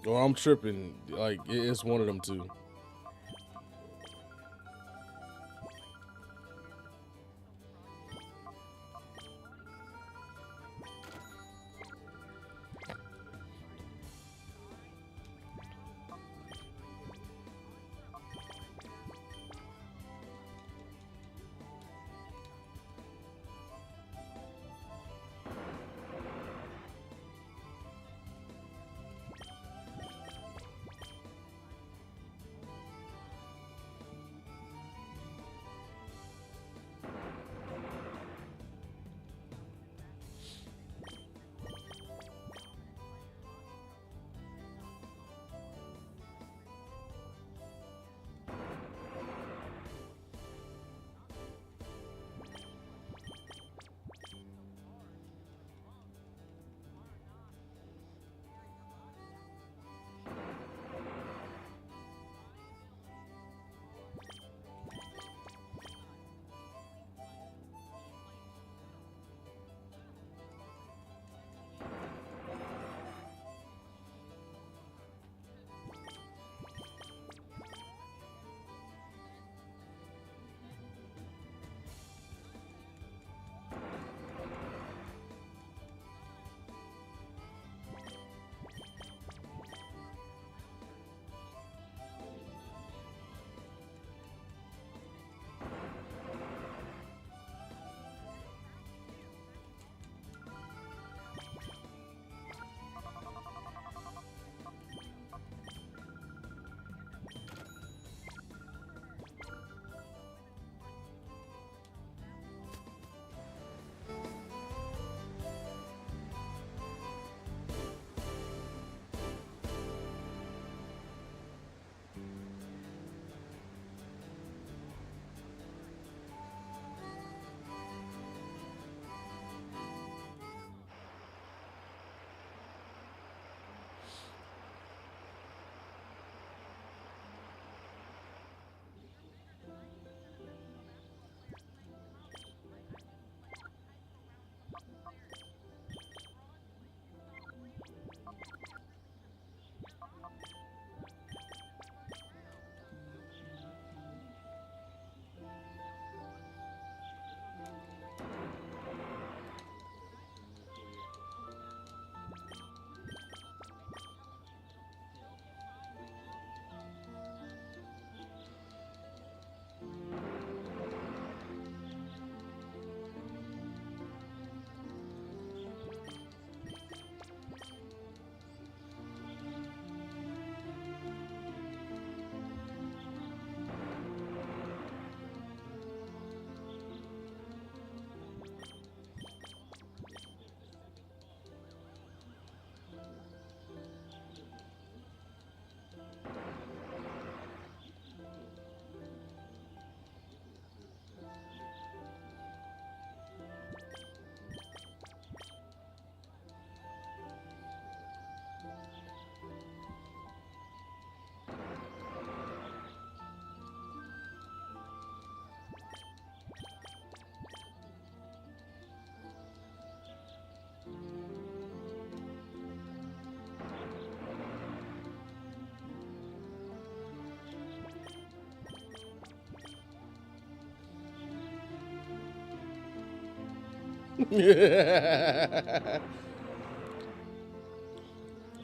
Or I'm tripping. Like, it's one of them two.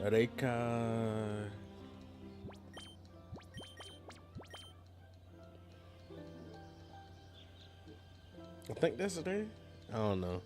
Reika. I think that's the name. I don't know.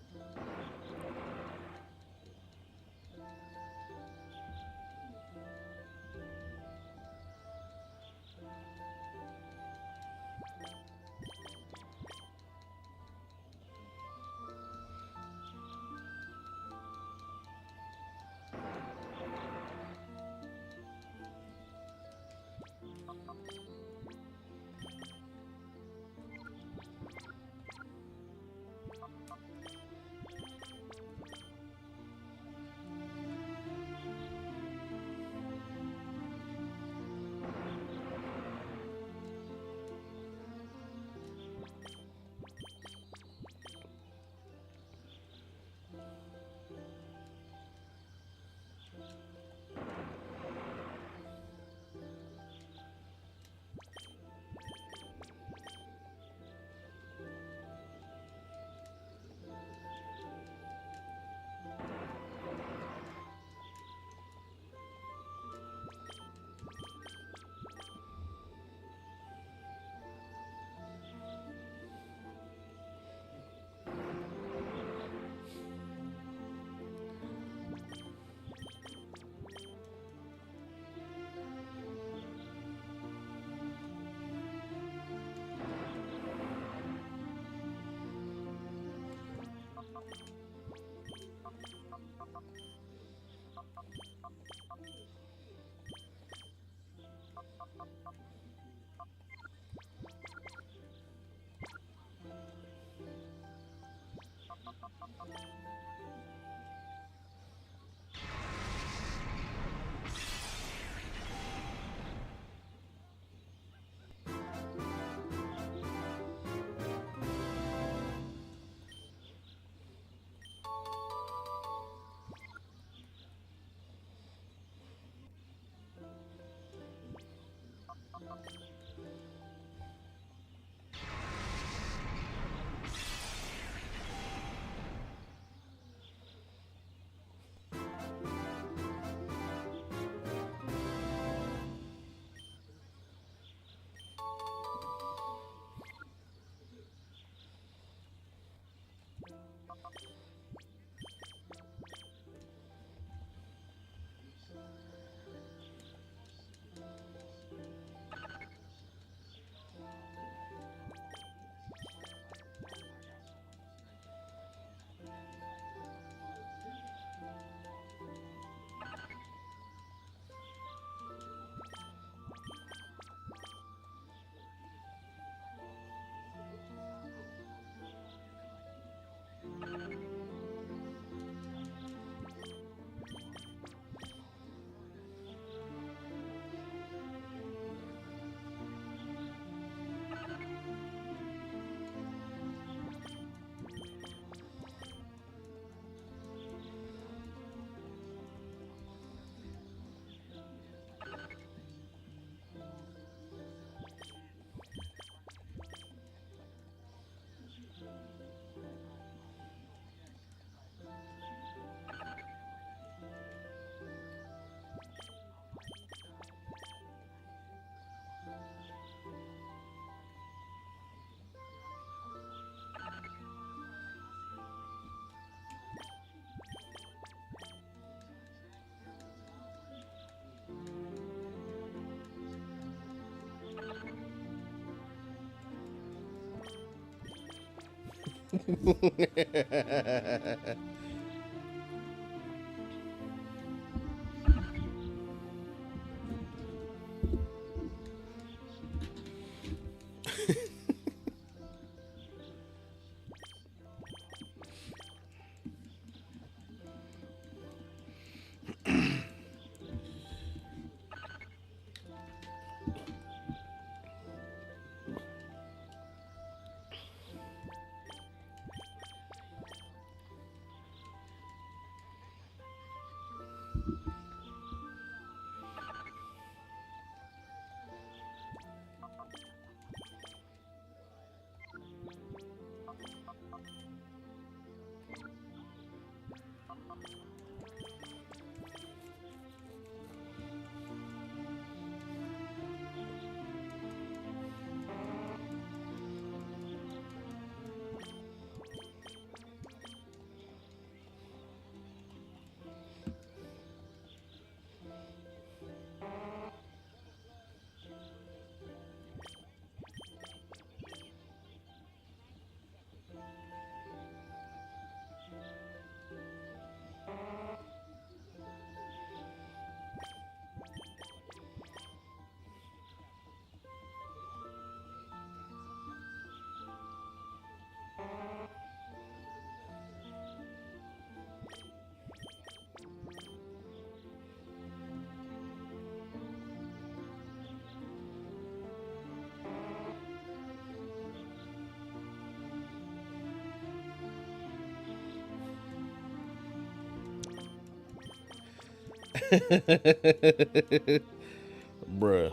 Bruh.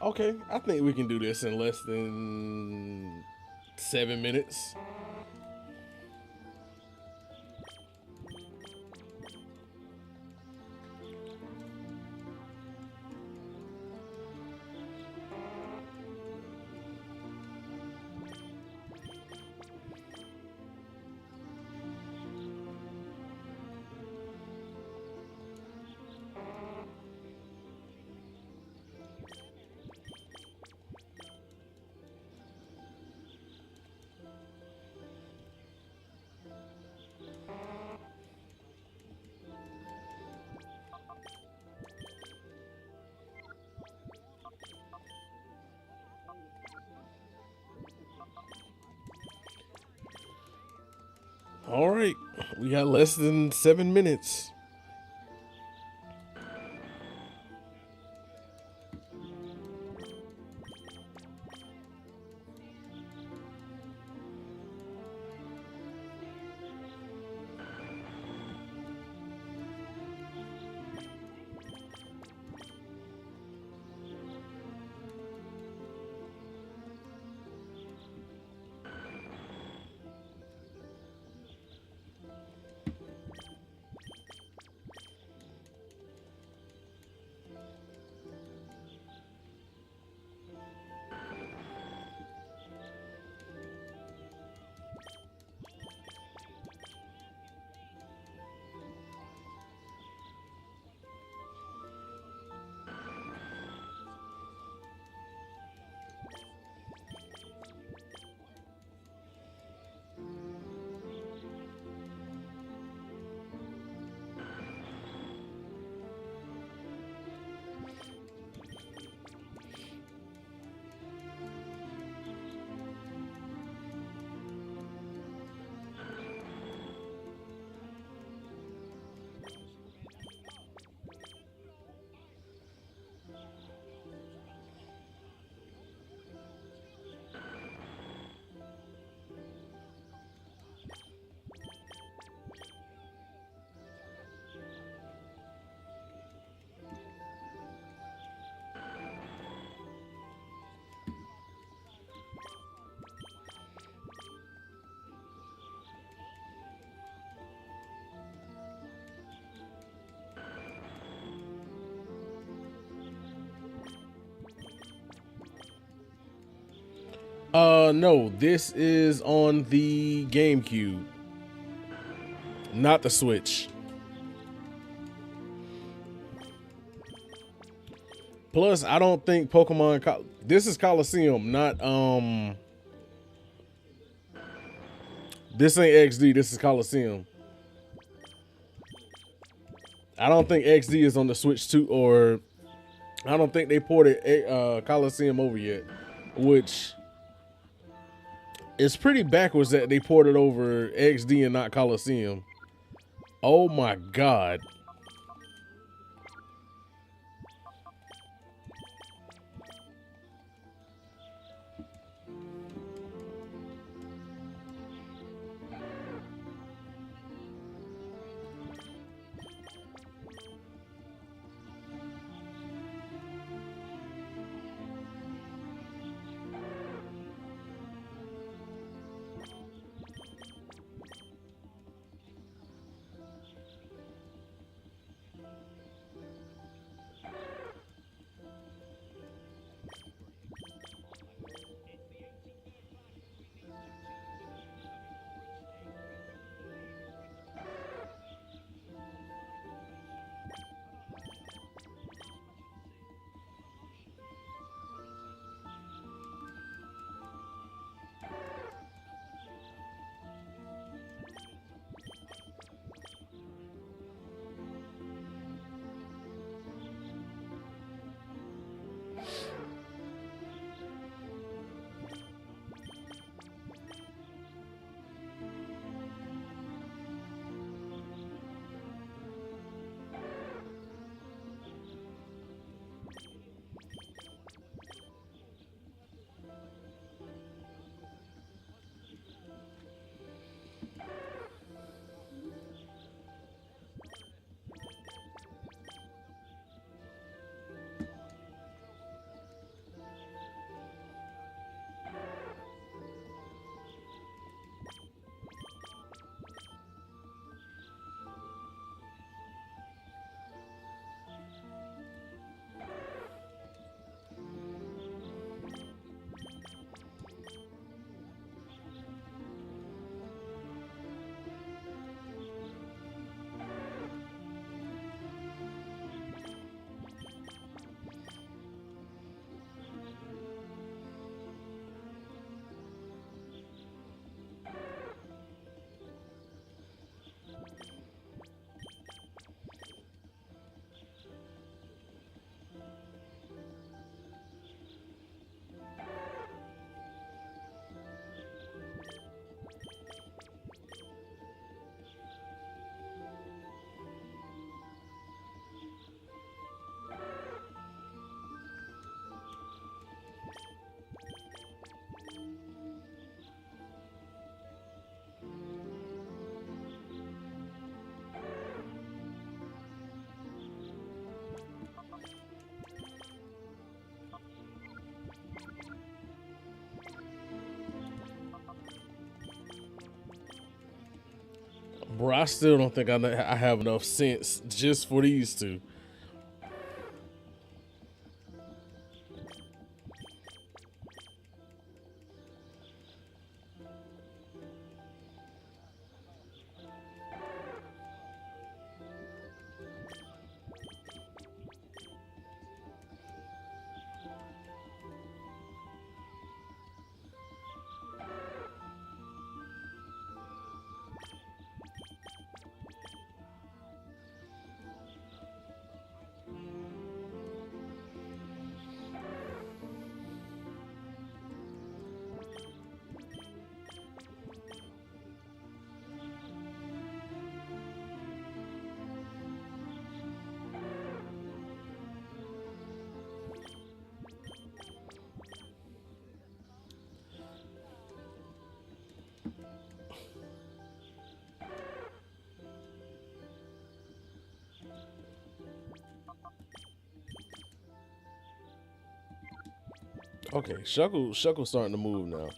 Okay, I think we can do this in less than 7 minutes. All right, we got less than 7 minutes. No, this is on the GameCube, not the Switch. Plus, I don't think this is Colosseum, not this ain't XD, this is Colosseum. I don't think XD is on the Switch too, or I don't think they ported Colosseum over yet, which is pretty backwards that they ported over XD and not Colosseum. Oh my God. Bro, I still don't think I have enough sense just for these two. Okay, Shuckle's starting to move now.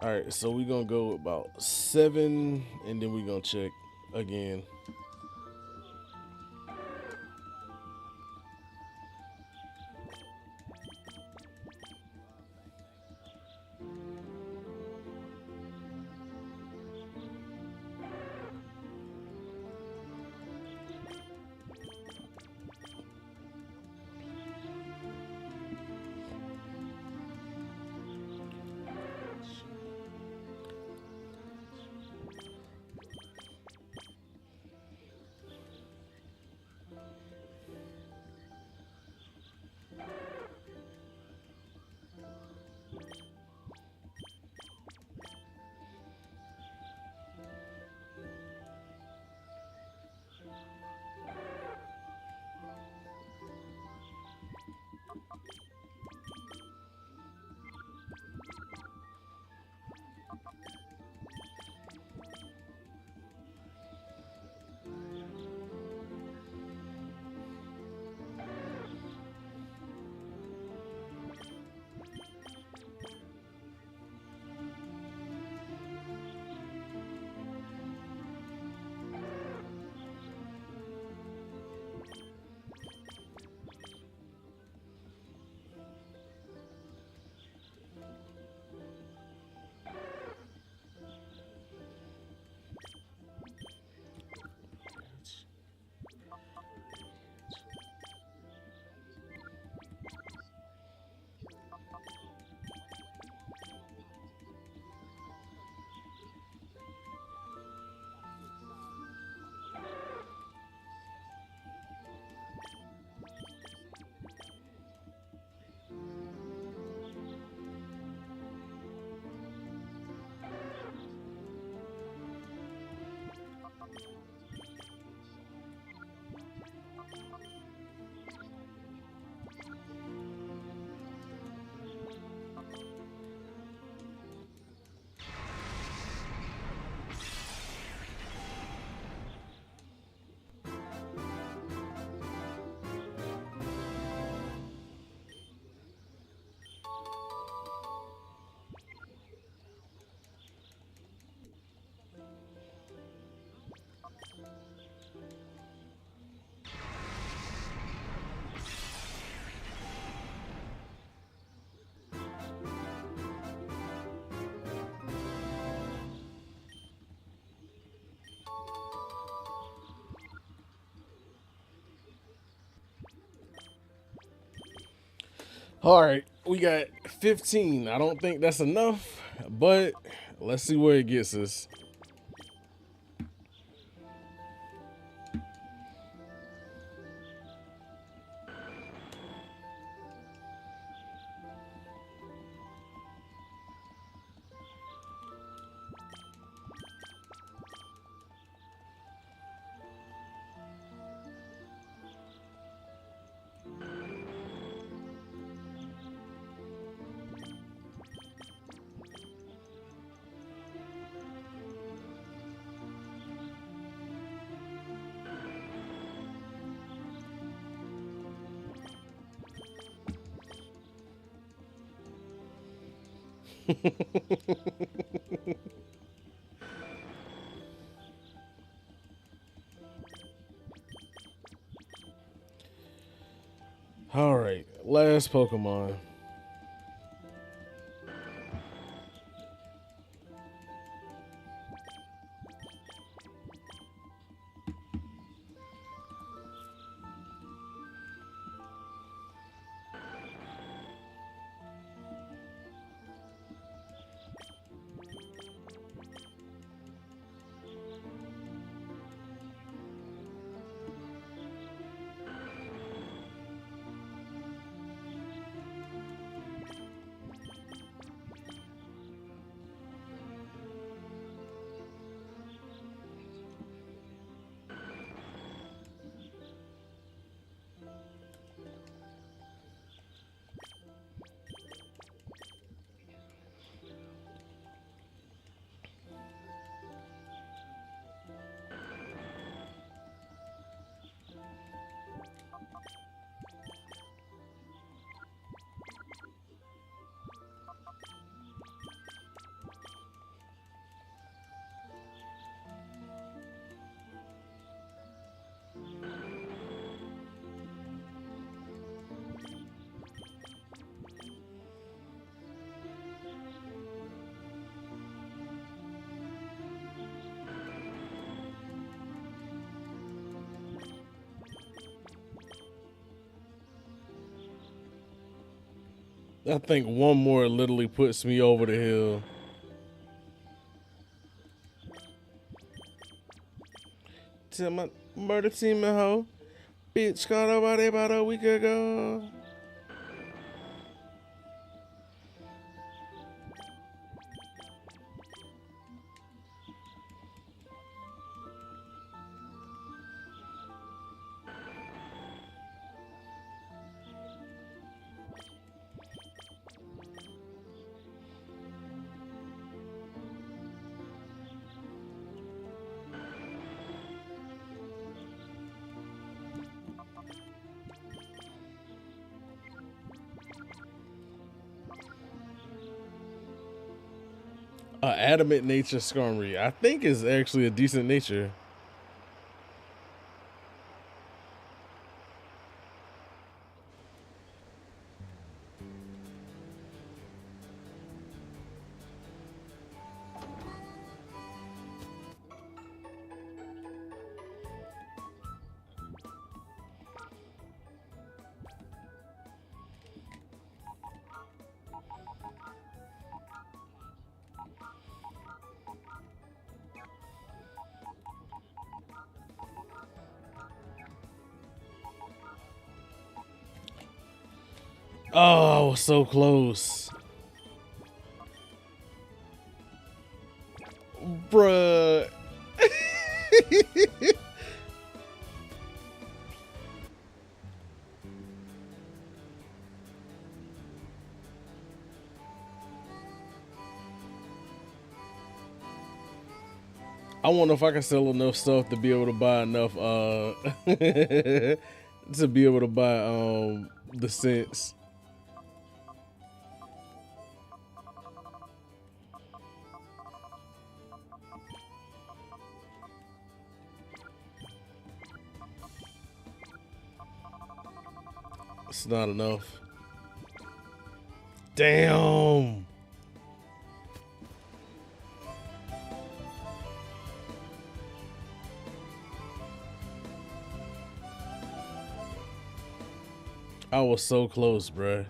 All right, so we're gonna go about 7, and then we're gonna check again. All right, we got 15. I don't think that's enough, but let's see where it gets us. All right, last Pokemon. I think one more literally puts me over the hill. Tell my murder team and hoe. Bitch caught up about a week ago. Adamant nature Skarmory, I think is actually a decent nature. Oh, I was so close. Bruh. I wonder if I can sell enough stuff to be able to buy enough to be able to buy the scents. It's not enough. Damn. I was so close, bruh.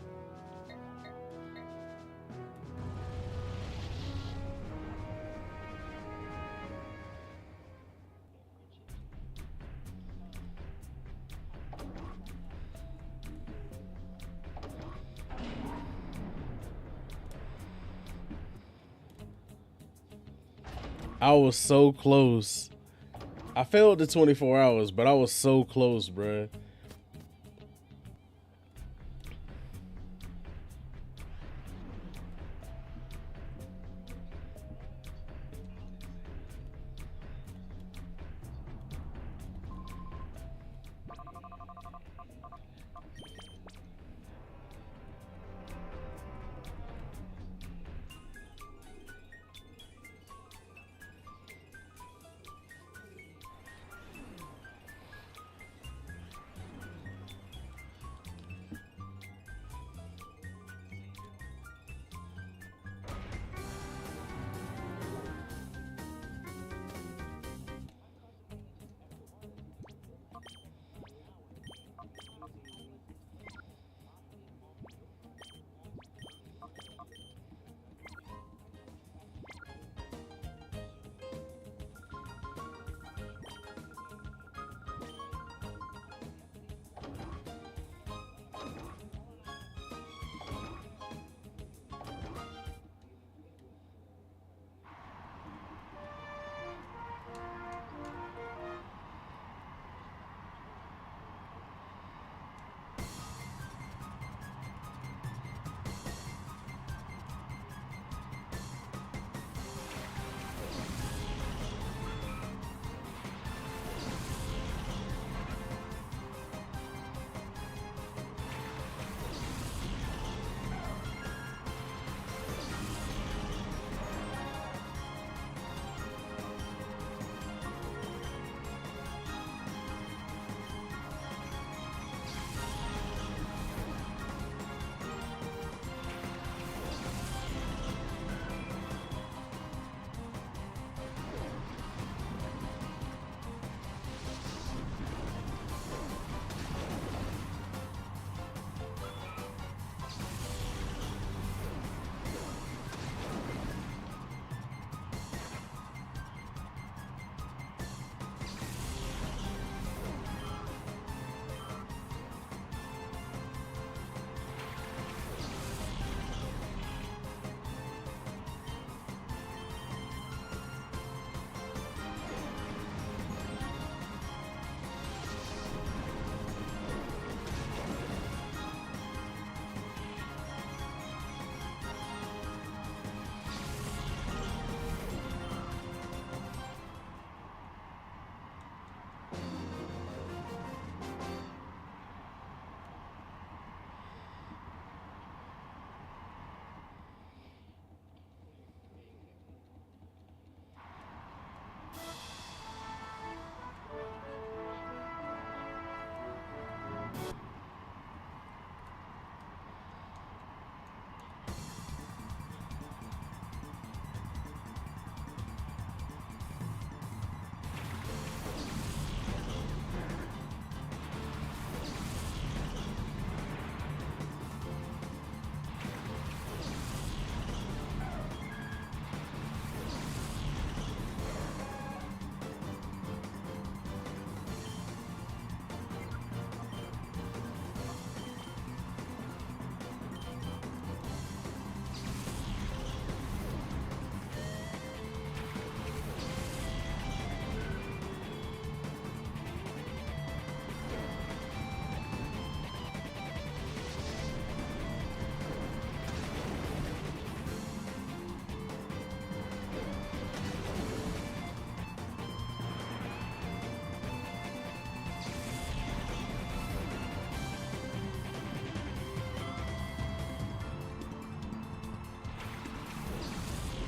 I was so close. I failed the 24 hours, but I was so close, bruh.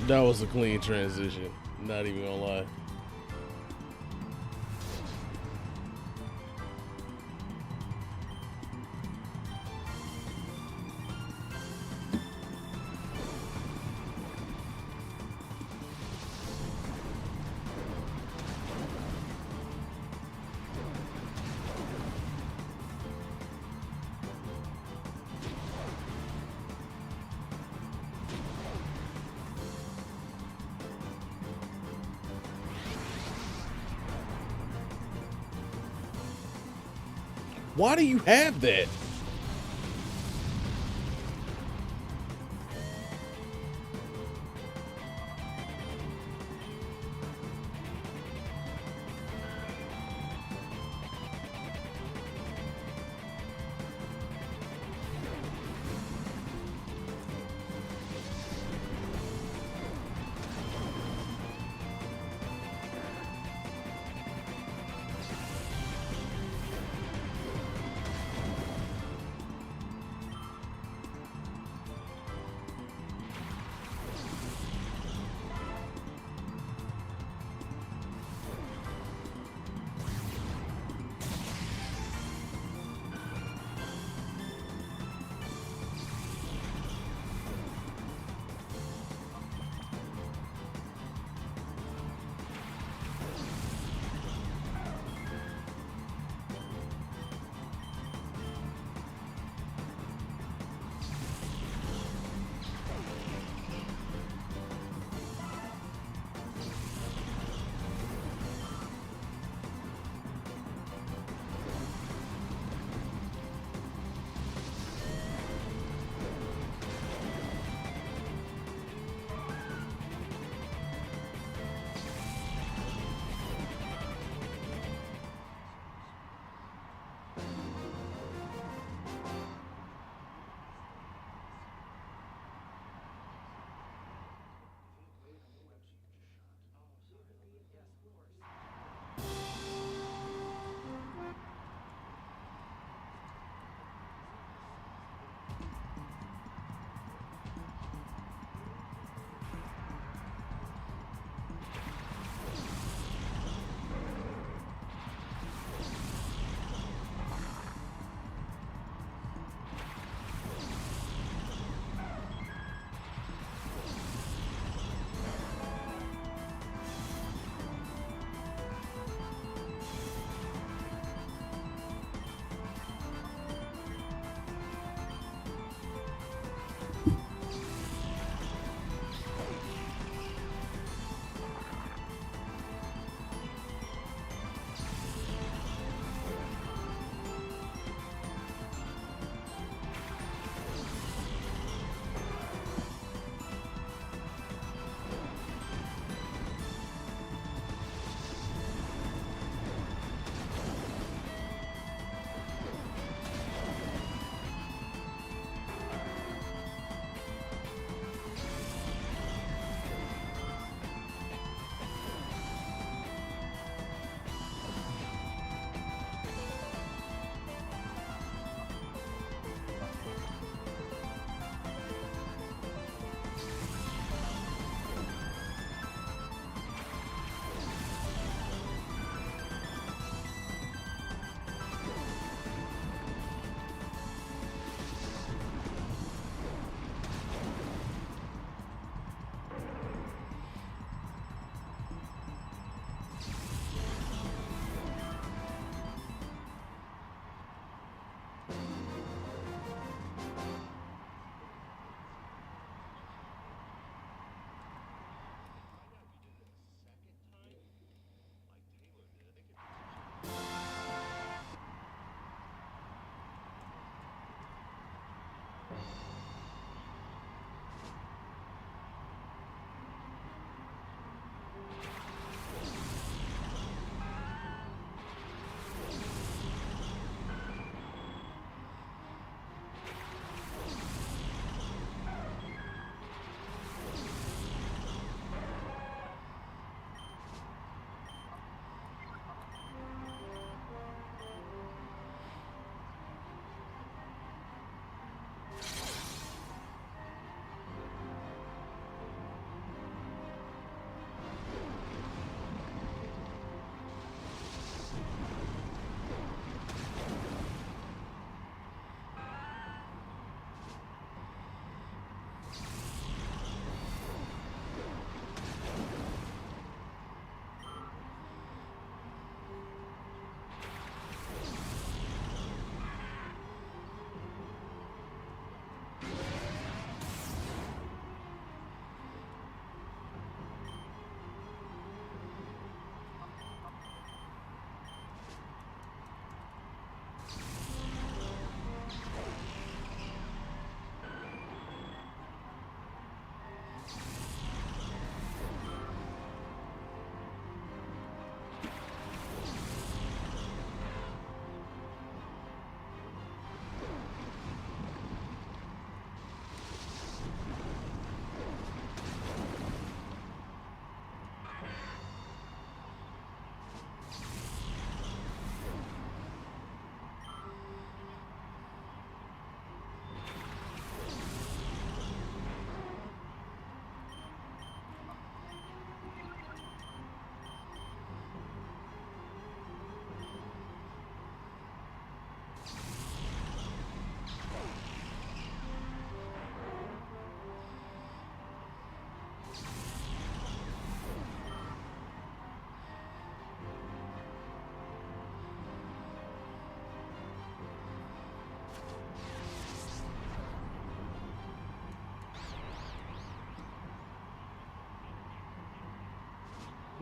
That was a clean transition. Not even gonna lie. Why do you have that?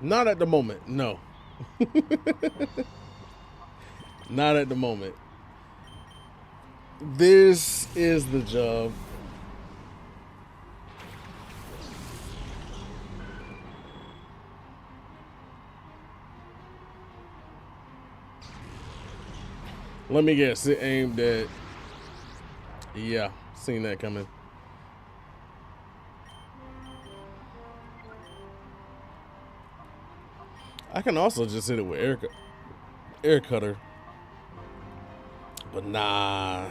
Not at the moment, no. Not at the moment. This is the job. Let me guess, it aimed at... Yeah, seen that coming. I can also just hit it with air cutter. But nah.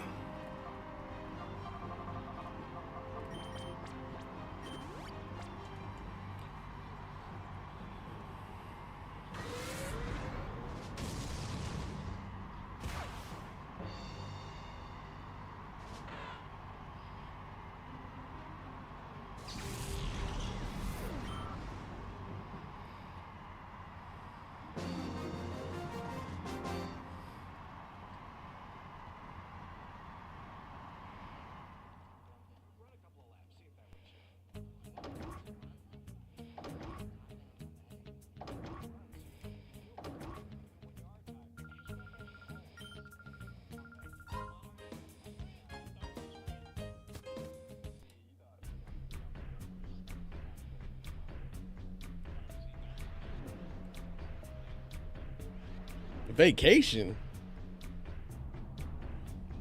Vacation?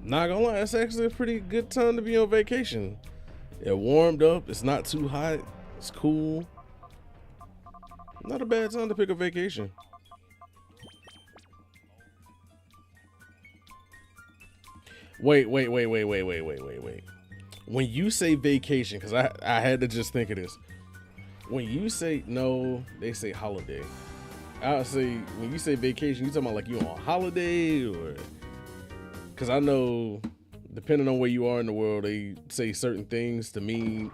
Not gonna lie, that's actually a pretty good time to be on vacation. It warmed up, it's not too hot, it's cool. Not a bad time to pick a vacation. Wait. When you say vacation, because I had to just think of this. When you say, no, they say holiday. I would say, when you say vacation, you talking about like you on holiday, or... Because I know, depending on where you are in the world, they say certain things to mean,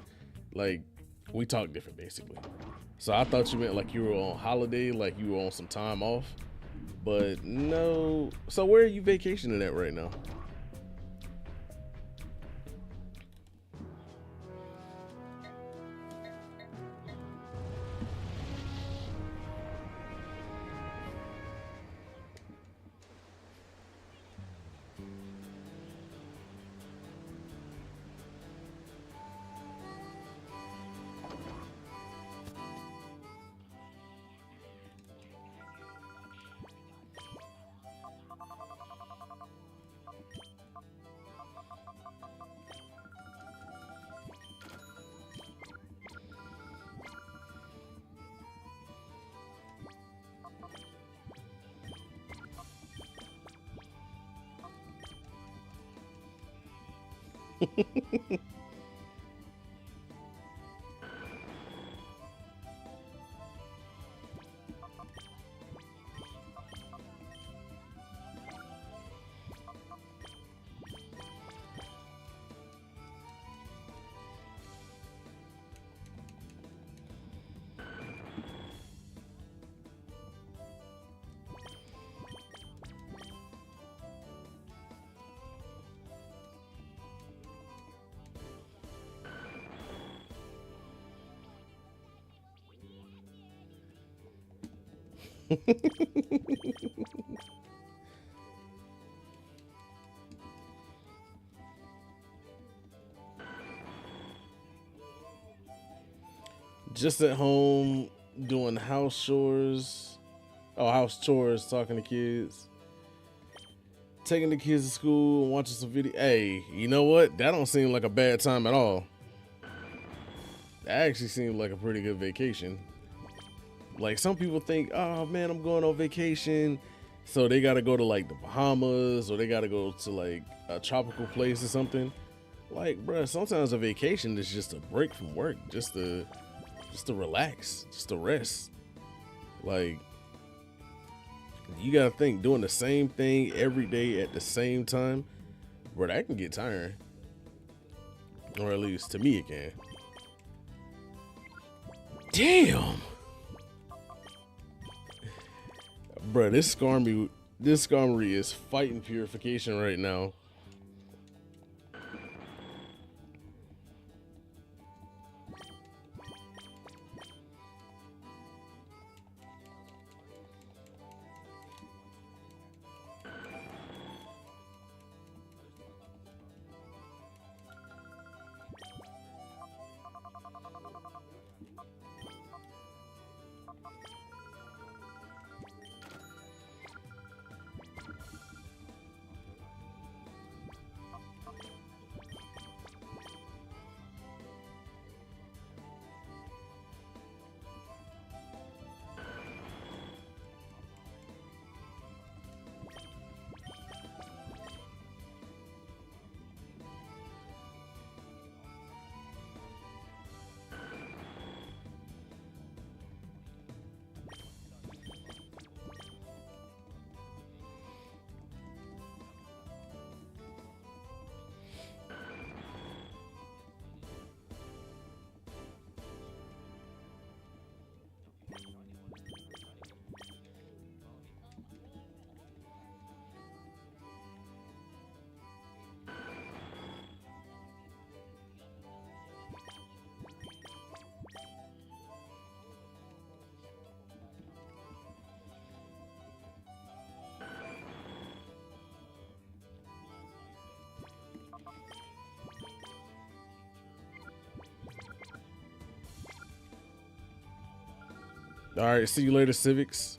like, we talk different, basically. So I thought you meant like you were on holiday, like you were on some time off. But no. So where are you vacationing at right now? Just at home doing house chores. Oh, house chores, talking to kids. Taking the kids to school and watching some video. Hey, you know what? That don't seem like a bad time at all. That actually seemed like a pretty good vacation. Like, some people think, oh man, I'm going on vacation, so they gotta go to like the Bahamas, or they gotta go to like a tropical place or something. Like, bruh, sometimes a vacation is just a break from work, just to relax, just to rest. Like, you gotta think, doing the same thing every day at the same time, bro, that can get tiring. Or at least to me it can. Damn. Bro, this Skarmory is fighting purification right now. All right, see you later, Civics.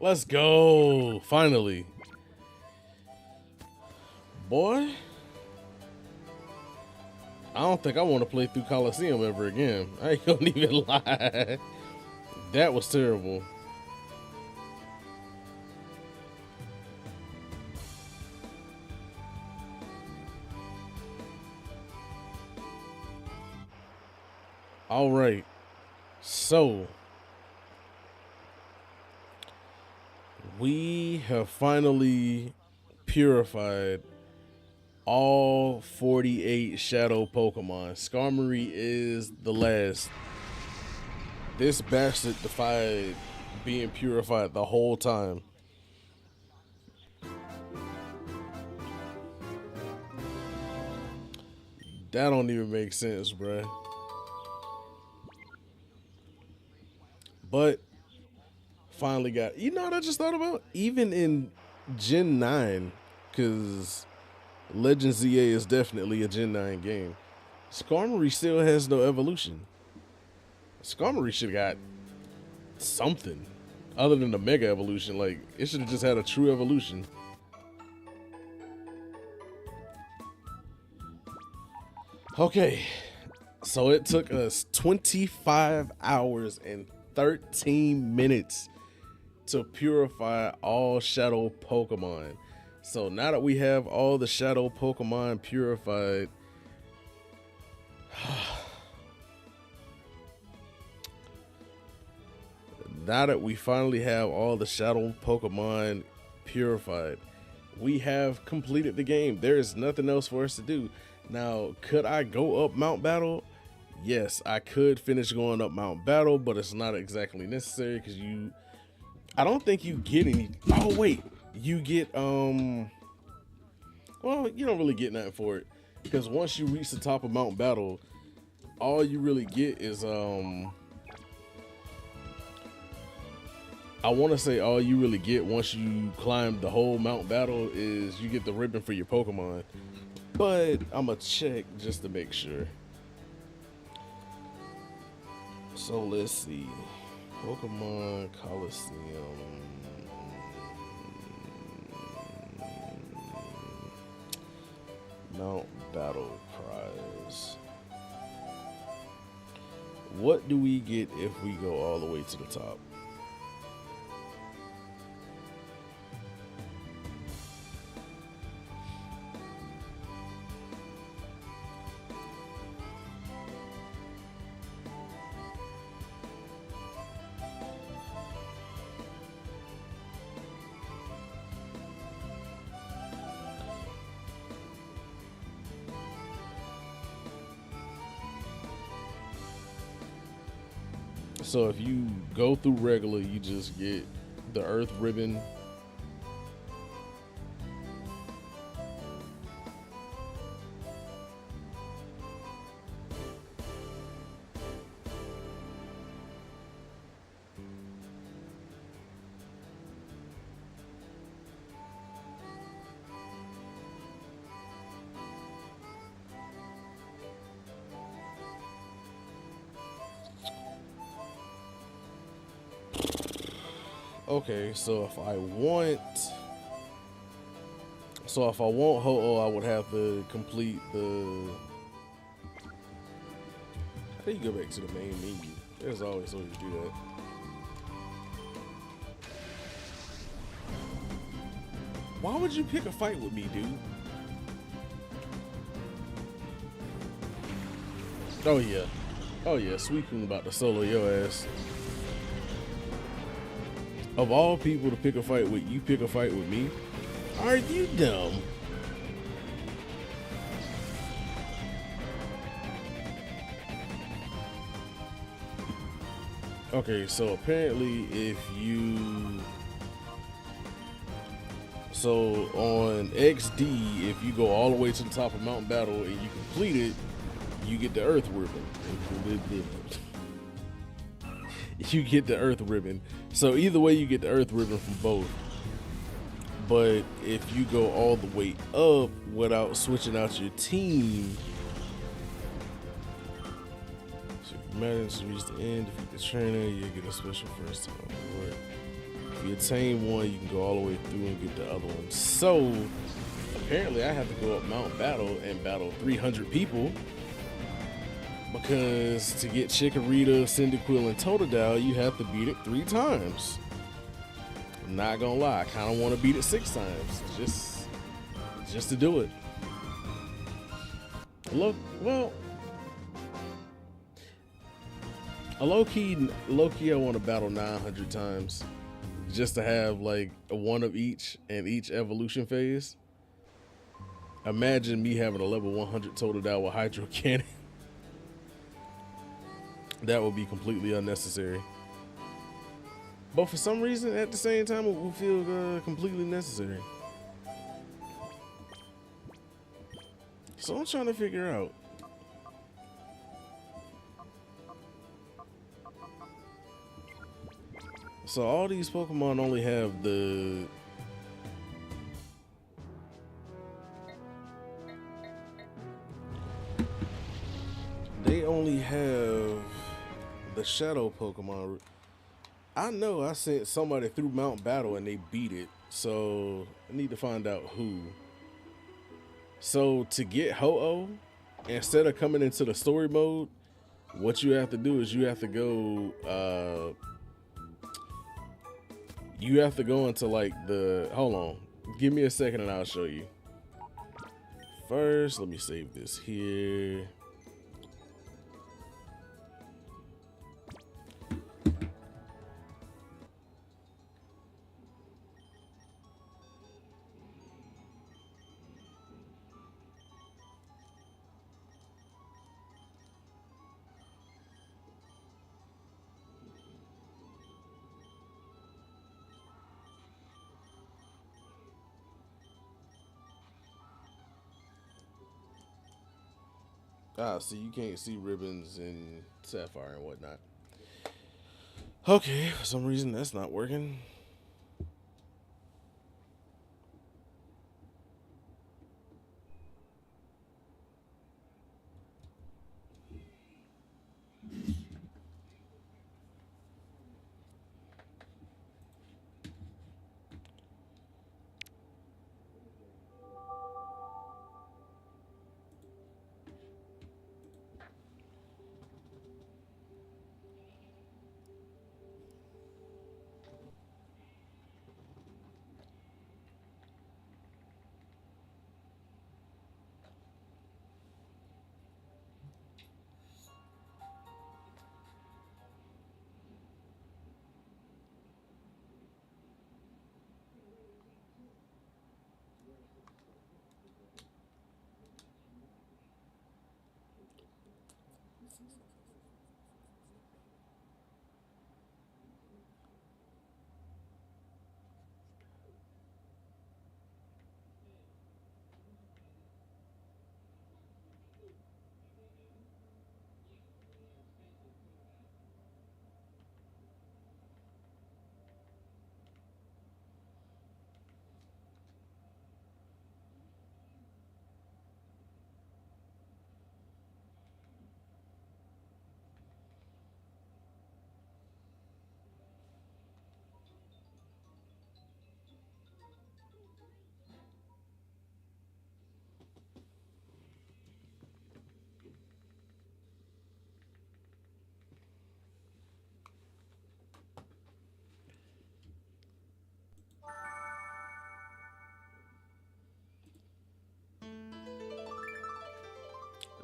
Let's go. Finally. Boy. I don't think I want to play through Colosseum ever again. I ain't gonna even lie. That was terrible. All right. So we have finally purified all 48 shadow Pokemon. Skarmory is the last. This bastard defied being purified the whole time. That don't even make sense, bruh. But finally got, you know what I just thought about? Even in Gen 9, because Legend ZA is definitely a Gen 9 game, Skarmory still has no evolution. Skarmory should have got something other than the Mega Evolution. Like, it should have just had a true evolution. Okay, so it took us 25 hours and 13 minutes to purify all shadow Pokemon. So now that we have all the shadow Pokemon purified, now that we finally have all the shadow Pokemon purified, we have completed the game. There is nothing else for us to do. Now, could I go up Mount Battle? yes, I could finish going up Mount Battle, but it's not exactly necessary because I don't think you get any. Oh wait, you get well, you don't really get nothing for it because once you reach the top of Mount Battle, all you really get is I want to say all you really get once you climb the whole Mount Battle is you get the ribbon for your Pokemon. But I'm gonna check just to make sure. So let's see. Pokemon Colosseum. Mount Battle Prize. What do we get if we go all the way to the top? So if you go through regular, you just get the Earth ribbon. Okay, so if I want Ho-Oh, I would have to complete the. How do you go back to the main menu? There's always a way to do that. Why would you pick a fight with me, dude? Oh yeah, Suicune about to solo your ass. Of all people to pick a fight with, you pick a fight with me? Are you dumb? Okay, so apparently so on XD, if you go all the way to the top of Mountain Battle and you complete it, you get the Earth Ribbon. You get the Earth Ribbon. So either way, you get the Earth Ribbon from both. But if you go all the way up without switching out your team, so if you manage to reach the end, defeat the trainer, you get a special first time reward. If you attain one, you can go all the way through and get the other one. So apparently I have to go up Mount Battle and battle 300 people. Because to get Chikorita, Cyndaquil, and Totodile, you have to beat it 3 times. I'm not gonna lie, I kind of want to beat it 6 times, just to do it. Look, well, a low key, I want to battle 900 times, just to have like a one of each in each evolution phase. Imagine me having a level 100 Totodile with Hydro Cannon. That would be completely unnecessary. But for some reason, at the same time, it will feel completely necessary. So I'm trying to figure out. So all these Pokemon only have the... They only have the Shadow Pokemon. I know I sent somebody through Mount Battle and they beat it, so I need to find out who. So to get Ho-Oh, instead of coming into the story mode, what you have to do is you have to go into like the, hold on, give me a second and I'll show you. First, let me save this here. Ah, see, you can't see ribbons in Sapphire and whatnot. Okay, for some reason that's not working.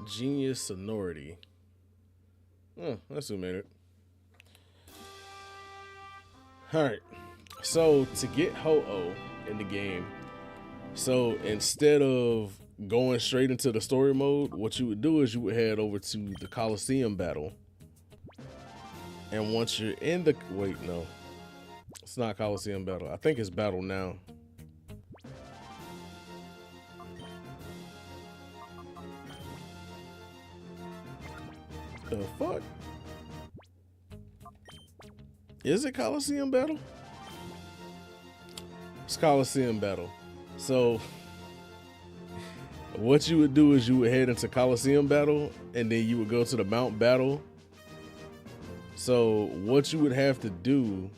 Genius sonority. Oh, that's who made it. Alright. So to get Ho-Oh in the game, so instead of going straight into the story mode, what you would do is you would head over to the Colosseum battle. And once you're in the wait, no. It's not Colosseum battle. I think it's battle now. The fuck? Is it Colosseum battle? It's Colosseum battle. So what you would do is you would head into Colosseum battle and then you would go to the Mount battle. So what you would have to do,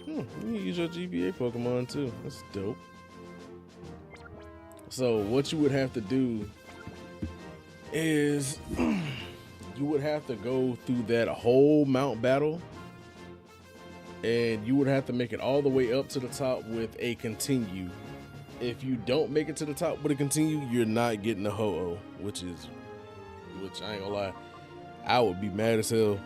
you can use your GBA Pokemon too. That's dope. So what you would have to do is you would have to go through that whole Mount battle and you would have to make it all the way up to the top with a continue. If you don't make it to the top with a continue, you're not getting a Ho-Oh, which I ain't gonna lie, I would be mad as hell.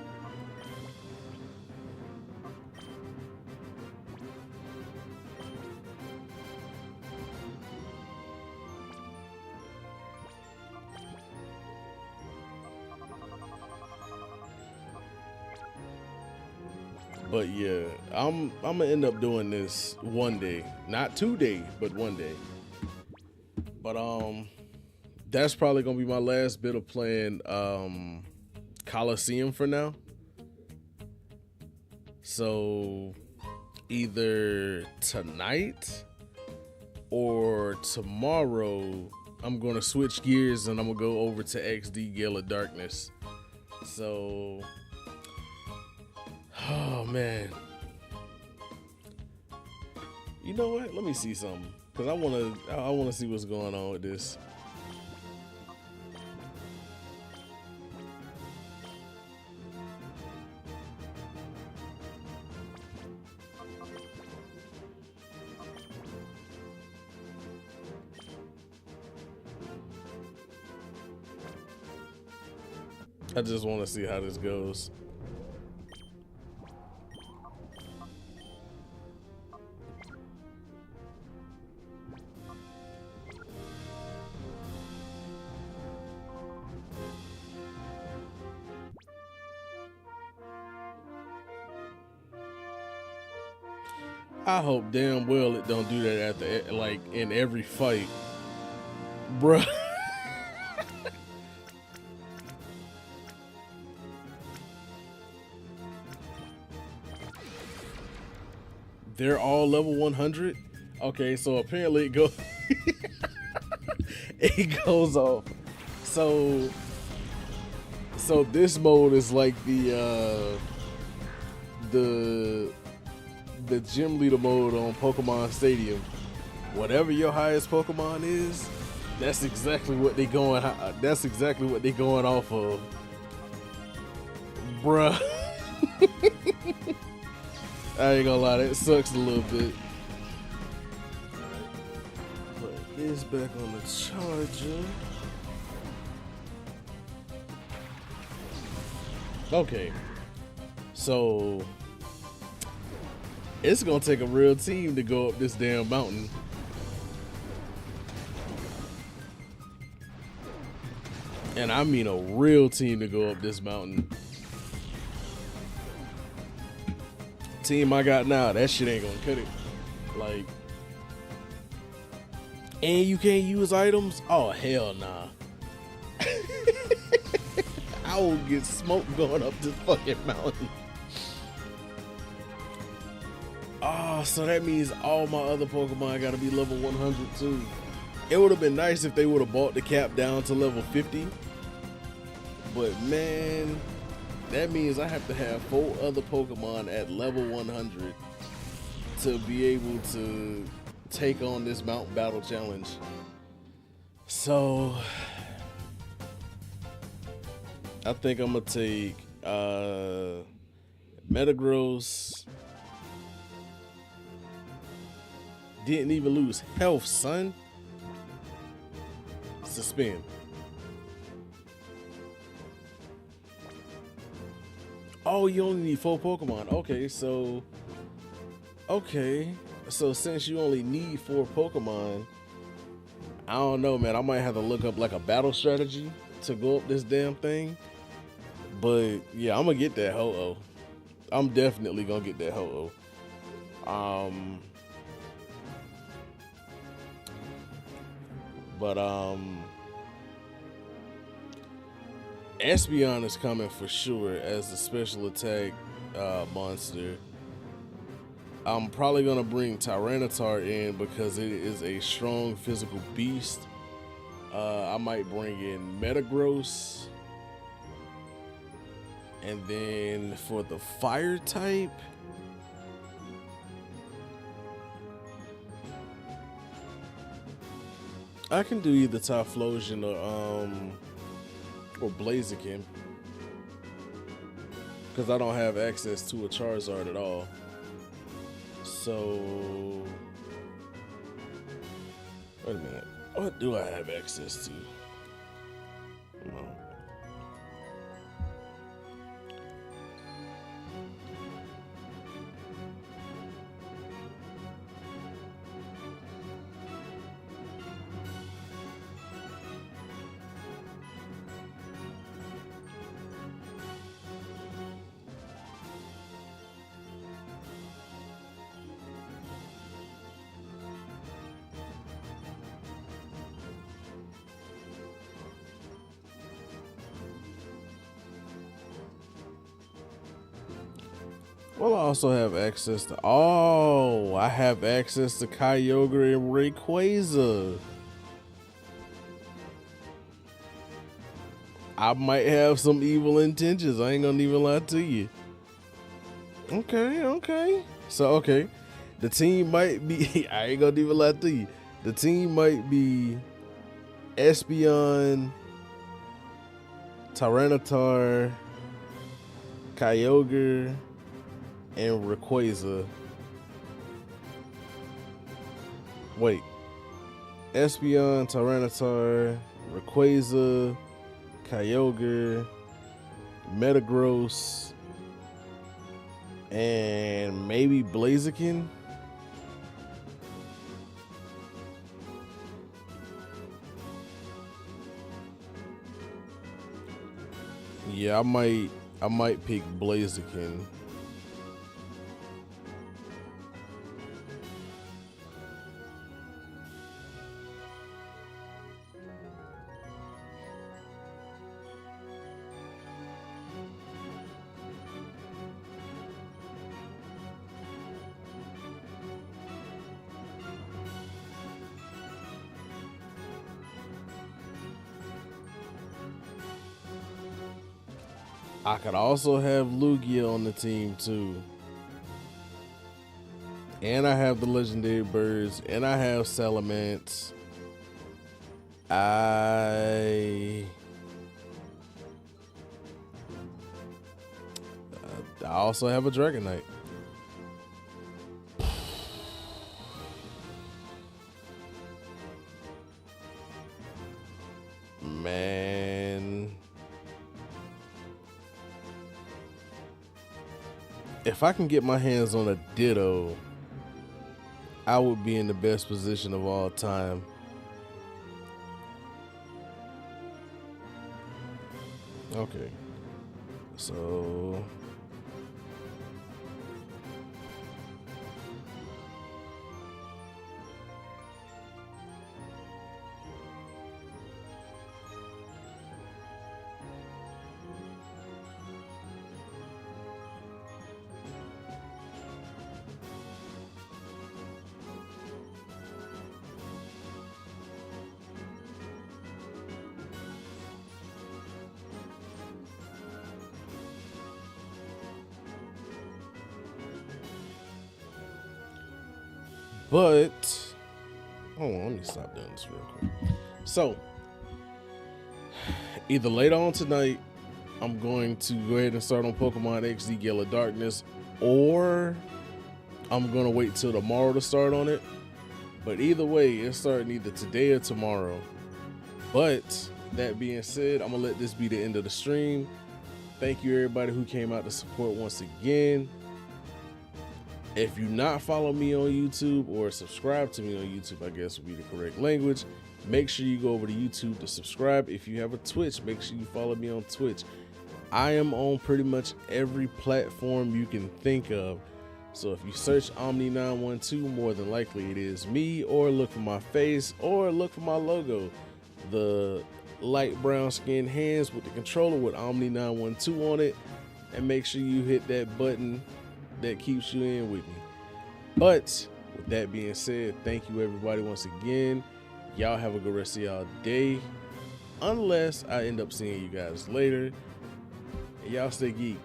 But yeah, I'm gonna end up doing this one day, not 2 days, but one day. But that's probably gonna be my last bit of playing Colosseum for now. So either tonight or tomorrow, I'm gonna switch gears and I'm gonna go over to XD Gale of Darkness. So, oh man, you know what? Let me see something because I wanna see what's going on with this. I just want to see how this goes. I hope damn well it don't do that at the like in every fight, bruh. They're all level 100. Okay, so apparently it goes it goes off. So this mode is like the gym leader mode on Pokemon Stadium. Whatever your highest Pokemon is, that's exactly what they going. That's exactly what they going off of, bruh. I ain't gonna lie, that sucks a little bit. Put this back on the charger. Okay, so it's gonna take a real team to go up this damn mountain. And I mean a real team to go up this mountain. Team I got now, that shit ain't gonna cut it. Like, and you can't use items? Oh, hell nah. I will get smoked going up this fucking mountain. Oh, so that means all my other Pokemon gotta be level 100 too. It would have been nice if they would have brought the cap down to level 50. But man, that means I have to have 4 other Pokemon at level 100 to be able to take on this Mount Battle Challenge. So I think I'm gonna take Metagross. Didn't even lose health, son. Suspend. Oh, you only need 4 Pokemon. Okay, so since you only need 4 Pokemon, I don't know, man. I might have to look up like a battle strategy to go up this damn thing. But yeah, I'm gonna get that Ho-Oh. I'm definitely gonna get that Ho-Oh. But Espeon is coming for sure as a special attack monster. I'm probably gonna bring Tyranitar in because it is a strong physical beast. I might bring in Metagross. And then for the fire type, I can do either Typhlosion or Blaziken, because I don't have access to a Charizard at all. So wait a minute, what do I have access to? No. Well, I also have access to, I have access to Kyogre and Rayquaza. I might have some evil intentions. I ain't gonna even lie to you. Okay. So, the team might be, I ain't gonna even lie to you. The team might be Espeon, Tyranitar, Kyogre, and Rayquaza. Wait. Espeon, Tyranitar, Rayquaza, Kyogre, Metagross, and maybe Blaziken. Yeah, I might pick Blaziken. I could also have Lugia on the team too. And I have the legendary birds, and I have Salamence. I also have a Dragonite. Man. If I can get my hands on a Ditto, I would be in the best position of all time. Okay. So but hold on, let me stop doing this real quick. So either later on tonight, I'm going to go ahead and start on Pokemon XD Gale of Darkness, or I'm gonna wait till tomorrow to start on it. But either way, it's starting either today or tomorrow. But that being said, I'm gonna let this be the end of the stream. Thank you everybody who came out to support once again. If you not follow me on YouTube or subscribe to me on YouTube, I guess would be the correct language, make sure you go over to YouTube to subscribe. If you have a Twitch, make sure you follow me on Twitch. I am on pretty much every platform you can think of. So if you search Omni912, more than likely it is me, or look for my face, or look for my logo. The light brown skinned hands with the controller with Omni912 on it, and make sure you hit that button that keeps you in with me. But with that being said, thank you everybody once again. Y'all have a good rest of y'all day, unless I end up seeing you guys later. Y'all stay geek.